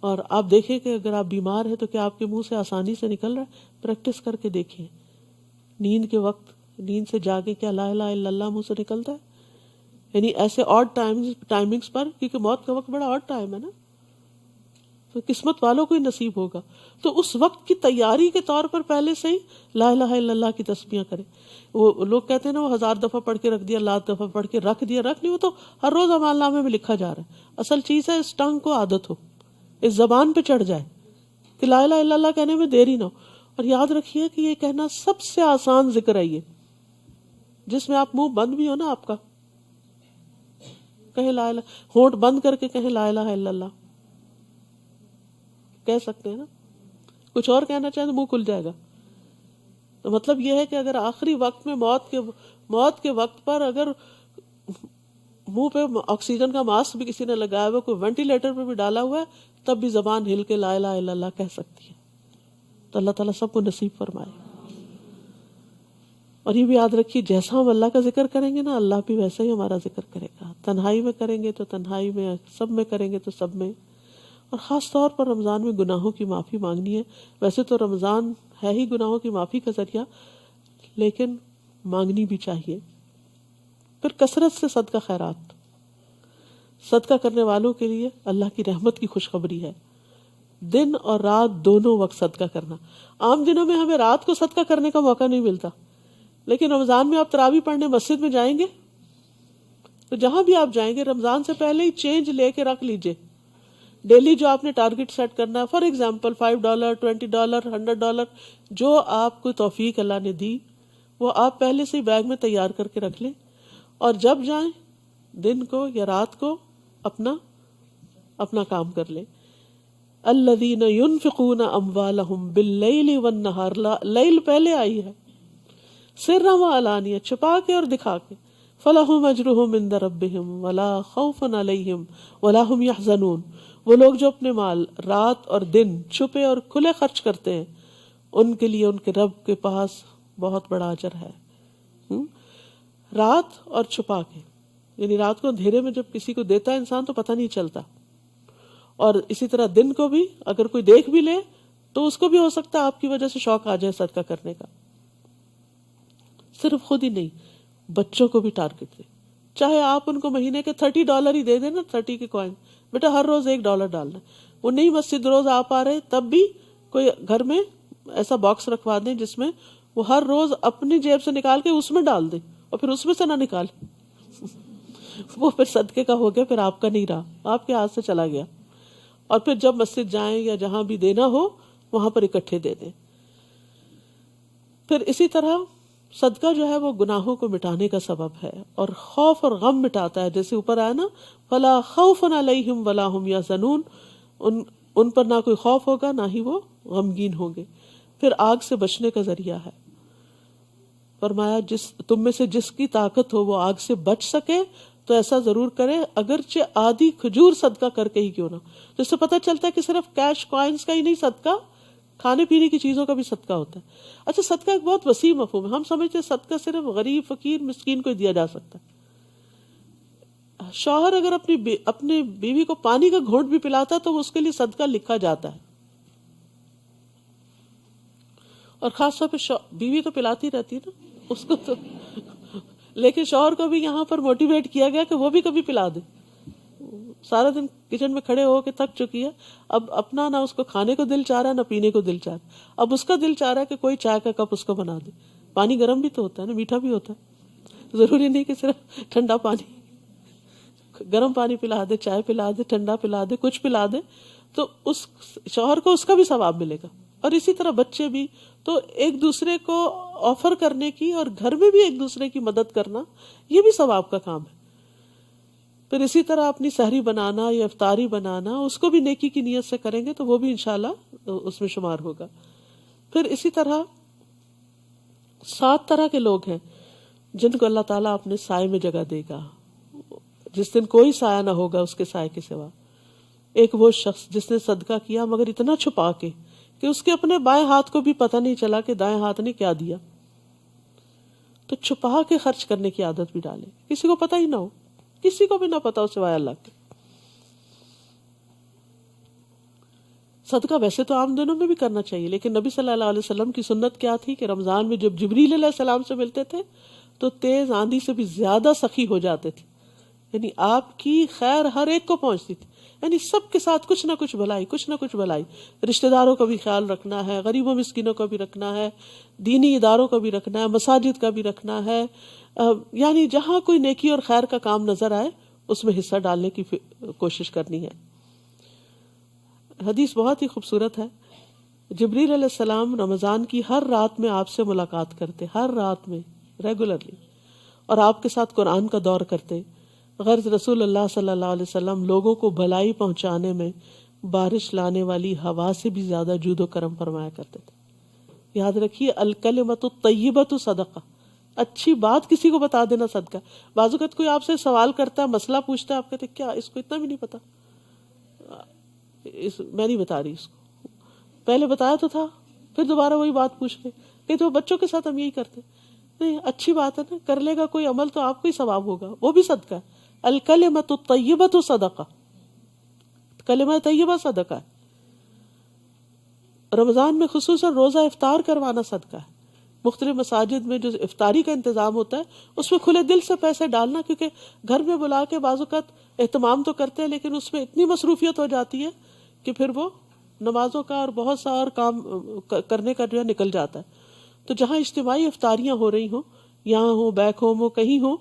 Speaker 1: اور آپ دیکھیں کہ اگر آپ بیمار ہیں تو کیا آپ کے منہ سے آسانی سے نکل رہا ہے؟ پریکٹس کر کے دیکھیں. نیند کے وقت نیند سے جاگے کیا لا الہ الا اللہ منہ سے نکلتا ہے؟ یعنی ایسے آڈ ٹائمنگز پر، کیونکہ موت کا وقت بڑا آڈ ٹائم ہے نا، تو قسمت والوں کو ہی نصیب ہوگا. تو اس وقت کی تیاری کے طور پر پہلے سے ہی لا الہ الا اللہ کی تسبیحاں کریں. وہ لوگ کہتے ہیں نا وہ 1000 دفعہ پڑھ کے رکھ دیا، 1,00,000 دفعہ پڑھ کے رکھ دیا، رکھ نہیں، وہ تو ہر روز اعمال نامے میں لکھا جا رہا ہے. اصل چیز ہے اس ٹنگ کو عادت ہو، اس زبان پہ چڑھ جائے کہ لا الہ الا اللہ کہنے میں دیری نہ ہو. اور یاد رکھیے کہ یہ کہنا سب سے آسان ذکر ہے یہ، جس میں آپ منہ بند بھی ہو نا آپ کا، کہیں لا الہ، ہونٹ بند کر کے کہیں لا الہ الا اللہ، کہہ سکتے ہیں نا. کچھ اور کہنا چاہیں تو منہ کھل جائے گا. تو مطلب یہ ہے کہ اگر آخری وقت میں موت کے وقت پر اگر منہ پہ آکسیجن کا ماسک بھی کسی نے لگایا ہوا، کوئی وینٹیلیٹر پہ بھی ڈالا ہوا ہے، تب بھی زبان ہل کے لا الہ الا اللہ کہہ سکتی ہے. تو اللہ تعالیٰ سب کو نصیب فرمائے. اور یہ بھی یاد رکھیے، جیسا ہم اللہ کا ذکر کریں گے نا، اللہ بھی ویسا ہی ہمارا ذکر کرے گا. تنہائی میں کریں گے تو تنہائی میں، سب میں کریں گے تو سب میں. اور خاص طور پر رمضان میں گناہوں کی معافی مانگنی ہے. ویسے تو رمضان ہے ہی گناہوں کی معافی کا ذریعہ، لیکن مانگنی بھی چاہیے. پھر کثرت سے صدقہ خیرات. صدقہ کرنے والوں کے لیے اللہ کی رحمت کی خوشخبری ہے. دن اور رات دونوں وقت صدقہ کرنا. عام دنوں میں ہمیں رات کو صدقہ کرنے کا موقع نہیں ملتا، لیکن رمضان میں آپ تراویح پڑھنے مسجد میں جائیں گے تو جہاں بھی آپ جائیں گے رمضان سے پہلے ہی چینج لے کے رکھ لیجئے. ڈیلی جو آپ نے ٹارگٹ سیٹ کرنا ہے، فار ایگزامپل $5 $20 $100، جو آپ کو توفیق اللہ نے دی وہ آپ پہلے سے ہی بیگ میں تیار کر کے رکھ لیں، اور جب جائیں دن کو یا رات کو اپنا کام کر لیں. الذین ينفقون اموالهم باللیل والنہار، لیل پہلے آئی ہے، سرا وعلانیہ، چھپا کے اور دکھا کے. فلہم اجرہم عند ربہم ولا خوف علیہم ولا ہم یحزنون. وہ لوگ جو اپنے مال رات اور دن چھپے اور کھلے خرچ کرتے ہیں، ان کے لیے ان کے رب کے پاس بہت بڑا اجر ہے. رات اور چھپا کے، یعنی رات کو اندھیرے میں جب کسی کو دیتا ہے انسان تو پتہ نہیں چلتا، اور اسی طرح دن کو بھی اگر کوئی دیکھ بھی لے تو اس کو بھی ہو سکتا ہے آپ کی وجہ سے شوق آ جائے صدقہ کرنے کا. صرف خود ہی نہیں، بچوں کو بھی ٹارگٹ دے. چاہے آپ ان کو مہینے کے $30 ہی دے دیں نا، 30 کے کوائن، بیٹا ہر روز $1 ڈالنا. وہ نہیں مسجد روز آپ آ رہے تب بھی کوئی گھر میں ایسا باکس رکھوا دیں جس میں وہ ہر روز اپنی جیب سے نکال کے اس میں ڈال دیں، اور پھر اس میں سے نہ نکالیں. وہ پھر صدقے کا ہو گیا، پھر آپ کا نہیں رہا، آپ کے ہاتھ سے چلا گیا. اور پھر جب مسجد جائیں یا جہاں بھی دینا ہو وہاں پر اکٹھے دے دیں. پھر اسی طرح صدقہ جو ہے وہ گناہوں کو مٹانے کا سبب ہے اور خوف اور غم مٹاتا ہے. جیسے اوپر آیا نا، فلا خوف علیہم ولا ہم یحزنون، ان پر نہ کوئی خوف ہوگا نہ ہی وہ غمگین ہوں گے. پھر آگ سے بچنے کا ذریعہ ہے. فرمایا تم میں سے جس کی طاقت ہو وہ آگ سے بچ سکے تو ایسا ضرور کرے، اگرچہ آدھی کھجور صدقہ کر کے ہی کیوں نہ. جس سے پتہ چلتا ہے کہ صرف کیش کوائنز کا ہی نہیں صدقہ، کھانے پینے کی چیزوں کا بھی صدقہ ہوتا ہے. اچھا، صدقہ ایک بہت وسیع مفہوم ہے. ہم سمجھتے ہیں صدقہ صرف غریب فقیر مسکین کو دیا جا سکتا ہے. شوہر اگر اپنی بیوی کو پانی کا گھونٹ بھی پلاتا ہے تو اس کے لیے صدقہ لکھا جاتا ہے. اور خاص طور پہ بیوی تو پلاتی رہتی ہے نا اس کو تو، لیکن شوہر کو بھی یہاں پر موٹیویٹ کیا گیا کہ وہ بھی کبھی پلا دے. سارا دن کچن میں کھڑے ہو کے تھک چکی ہے، اب اپنا نہ اس کو کھانے کو دل چاہ رہا ہے نہ پینے کو دل چاہ رہا ہے. اب اس کا دل چاہ رہا ہے کہ کوئی چائے کا کپ اس کو بنا دے. پانی گرم بھی تو ہوتا ہے نا، میٹھا بھی ہوتا ہے، ضروری نہیں کہ صرف ٹھنڈا پانی. گرم پانی پلا دے، چائے پلا دے، ٹھنڈا پلا دے، کچھ پلا دے، تو اس شوہر کو اس کا بھی ثواب ملے گا. اور اسی طرح بچے بھی. تو ایک دوسرے کو آفر کرنے کی اور گھر میں بھی ایک دوسرے کی مدد کرنا، یہ بھی ثواب کا کام ہے. پھر اسی طرح اپنی سحری بنانا یا افطاری بنانا، اس کو بھی نیکی کی نیت سے کریں گے تو وہ بھی انشاءاللہ اس میں شمار ہوگا. پھر اسی طرح 7 طرح کے لوگ ہیں جن کو اللہ تعالیٰ اپنے سائے میں جگہ دے گا، جس دن کوئی سایہ نہ ہوگا اس کے سائے کے سوا. ایک وہ شخص جس نے صدقہ کیا مگر اتنا چھپا کے کہ اس کے اپنے بائیں ہاتھ کو بھی پتہ نہیں چلا کہ دائیں ہاتھ نے کیا دیا. تو چھپا کے خرچ کرنے کی عادت بھی ڈالیں، کسی کو پتہ ہی نہ ہو، کسی کو بھی نہ پتا ہو سوائے اللہ کے. صدقہ ویسے تو عام دنوں میں بھی کرنا چاہیے، لیکن نبی صلی اللہ علیہ وسلم کی سنت کیا تھی کہ رمضان میں جب جبریل علیہ السلام سے ملتے تھے تو تیز آندھی سے بھی زیادہ سخی ہو جاتے تھے. یعنی آپ کی خیر ہر ایک کو پہنچتی تھی، یعنی سب کے ساتھ کچھ نہ کچھ بھلائی، کچھ نہ کچھ بھلائی. رشتہ داروں کا بھی خیال رکھنا ہے، غریبوں مسکینوں کا بھی رکھنا ہے، دینی اداروں کا بھی رکھنا ہے، مساجد کا بھی رکھنا ہے. یعنی جہاں کوئی نیکی اور خیر کا کام نظر آئے اس میں حصہ ڈالنے کی کوشش کرنی ہے. حدیث بہت ہی خوبصورت ہے. جبریل علیہ السلام رمضان کی ہر رات میں آپ سے ملاقات کرتے، ہر رات میں ریگولرلی، اور آپ کے ساتھ قرآن کا دور کرتے. غرض رسول اللہ صلی اللہ علیہ وسلم لوگوں کو بھلائی پہنچانے میں بارش لانے والی ہوا سے بھی زیادہ جود و کرم فرمایا کرتے تھے. یاد رکھیے الکلمۃ الطیبۃ صدقہ، اچھی بات کسی کو بتا دینا صدقہ. بعض اوقات کوئی آپ سے سوال کرتا ہے، مسئلہ پوچھتا ہے، آپ کہتے ہیں کیا اس کو اتنا بھی نہیں پتا، میں نہیں بتا رہی، اس کو پہلے بتایا تو تھا، پھر دوبارہ وہی بات پوچھ لے. کہ تو بچوں کے ساتھ ہم یہی کرتے نہیں، اچھی بات ہے نا، کر لے گا کوئی عمل تو آپ کو ہی ثواب ہوگا، وہ بھی صدقہ ہے. الکلمۃ الطیبۃ صدقہ، کلمہ طیبہ صدقہ ہے. رمضان میں خصوصاً روزہ افطار کروانا صدقہ ہے. مختلف مساجد میں جو افطاری کا انتظام ہوتا ہے اس میں کھلے دل سے پیسے ڈالنا، کیونکہ گھر میں بلا کے بعض اوقات اہتمام تو کرتے ہیں لیکن اس میں اتنی مصروفیت ہو جاتی ہے کہ پھر وہ نمازوں کا اور بہت سا اور کام کرنے کا جو ہے نکل جاتا ہے. تو جہاں اجتماعی افطاریاں ہو رہی ہوں، یہاں ہوں، بیک ہوم ہو، کہیں ہوں،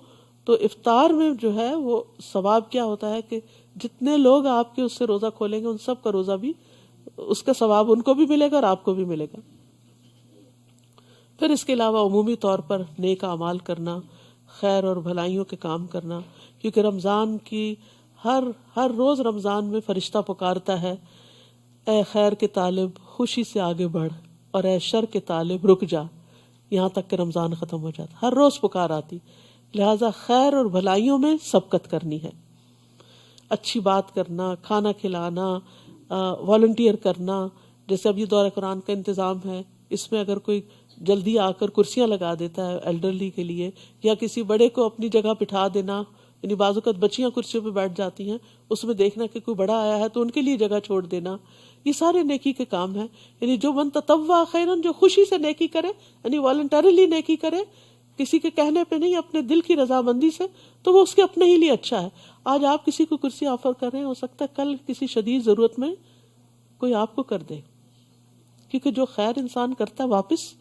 Speaker 1: تو افطار میں جو ہے وہ ثواب کیا ہوتا ہے کہ جتنے لوگ آپ کے اس سے روزہ کھولیں گے ان سب کا روزہ بھی، اس کا ثواب ان کو بھی ملے گا اور آپ کو بھی ملے گا. پھر اس کے علاوہ عمومی طور پر نیک اعمال کرنا، خیر اور بھلائیوں کے کام کرنا، کیونکہ رمضان کی ہر روز رمضان میں فرشتہ پکارتا ہے، اے خیر کے طالب خوشی سے آگے بڑھ، اور اے شر کے طالب رک جا، یہاں تک کہ رمضان ختم ہو جاتا. ہر روز پکار آتی. لہذا خیر اور بھلائیوں میں سبقت کرنی ہے. اچھی بات کرنا، کھانا کھلانا، والنٹیئر کرنا. جیسے اب یہ دورہ قرآن کا انتظام ہے، اس میں اگر کوئی جلدی آ کر کرسیاں لگا دیتا ہے ایلڈرلی کے لیے، یا کسی بڑے کو اپنی جگہ بٹھا دینا، یعنی بعض اوقات بچیاں کرسیوں پہ بیٹھ جاتی ہیں، اس میں دیکھنا کہ کوئی بڑا آیا ہے تو ان کے لیے جگہ چھوڑ دینا، یہ سارے نیکی کے کام ہیں. یعنی جو من تطوع خیرن، جو خوشی سے نیکی کرے، یعنی والنٹریلی نیکی کرے، کسی کے کہنے پہ نہیں، اپنے دل کی رضامندی سے، تو وہ اس کے اپنے ہی لیے اچھا ہے. آج آپ کسی کو کرسی آفر کر رہے ہیں، ہو سکتا ہے کل کسی شدید ضرورت میں کوئی آپ کو کر دے، کیونکہ جو خیر انسان کرتا ہے واپس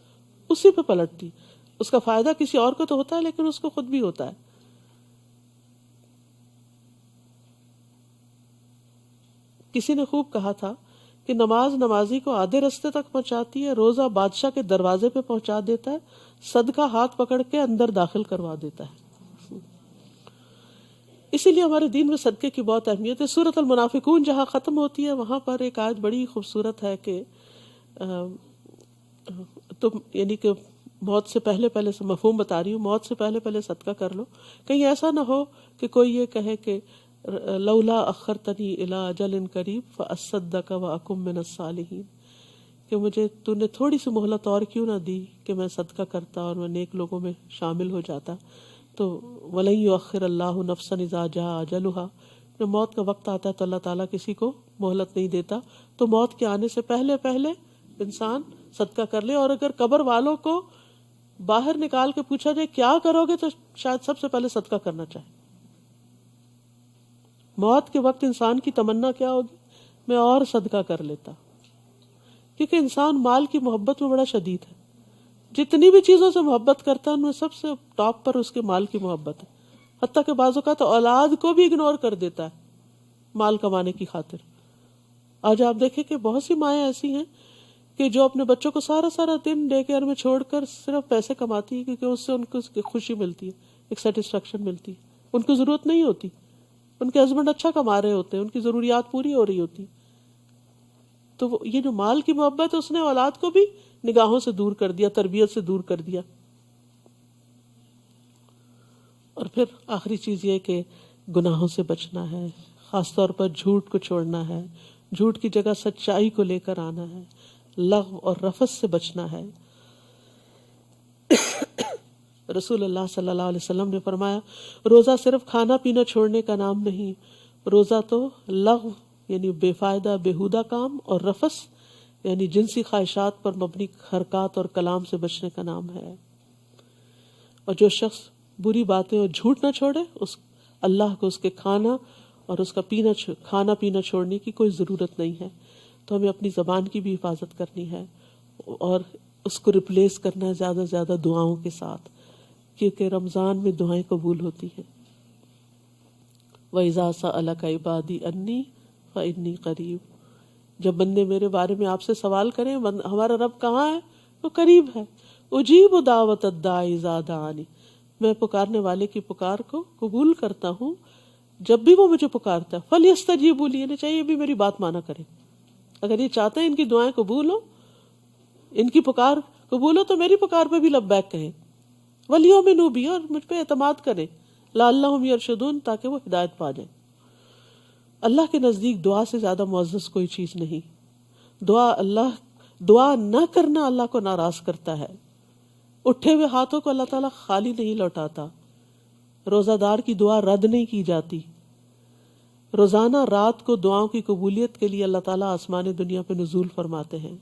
Speaker 1: اسی پہ پلٹتی. اس کا فائدہ کسی اور کو تو ہوتا ہے لیکن اس کو خود بھی ہوتا ہے. کسی نے خوب کہا تھا کہ نماز نمازی کو آدھے رستے تک پہنچاتی ہے، روزہ بادشاہ کے دروازے پہ پہنچا دیتا ہے، صدقہ ہاتھ پکڑ کے اندر داخل کروا دیتا ہے. اسی لیے ہمارے دین میں صدقے کی بہت اہمیت ہے. سورۃ المنافقون جہاں ختم ہوتی ہے وہاں پر ایک آیت بڑی خوبصورت ہے کہ تم، یعنی کہ موت سے پہلے سے مفہوم بتا رہی ہوں، موت سے پہلے صدقہ کر لو. کہیں ایسا نہ ہو کہ کوئی یہ کہے کہ لولا اخرتنی الی اجل قریب فاصدق واکن من الصالحین، کہ مجھے تو نے تھوڑی سی مہلت اور کیوں نہ دی کہ میں صدقہ کرتا اور میں نیک لوگوں میں شامل ہو جاتا. تو ولن یؤخر اللہ نفسا اذا جاء اجلها، جب موت کا وقت آتا ہے تو اللہ تعالیٰ کسی کو مہلت نہیں دیتا. تو موت کے آنے سے پہلے انسان صدقہ کر لے. اور اگر قبر والوں کو باہر نکال کے پوچھا جائے کیا کرو گے تو شاید سب سے پہلے صدقہ کرنا چاہے. موت کے وقت انسان کی تمنا کیا ہوگی؟ میں اور صدقہ کر لیتا. کیونکہ انسان مال کی محبت میں بڑا شدید ہے. جتنی بھی چیزوں سے محبت کرتا ہے ان میں سب سے ٹاپ پر اس کے مال کی محبت ہے. حتیٰ کہ بعض اوقات اولاد کو بھی اگنور کر دیتا ہے مال کمانے کی خاطر. آج آپ دیکھیں کہ بہت سی مائیں ایسی ہیں کہ جو اپنے بچوں کو سارا دن ڈے کیئر میں چھوڑ کر صرف پیسے کماتی ہے، کیونکہ اس سے ان کو خوشی ملتی ہے، ایک سیٹسفیکشن ملتی ہے. ان کو ضرورت نہیں ہوتی، ان کے ہسبینڈ اچھا کما رہے ہوتے ہیں، ان کی ضروریات پوری ہو رہی ہوتی. تو یہ جو مال کی محبت ہے اس نے اولاد کو بھی نگاہوں سے دور کر دیا، تربیت سے دور کر دیا. اور پھر آخری چیز یہ کہ گناہوں سے بچنا ہے، خاص طور پر جھوٹ کو چھوڑنا ہے، جھوٹ کی جگہ سچائی کو لے کر آنا ہے، لغو اور رفث سے بچنا ہے. رسول اللہ صلی اللہ علیہ وسلم نے فرمایا روزہ صرف کھانا پینا چھوڑنے کا نام نہیں، روزہ تو لغو یعنی بے فائدہ بےہودہ کام، اور رفث یعنی جنسی خواہشات پر مبنی حرکات اور کلام سے بچنے کا نام ہے. اور جو شخص بری باتیں اور جھوٹ نہ چھوڑے، اس اللہ کو اس کے کھانا اور اس کا کھانا پینا چھوڑنے کی کوئی ضرورت نہیں ہے. تو ہمیں اپنی زبان کی بھی حفاظت کرنی ہے اور اس کو ریپلیس کرنا ہے زیادہ سے زیادہ دعاؤں کے ساتھ، کیونکہ رمضان میں دعائیں قبول ہوتی ہیں. وَإِذَا سَأَلَكَ عِبَادِي أَنِّي فَإِنِّي قَرِيبٌ، جب بندے میرے بارے میں آپ سے سوال کریں ہمارا رب کہاں ہے، وہ قریب ہے. اجیب دعوت الداعی اذا دعانی، میں پکارنے والے کی پکار کو قبول کرتا ہوں جب بھی وہ مجھے پکارتا ہے فَلْيَسْتَجِيبُوا لِي، انہیں چاہیے بھی میری بات مانا کریں. اگر یہ چاہتے ہیں ان کی دعائیں قبول ہو، ان کی پکار قبول ہو، تو میری پکار پہ بھی لبیک کہیں. وَلْيُؤْمِنُوا بِي، اور مجھ پہ اعتماد کریں. لَعَلَّهُمْ يَرْشُدُونَ، تاکہ وہ ہدایت پا جائیں. اللہ کے نزدیک دعا سے زیادہ معزز کوئی چیز نہیں. دعا نہ کرنا اللہ کو ناراض کرتا ہے. اٹھے ہوئے ہاتھوں کو اللہ تعالیٰ خالی نہیں لوٹاتا. روزہ دار کی دعا رد نہیں کی جاتی. روزانہ رات کو دعاؤں کی قبولیت کے لیے اللہ تعالیٰ آسمان دنیا پہ نزول فرماتے ہیں.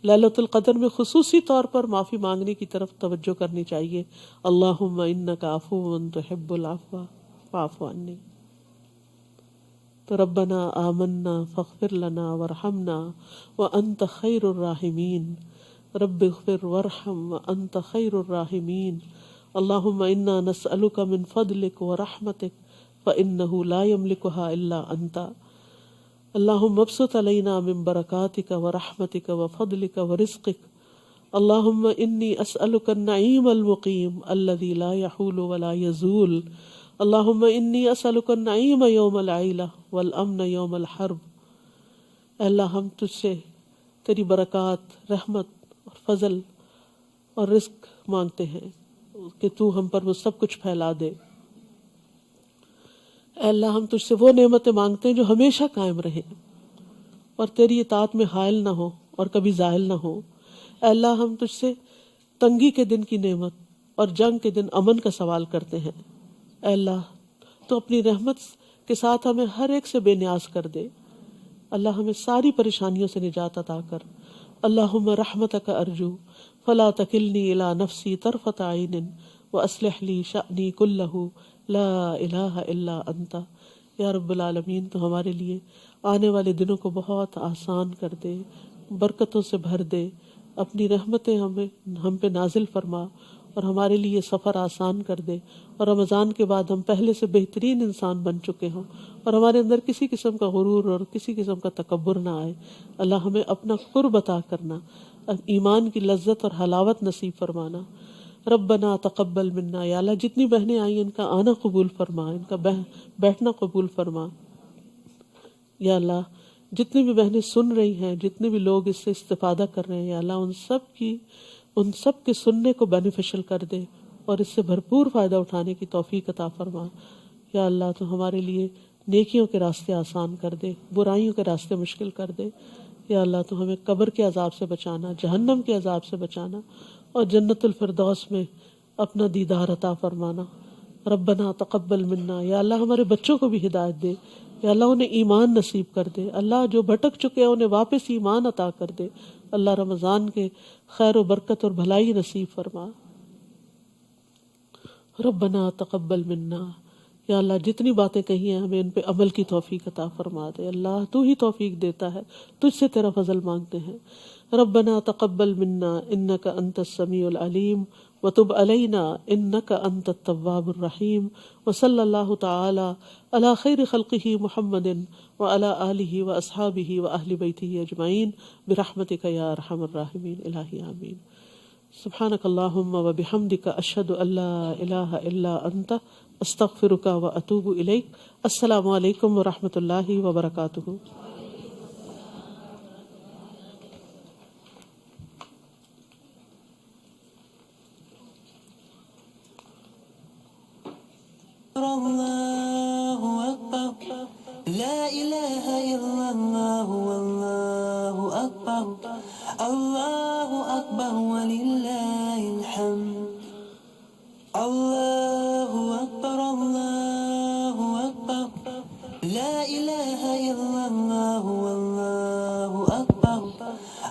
Speaker 1: لیلۃ القدر میں خصوصی طور پر معافی مانگنے کی طرف توجہ کرنی چاہیے. اللہم انک عفو تحب العفو فاعف عنی. تو ربنا آمنا فاغفر لنا وارحمنا وانت خیر الراحمین. رب اغفر وارحم وانت خیر الراحمین. اللہم انا نسألک من فضلک ورحمتک فإنہ لا یملکها الا انت. اللہم ابسط علینا من برکاتک ورحمتک وفضلک ورزقک. اللہم انی اسألک النعیم المقیم الذی لا یحول ولا یزول. اللہم انی اسألک النعیم یوم العیلہ والامن یوم الحرب. اے اللہ ہم تجھ سے تیری برکات، رحمت اور فضل اور رزق مانگتے ہیں کہ تو ہم پر وہ سب کچھ پھیلا دے. اے اللہ ہم تجھ سے وہ نعمتیں مانگتے ہیں جو ہمیشہ قائم رہیں اور تیری اطاعت میں حائل نہ ہو اور کبھی زائل نہ ہو. اے اللہ ہم تجھ سے تنگی کے دن کی نعمت اور جنگ کے دن امن کا سوال کرتے ہیں. اے اللہ تو اپنی رحمت کے ساتھ ہمیں ہر ایک سے بے نیاز کر دے. اللہ ہمیں ساری پریشانیوں سے نجات عطا کر. اللہم رحمتک ارجو فلا تکلنی الی نفسی طرفۃ عین واصلح لی شأنی کلہ لا الہ الا انت. یا رب العالمین تو ہمارے لیے آنے والے دنوں کو بہت آسان کر دے، برکتوں سے بھر دے. اپنی رحمتیں ہم پہ نازل فرما اور ہمارے لیے سفر آسان کر دے. اور رمضان کے بعد ہم پہلے سے بہترین انسان بن چکے ہوں اور ہمارے اندر کسی قسم کا غرور اور کسی قسم کا تکبر نہ آئے. اللہ ہمیں اپنا قرب عطا کرنا، ایمان کی لذت اور حلاوت نصیب فرمانا. ربنا تقبل منا، یا اللہ جتنی بہنیں آئی ان کا آنا قبول فرما، ان کا بیٹھنا قبول فرما. یا اللہ جتنی بھی بہنیں سن رہی ہیں، جتنے بھی لوگ اس سے استفادہ کر رہے ہیں، یا اللہ ان سب کے سننے کو بینیفیشل کر دے اور اس سے بھرپور فائدہ اٹھانے کی توفیق عطا فرما. یا اللہ تو ہمارے لیے نیکیوں کے راستے آسان کر دے، برائیوں کے راستے مشکل کر دے. یا اللہ تو ہمیں قبر کے عذاب سے بچانا، جہنم کے عذاب سے بچانا اور جنت الفردوس میں اپنا دیدار عطا فرمانا. ربنا تقبل منا، یا اللہ ہمارے بچوں کو بھی ہدایت دے. یا اللہ انہیں ایمان نصیب کر دے. اللہ جو بھٹک چکے ہیں انہیں واپس ایمان عطا کر دے. اللہ رمضان کے خیر و برکت اور بھلائی نصیب فرما. ربنا تقبل منا، یا اللہ جتنی باتیں کہی ہیں ہمیں ان پہ عمل کی توفیق عطا فرما دے. اللہ تو ہی توفیق دیتا ہے، تجھ سے تیرا فضل مانگتے ہیں. ربنا تقبل منا انک انت السمیع العلیم وتب علینا انک انت التواب الرحیم. وصلی اللہ تعالی علی خیر خلقہ محمد وعلی آلہ واصحابہ واہل بیتہ اجمعین برحمتک یا ارحم الراحمین. الہی آمین. سبحانک اللہم وبحمدک اشہد ان لا الہ الا انت استغفرک واتوب الیک. السلام علیکم ورحمۃ اللہ وبرکاتہ.
Speaker 3: اللہ اکبر لا الہ الا اللہ واللہ اکبر اللہ اکبر وللہ الحمد. اللہ اکبر لا الہ الا اللہ واللہ اکبر.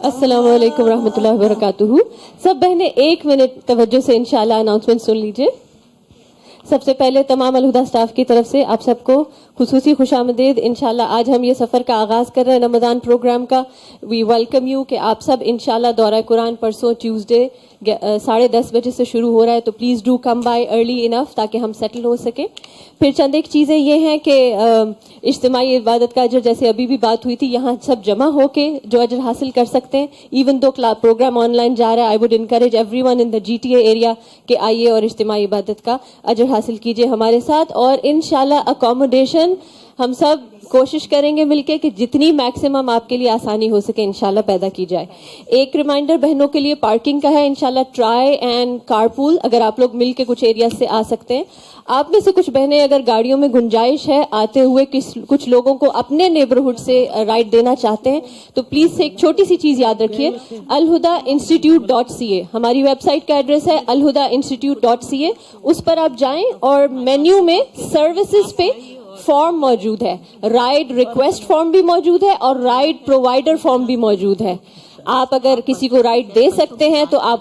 Speaker 4: السلام علیکم ورحمۃ اللہ وبرکاتہ. سب بہنیں 1 منٹ توجہ سے انشاءاللہ اناؤنسمنٹ سن لیجئے. سب سے پہلے تمام الہدیٰ سٹاف کی طرف سے آپ سب کو خصوصی خوش آمدید. انشاءاللہ آج ہم یہ سفر کا آغاز کر رہے ہیں رمضان پروگرام کا. وی ویلکم یو کہ آپ سب انشاءاللہ دورہ قرآن پرسوں ٹیوزڈے 10:30 بجے سے شروع ہو رہا ہے, تو please do come by early enough تاکہ ہم سیٹل ہو سکیں. پھر چند ایک چیزیں یہ ہیں کہ اجتماعی عبادت کا اجر, جیسے ابھی بھی بات ہوئی تھی, یہاں سب جمع ہو کے جو اجر حاصل کر سکتے ہیں. ایون دو پروگرام آن لائن جا رہا ہے, I would encourage everyone in the GTA area کہ آئیے اور اجتماعی عبادت کا اجر حاصل کیجیے ہمارے ساتھ. اور انشاءاللہ اکوموڈیشن ہم سب کوشش کریں گے مل کے کہ جتنی میکسیمم آپ کے لیے آسانی ہو سکے انشاءاللہ پیدا کی جائے. ایک ریمائنڈر بہنوں کے لیے پارکنگ کا ہے, انشاءاللہ ٹرائی اینڈ کار پول, اگر آپ لوگ مل کے کچھ ایریاز سے آ سکتے ہیں. آپ میں سے کچھ بہنیں اگر گاڑیوں میں گنجائش ہے آتے ہوئے کچھ لوگوں کو اپنے نیبرہڈ سے رائڈ دینا چاہتے ہیں, تو پلیز سے ایک چھوٹی سی چیز یاد رکھیے, alhudainstitute.ca ہماری ویب سائٹ کا ایڈریس ہے, alhudainstitute.ca. اس پر آپ جائیں اور مینیو میں سروسز پہ فارم موجود ہے, رائڈ ریکویسٹ فارم بھی موجود ہے اور رائڈ پرووائڈر فارم بھی موجود ہے. آپ اگر کسی کو رائڈ دے سکتے ہیں تو آپ